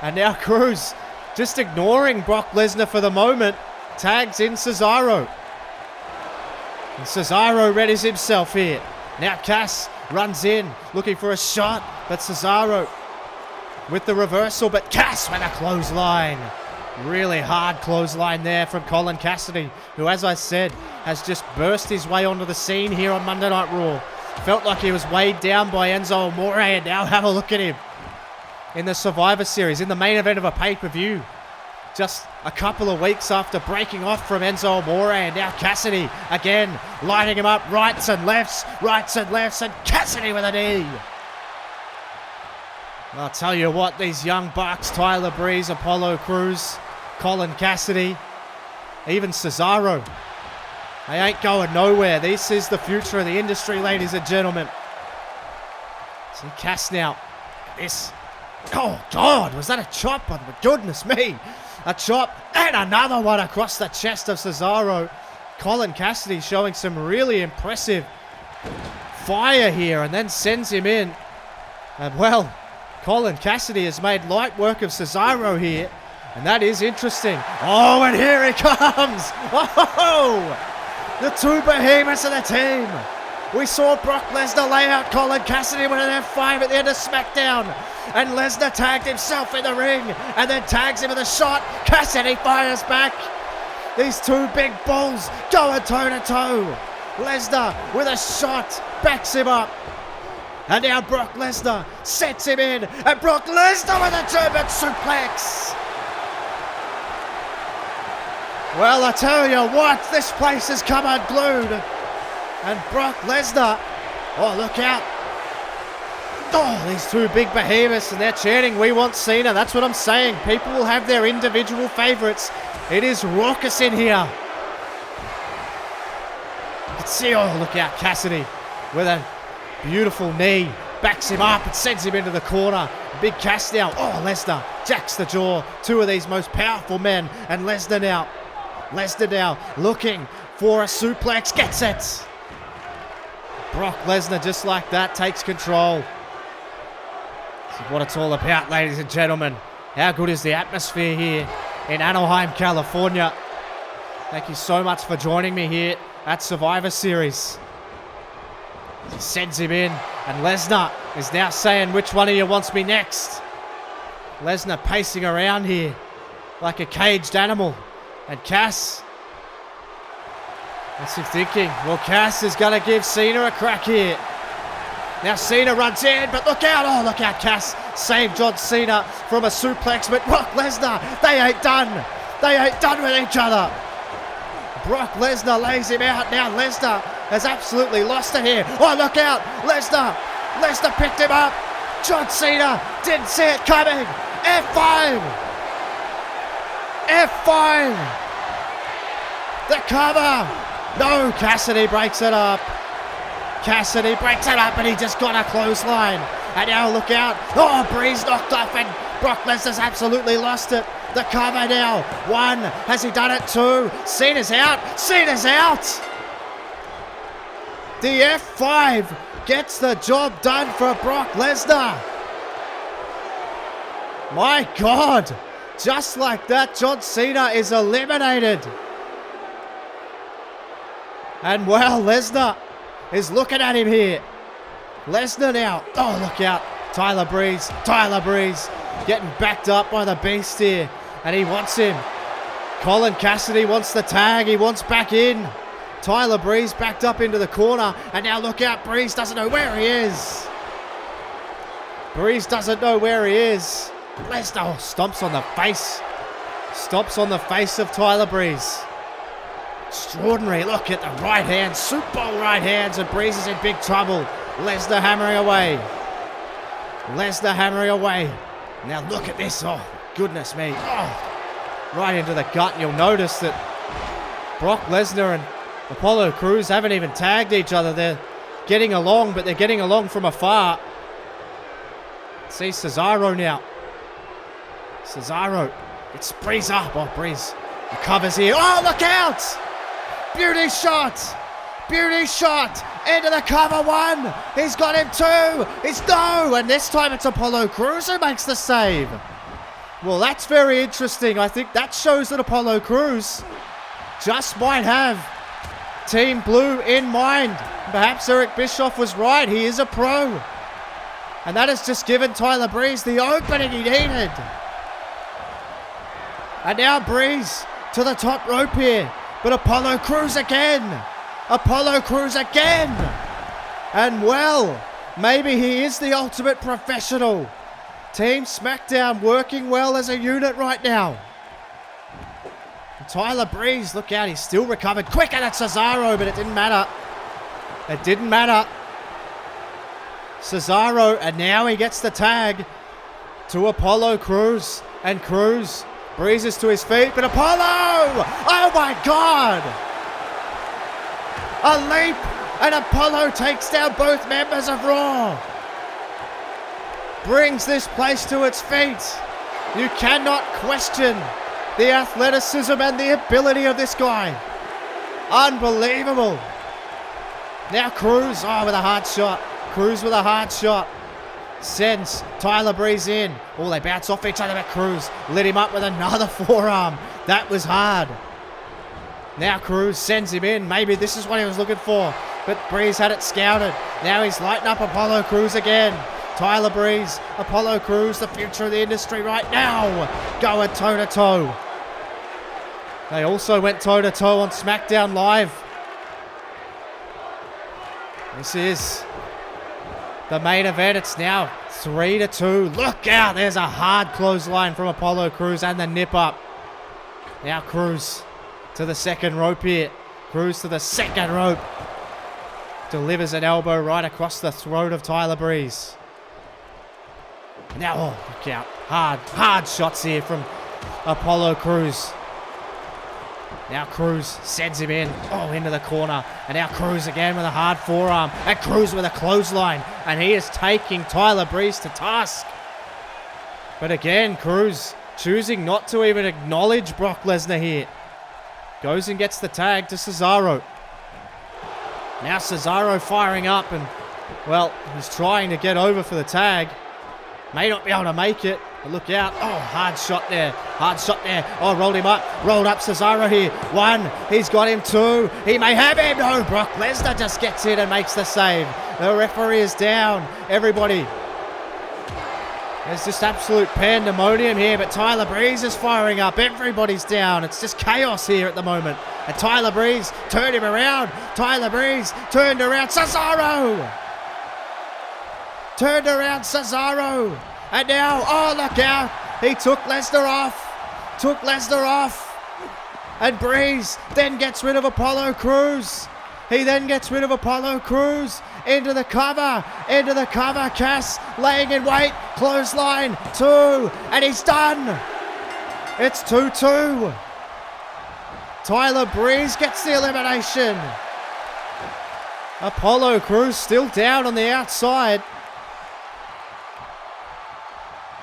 And now Crews, just ignoring Brock Lesnar for the moment, tags in Cesaro. And Cesaro readies himself here. Now Cass runs in, looking for a shot, but Cesaro with the reversal, but Cass with a clothesline. Really hard clothesline there from Colin Cassidy, who, as I said, has just burst his way onto the scene here on Monday Night Raw. Felt like he was weighed down by Enzo Amore, and now have a look at him in the Survivor Series, in the main event of a pay-per-view. Just a couple of weeks after breaking off from Enzo Amore, and now Cassidy again lighting him up, rights and lefts, and Cassidy with a knee. I'll tell you what, these young bucks, Tyler Breeze, Apollo Crews, Colin Cassidy, even Cesaro, they ain't going nowhere. This is the future of the industry, ladies and gentlemen. See Cass now. This. Oh, God, was that a chop? Oh, goodness me. A chop and another one across the chest of Cesaro. Colin Cassidy showing some really impressive fire here and then sends him in. And, well, Colin Cassidy has made light work of Cesaro here. And that is interesting. Oh, and here he comes. Oh, the two behemoths of the team. We saw Brock Lesnar lay out Colin Cassidy with an F5 at the end of SmackDown. And Lesnar tagged himself in the ring and then tags him with a shot. Cassidy fires back. These two big bulls going toe-to-toe. Lesnar with a shot, backs him up. And now Brock Lesnar sets him in. And Brock Lesnar with a German suplex. Well, I tell you what, this place has come unglued. And Brock Lesnar, oh, look out. Oh, these two big behemoths, and they're chanting, "We want Cena." That's what I'm saying. People will have their individual favorites. It is raucous in here. You can see, oh, look out, Cassidy with a beautiful knee. Backs him up and sends him into the corner. Big Cass now. Oh, Lesnar jacks the jaw. Two of these most powerful men. And Lesnar now looking for a suplex. Gets it. Brock Lesnar, just like that, takes control. This is what it's all about, ladies and gentlemen. How good is the atmosphere here in Anaheim, California? Thank you so much for joining me here at Survivor Series. He sends him in, and Lesnar is now saying, "Which one of you wants me next?" Lesnar pacing around here like a caged animal. And Cass, what's he thinking? Well, Cass is going to give Cena a crack here. Now Cena runs in, but look out. Oh, look out, Cass saved John Cena from a suplex. But Brock Lesnar, they ain't done. They ain't done with each other. Brock Lesnar lays him out. Now Lesnar has absolutely lost it here. Oh, look out. Lesnar picked him up. John Cena didn't see it coming. F5. The cover. No, Cassidy breaks it up. And he just got a clothesline. And now look out. Oh, Breeze knocked off, and Brock Lesnar's absolutely lost it. The cover now. One. Has he done it? Two. Cena's out. The F5 gets the job done for Brock Lesnar. My God. Just like that, John Cena is eliminated. And well, Lesnar is looking at him here. Lesnar now. Oh, look out. Tyler Breeze getting backed up by the Beast here. And he wants him. Colin Cassidy wants the tag. He wants back in. Tyler Breeze backed up into the corner, and now look out, Breeze doesn't know where he is. Breeze doesn't know where he is. Lesnar stomps on the face. Stomps on the face of Tyler Breeze. Extraordinary look at the right hand, Super Bowl right hands, and Breeze is in big trouble. Lesnar hammering away. Lesnar hammering away. Now look at this, oh goodness me. Oh, right into the gut, and you'll notice that Brock Lesnar and Apollo Crews haven't even tagged each other. They're getting along, but they're getting along from afar. See Cesaro now. Cesaro, it's Breeze up. Oh, Breeze recovers here. Oh, look out! Beauty shot! Beauty shot! Into the cover one! He's got him two! He's no! And this time it's Apollo Crews who makes the save. Well, that's very interesting. I think that shows that Apollo Crews just might have Team Blue in mind. Perhaps Eric Bischoff was right. He is a pro. And that has just given Tyler Breeze the opening he needed. And now Breeze to the top rope here. But Apollo Crews again. Apollo Crews again. And well, maybe he is the ultimate professional. Team SmackDown working well as a unit right now. And Tyler Breeze, look out, he's still recovered quicker than Cesaro, but it didn't matter. It didn't matter. Cesaro, and now he gets the tag to Apollo Crews. And Crews breezes to his feet, but Apollo! Oh my God! A leap, and Apollo takes down both members of Raw. Brings this place to its feet. You cannot question the athleticism and the ability of this guy. Unbelievable. Now Crews, with a hard shot. Crews with a hard shot. Sends Tyler Breeze in. Oh, they bounce off each other, but Crews lit him up with another forearm. That was hard. Now Crews sends him in. Maybe this is what he was looking for. But Breeze had it scouted. Now he's lighting up Apollo Crews again. Tyler Breeze, Apollo Crews, the future of the industry right now. Going toe-to-toe. They also went toe-to-toe on SmackDown Live. This is the main event. It's now 3-2. Look out. There's a hard clothesline from Apollo Crews and the nip up. Now Crews to the second rope here. Crews to the second rope. Delivers an elbow right across the throat of Tyler Breeze. Now, oh, look out. Hard shots here from Apollo Crews. Now Crews sends him in. Oh, into the corner. And now Crews again with a hard forearm. And Crews with a clothesline. And he is taking Tyler Breeze to task. But again, Crews choosing not to even acknowledge Brock Lesnar here. Goes and gets the tag to Cesaro. Now Cesaro firing up. And, well, he's trying to get over for the tag. May not be able to make it. But look out. Oh, hard shot there. Hard shot there. Oh, rolled him up. Rolled up Cesaro here. One. He's got him. Two. He may have him. No, Brock Lesnar just gets in and makes the save. The referee is down. Everybody. There's just absolute pandemonium here. But Tyler Breeze is firing up. Everybody's down. It's just chaos here at the moment. And Tyler Breeze turned him around. Tyler Breeze turned around Cesaro. Turned around Cesaro. And now, oh, look out. He took Lesnar off. Took Lesnar off. And Breeze then gets rid of Apollo Crews. He then gets rid of Apollo Crews. Into the cover. Into the cover. Cass laying in wait. Clothesline. 2. And he's done. It's 2-2. Tyler Breeze gets the elimination. Apollo Crews still down on the outside.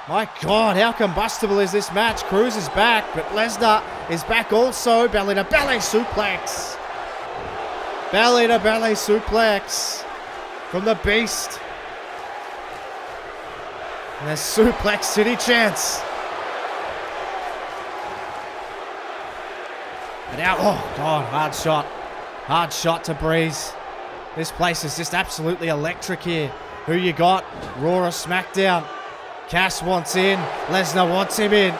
My God, how combustible is this match? Crews is back, but Lesnar is back also. Belly-to-belly suplex. Belly-to-belly suplex from the Beast. And there's Suplex City chance. And now, oh God, hard shot. Hard shot to Breeze. This place is just absolutely electric here. Who you got? Raw or SmackDown? Cass wants in. Lesnar wants him in.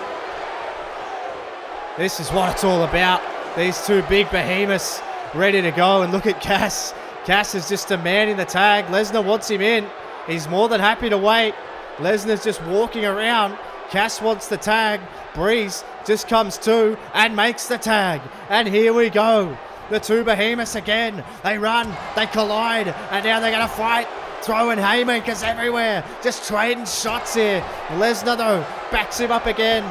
This is what it's all about. These two big behemoths ready to go. And look at Cass. Cass is just demanding the tag. Lesnar wants him in. He's more than happy to wait. Lesnar's just walking around. Cass wants the tag. Breeze just comes to and makes the tag. And here we go. The two behemoths again. They run, they collide, and now they're going to fight. Throwing haymakers everywhere. Just trading shots here. Lesnar, though, backs him up again.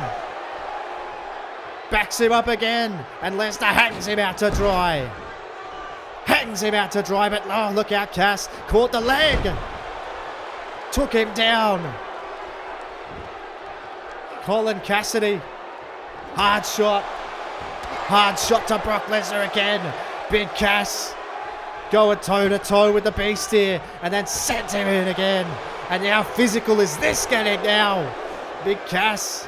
Backs him up again. And Lesnar hangs him out to dry. Hangs him out to dry, but oh, look out, Cass. Caught the leg. Took him down. Colin Cassidy. Hard shot. Hard shot to Brock Lesnar again. Big Cass. Going toe-to-toe with the Beast here. And then sends him in again. And how physical is this getting now? Big Cass.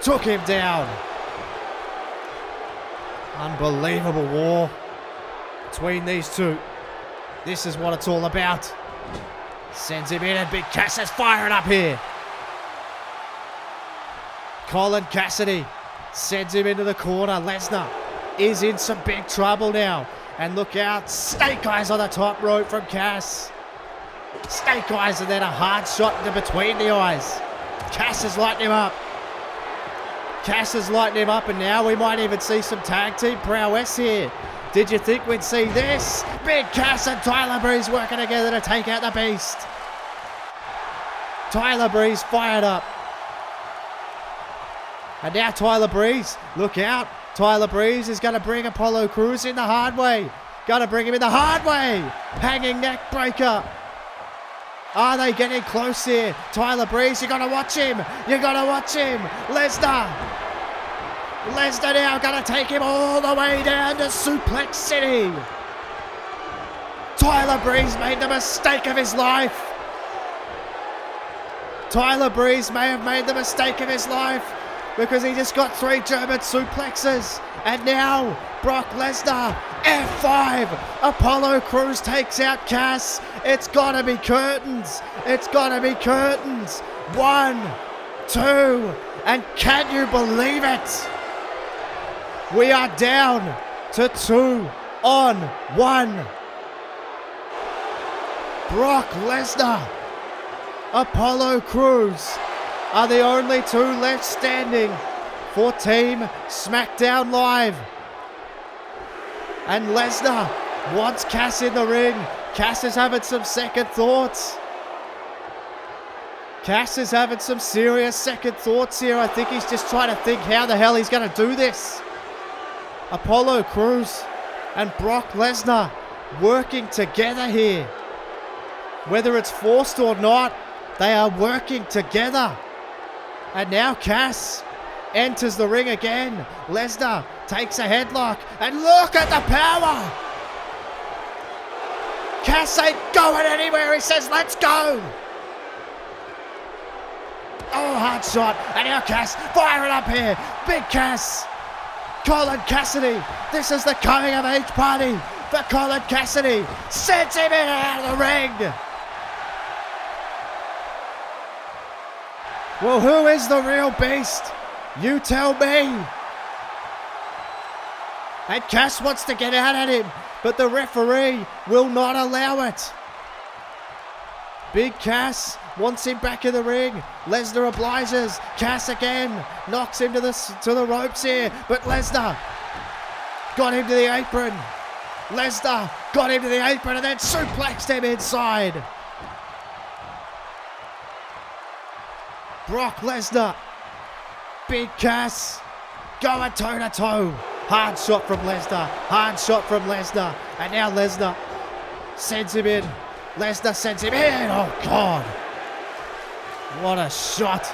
Took him down. Unbelievable war between these two. This is what it's all about. Sends him in and Big Cass is firing up here. Colin Cassidy sends him into the corner. Lesnar is in some big trouble now. And look out, snake eyes on the top rope from Cass. Snake eyes and then a hard shot into between the eyes. Cass is lighting him up. Cass is lighting him up, and now we might even see some tag team prowess here. Did you think we'd see this? Big Cass and Tyler Breeze working together to take out the Beast. Tyler Breeze fired up. And now Tyler Breeze, look out. Tyler Breeze is going to bring Apollo Crews in the hard way. Going to bring him in the hard way. Hanging neck breaker. Are they getting close here? Tyler Breeze, you got to watch him. You got to watch him. Lesnar. Lesnar now going to take him all the way down to Suplex City. Tyler Breeze made the mistake of his life. Tyler Breeze may have made the mistake of his life, because he just got 3 German suplexes. And now, Brock Lesnar, F5. Apollo Crews takes out Cass. It's got to be curtains. It's got to be curtains. 1, 2, and can you believe it? We are down to 2 on 1. Brock Lesnar, Apollo Crews are the only 2 left standing for Team SmackDown Live. And Lesnar wants Cass in the ring. Cass is having some second thoughts. Cass is having some serious second thoughts here. I think he's just trying to think how the hell he's going to do this. Apollo Crews and Brock Lesnar working together here. Whether it's forced or not, they are working together. And now Cass enters the ring again. Lesnar takes a headlock. And look at the power. Cass ain't going anywhere. He says, let's go. Oh, hard shot. And now Cass firing up here. Big Cass. Colin Cassidy. This is the coming of age party for Colin Cassidy. Sends him in and out of the ring. Well, who is the real Beast? You tell me. And Cass wants to get out at him, but the referee will not allow it. Big Cass wants him back in the ring. Lesnar obliges. Cass again knocks him to the ropes here, but Lesnar got him to the apron. Lesnar got him to the apron and then suplexed him inside. Brock Lesnar, Big Cass, going toe-to-toe. Hard shot from Lesnar, hard shot from Lesnar. And now Lesnar sends him in. Lesnar sends him in. Oh, God. What a shot.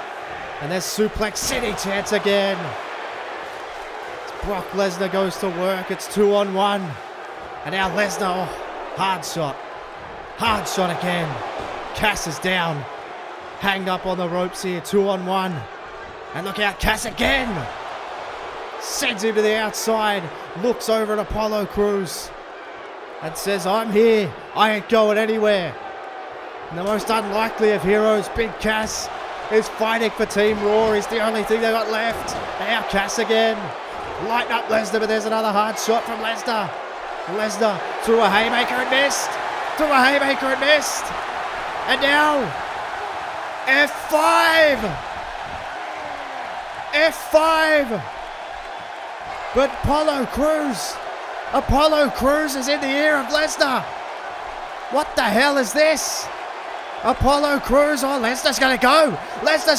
And there's Suplex City chance again. Brock Lesnar goes to work. It's 2 on 1. And now Lesnar, oh, hard shot. Hard shot again. Cass is down. Hanged up on the ropes here, 2 on 1. And look out, Cass again. Sends him to the outside. Looks over at Apollo Crews. And says, I'm here. I ain't going anywhere. And the most unlikely of heroes, Big Cass, is fighting for Team Raw. He's the only thing they got left. And now Cass again. lighten up Lesnar, but there's another hard shot from Lesnar. Lesnar threw a haymaker and missed. And now, F5. But Apollo Crews is in the ear of Lesnar. What the hell is this? Apollo Crews, oh, Lesnar's gonna go. Lesnar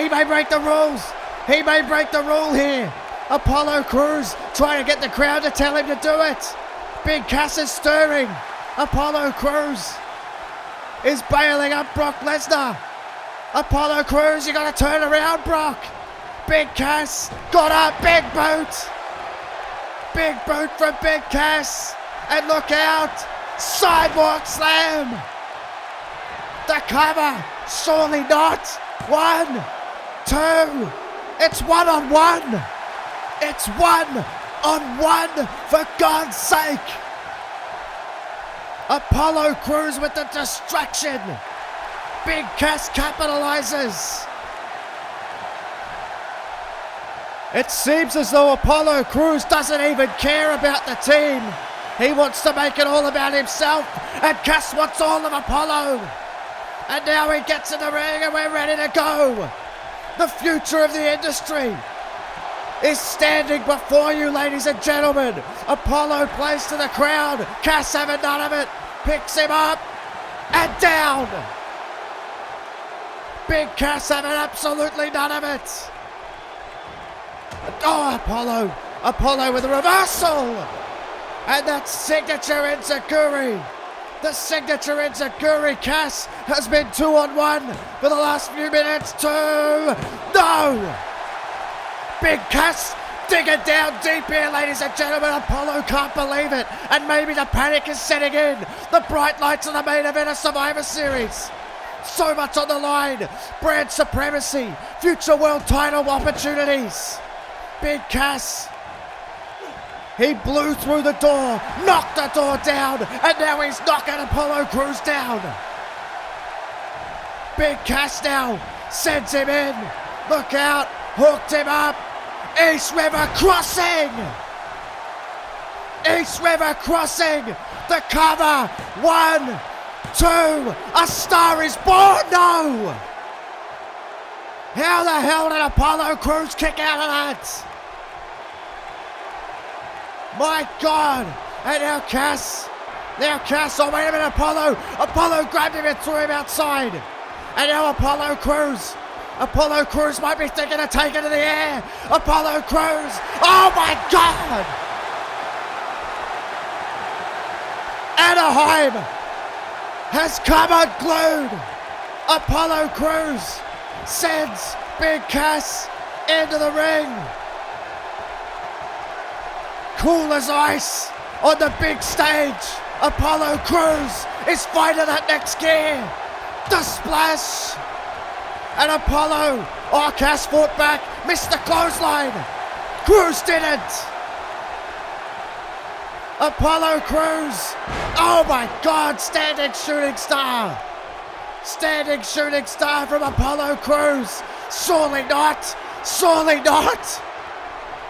may break the rules. He may break the rule here. Apollo Crews trying to get the crowd to tell him to do it. Big Cass is stirring. Apollo Crews is bailing up Brock Lesnar. Apollo Crews, you gotta turn around, Brock. Big Cass got up, big boot. Big boot from Big Cass. And look out, sidewalk slam. The cover, surely not. 1, 2, it's 1-on-1. It's 1-on-1, for God's sake. Apollo Crews with the distraction. Big Cass capitalizes. It seems as though Apollo Crews doesn't even care about the team. He wants to make it all about himself, and Cass wants all of Apollo. And now he gets in the ring and we're ready to go. The future of the industry is standing before you, ladies and gentlemen. Apollo plays to the crowd. Cass having none of it. Picks him up and down. Big Cass having absolutely none of it. Oh, Apollo with a reversal. And that signature enziguri. The signature enziguri. Cass has been 2-on-1 for the last few minutes. 2. No. Big Cass digging down deep here, ladies and gentlemen. Apollo can't believe it. And maybe the panic is setting in. The bright lights of the main event of Survivor Series. So much on the line. Brand supremacy. Future world title opportunities. Big Cass. He blew through the door, knocked the door down, and now he's knocking Apollo Crews down. Big Cass now sends him in. Look out, hooked him up. East River Crossing. The cover. 1, 2, a star is born. No. How the hell did Apollo Crews kick out of that? My God. And now Cass, oh wait a minute, Apollo grabbed him and threw him outside. And now Apollo Crews might be thinking of taking it to the air. Apollo Crews, oh my God. Anaheim has come unglued. Apollo Crews sends Big Cass into the ring. Cool as ice on the big stage. Apollo Crews is finding that next gear. The splash. And Apollo, oh, Cass fought back, missed the clothesline. Crews didn't. Apollo Crews, oh my God, standing shooting star. Standing shooting star from Apollo Crews. Surely not.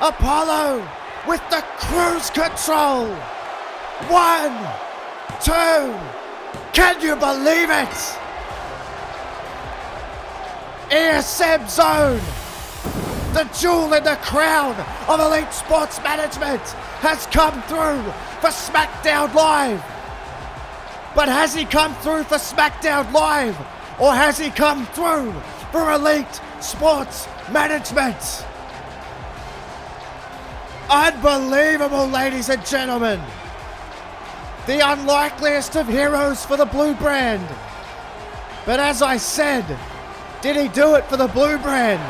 Apollo with the cruise control. 1, 2. Can you believe it? ESM Zone. The jewel in the crown of Elite Sports Management has come through for SmackDown Live. But has he come through for SmackDown Live? Or has he come through for Elite Sports Management? Unbelievable, ladies and gentlemen. The unlikeliest of heroes for the blue brand. But as I said, did he do it for the blue brand?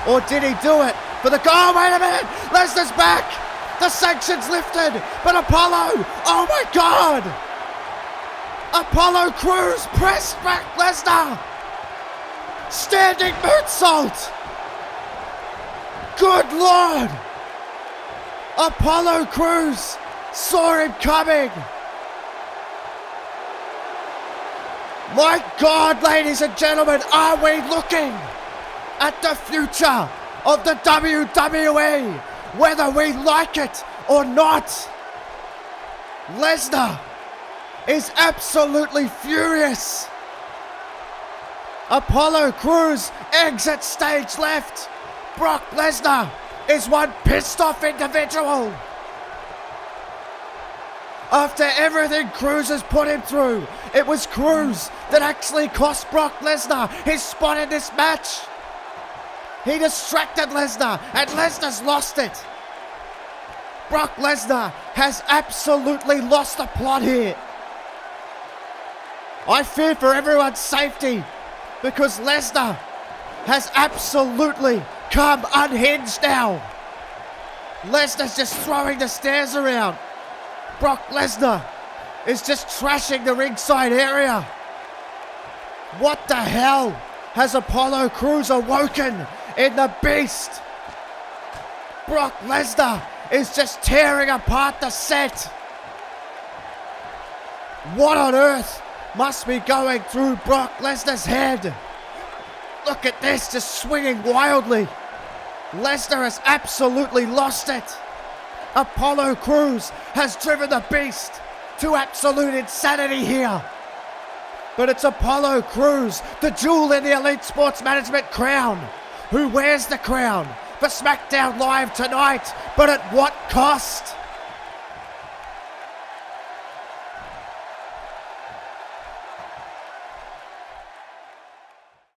Or did he do it for the... Oh, wait a minute! Lesnar's back! The sanctions lifted! But Apollo! Oh my God! Apollo Crews pressed back Lesnar! Standing moonsault! Good Lord! Apollo Crews saw him coming! My God, ladies and gentlemen, are we looking at the future of the WWE, whether we like it or not. Lesnar is absolutely furious. Apollo Crews exits stage left. Brock Lesnar is one pissed off individual. After everything Crews has put him through, it was Crews that actually cost Brock Lesnar his spot in this match. He distracted Lesnar and Lesnar's lost it. Brock Lesnar has absolutely lost the plot here. I fear for everyone's safety because Lesnar has absolutely come unhinged now. Lesnar's just throwing the stairs around. Brock Lesnar is just trashing the ringside area. What the hell has Apollo Crews awoken in the beast? Brock Lesnar is just tearing apart the set. What on earth must be going through Brock Lesnar's head? Look at this, just swinging wildly. Lesnar has absolutely lost it. Apollo Crews has driven the beast to absolute insanity here. But it's Apollo Crews, the jewel in the Elite Sports Management crown, who wears the crown for SmackDown Live tonight, but at what cost?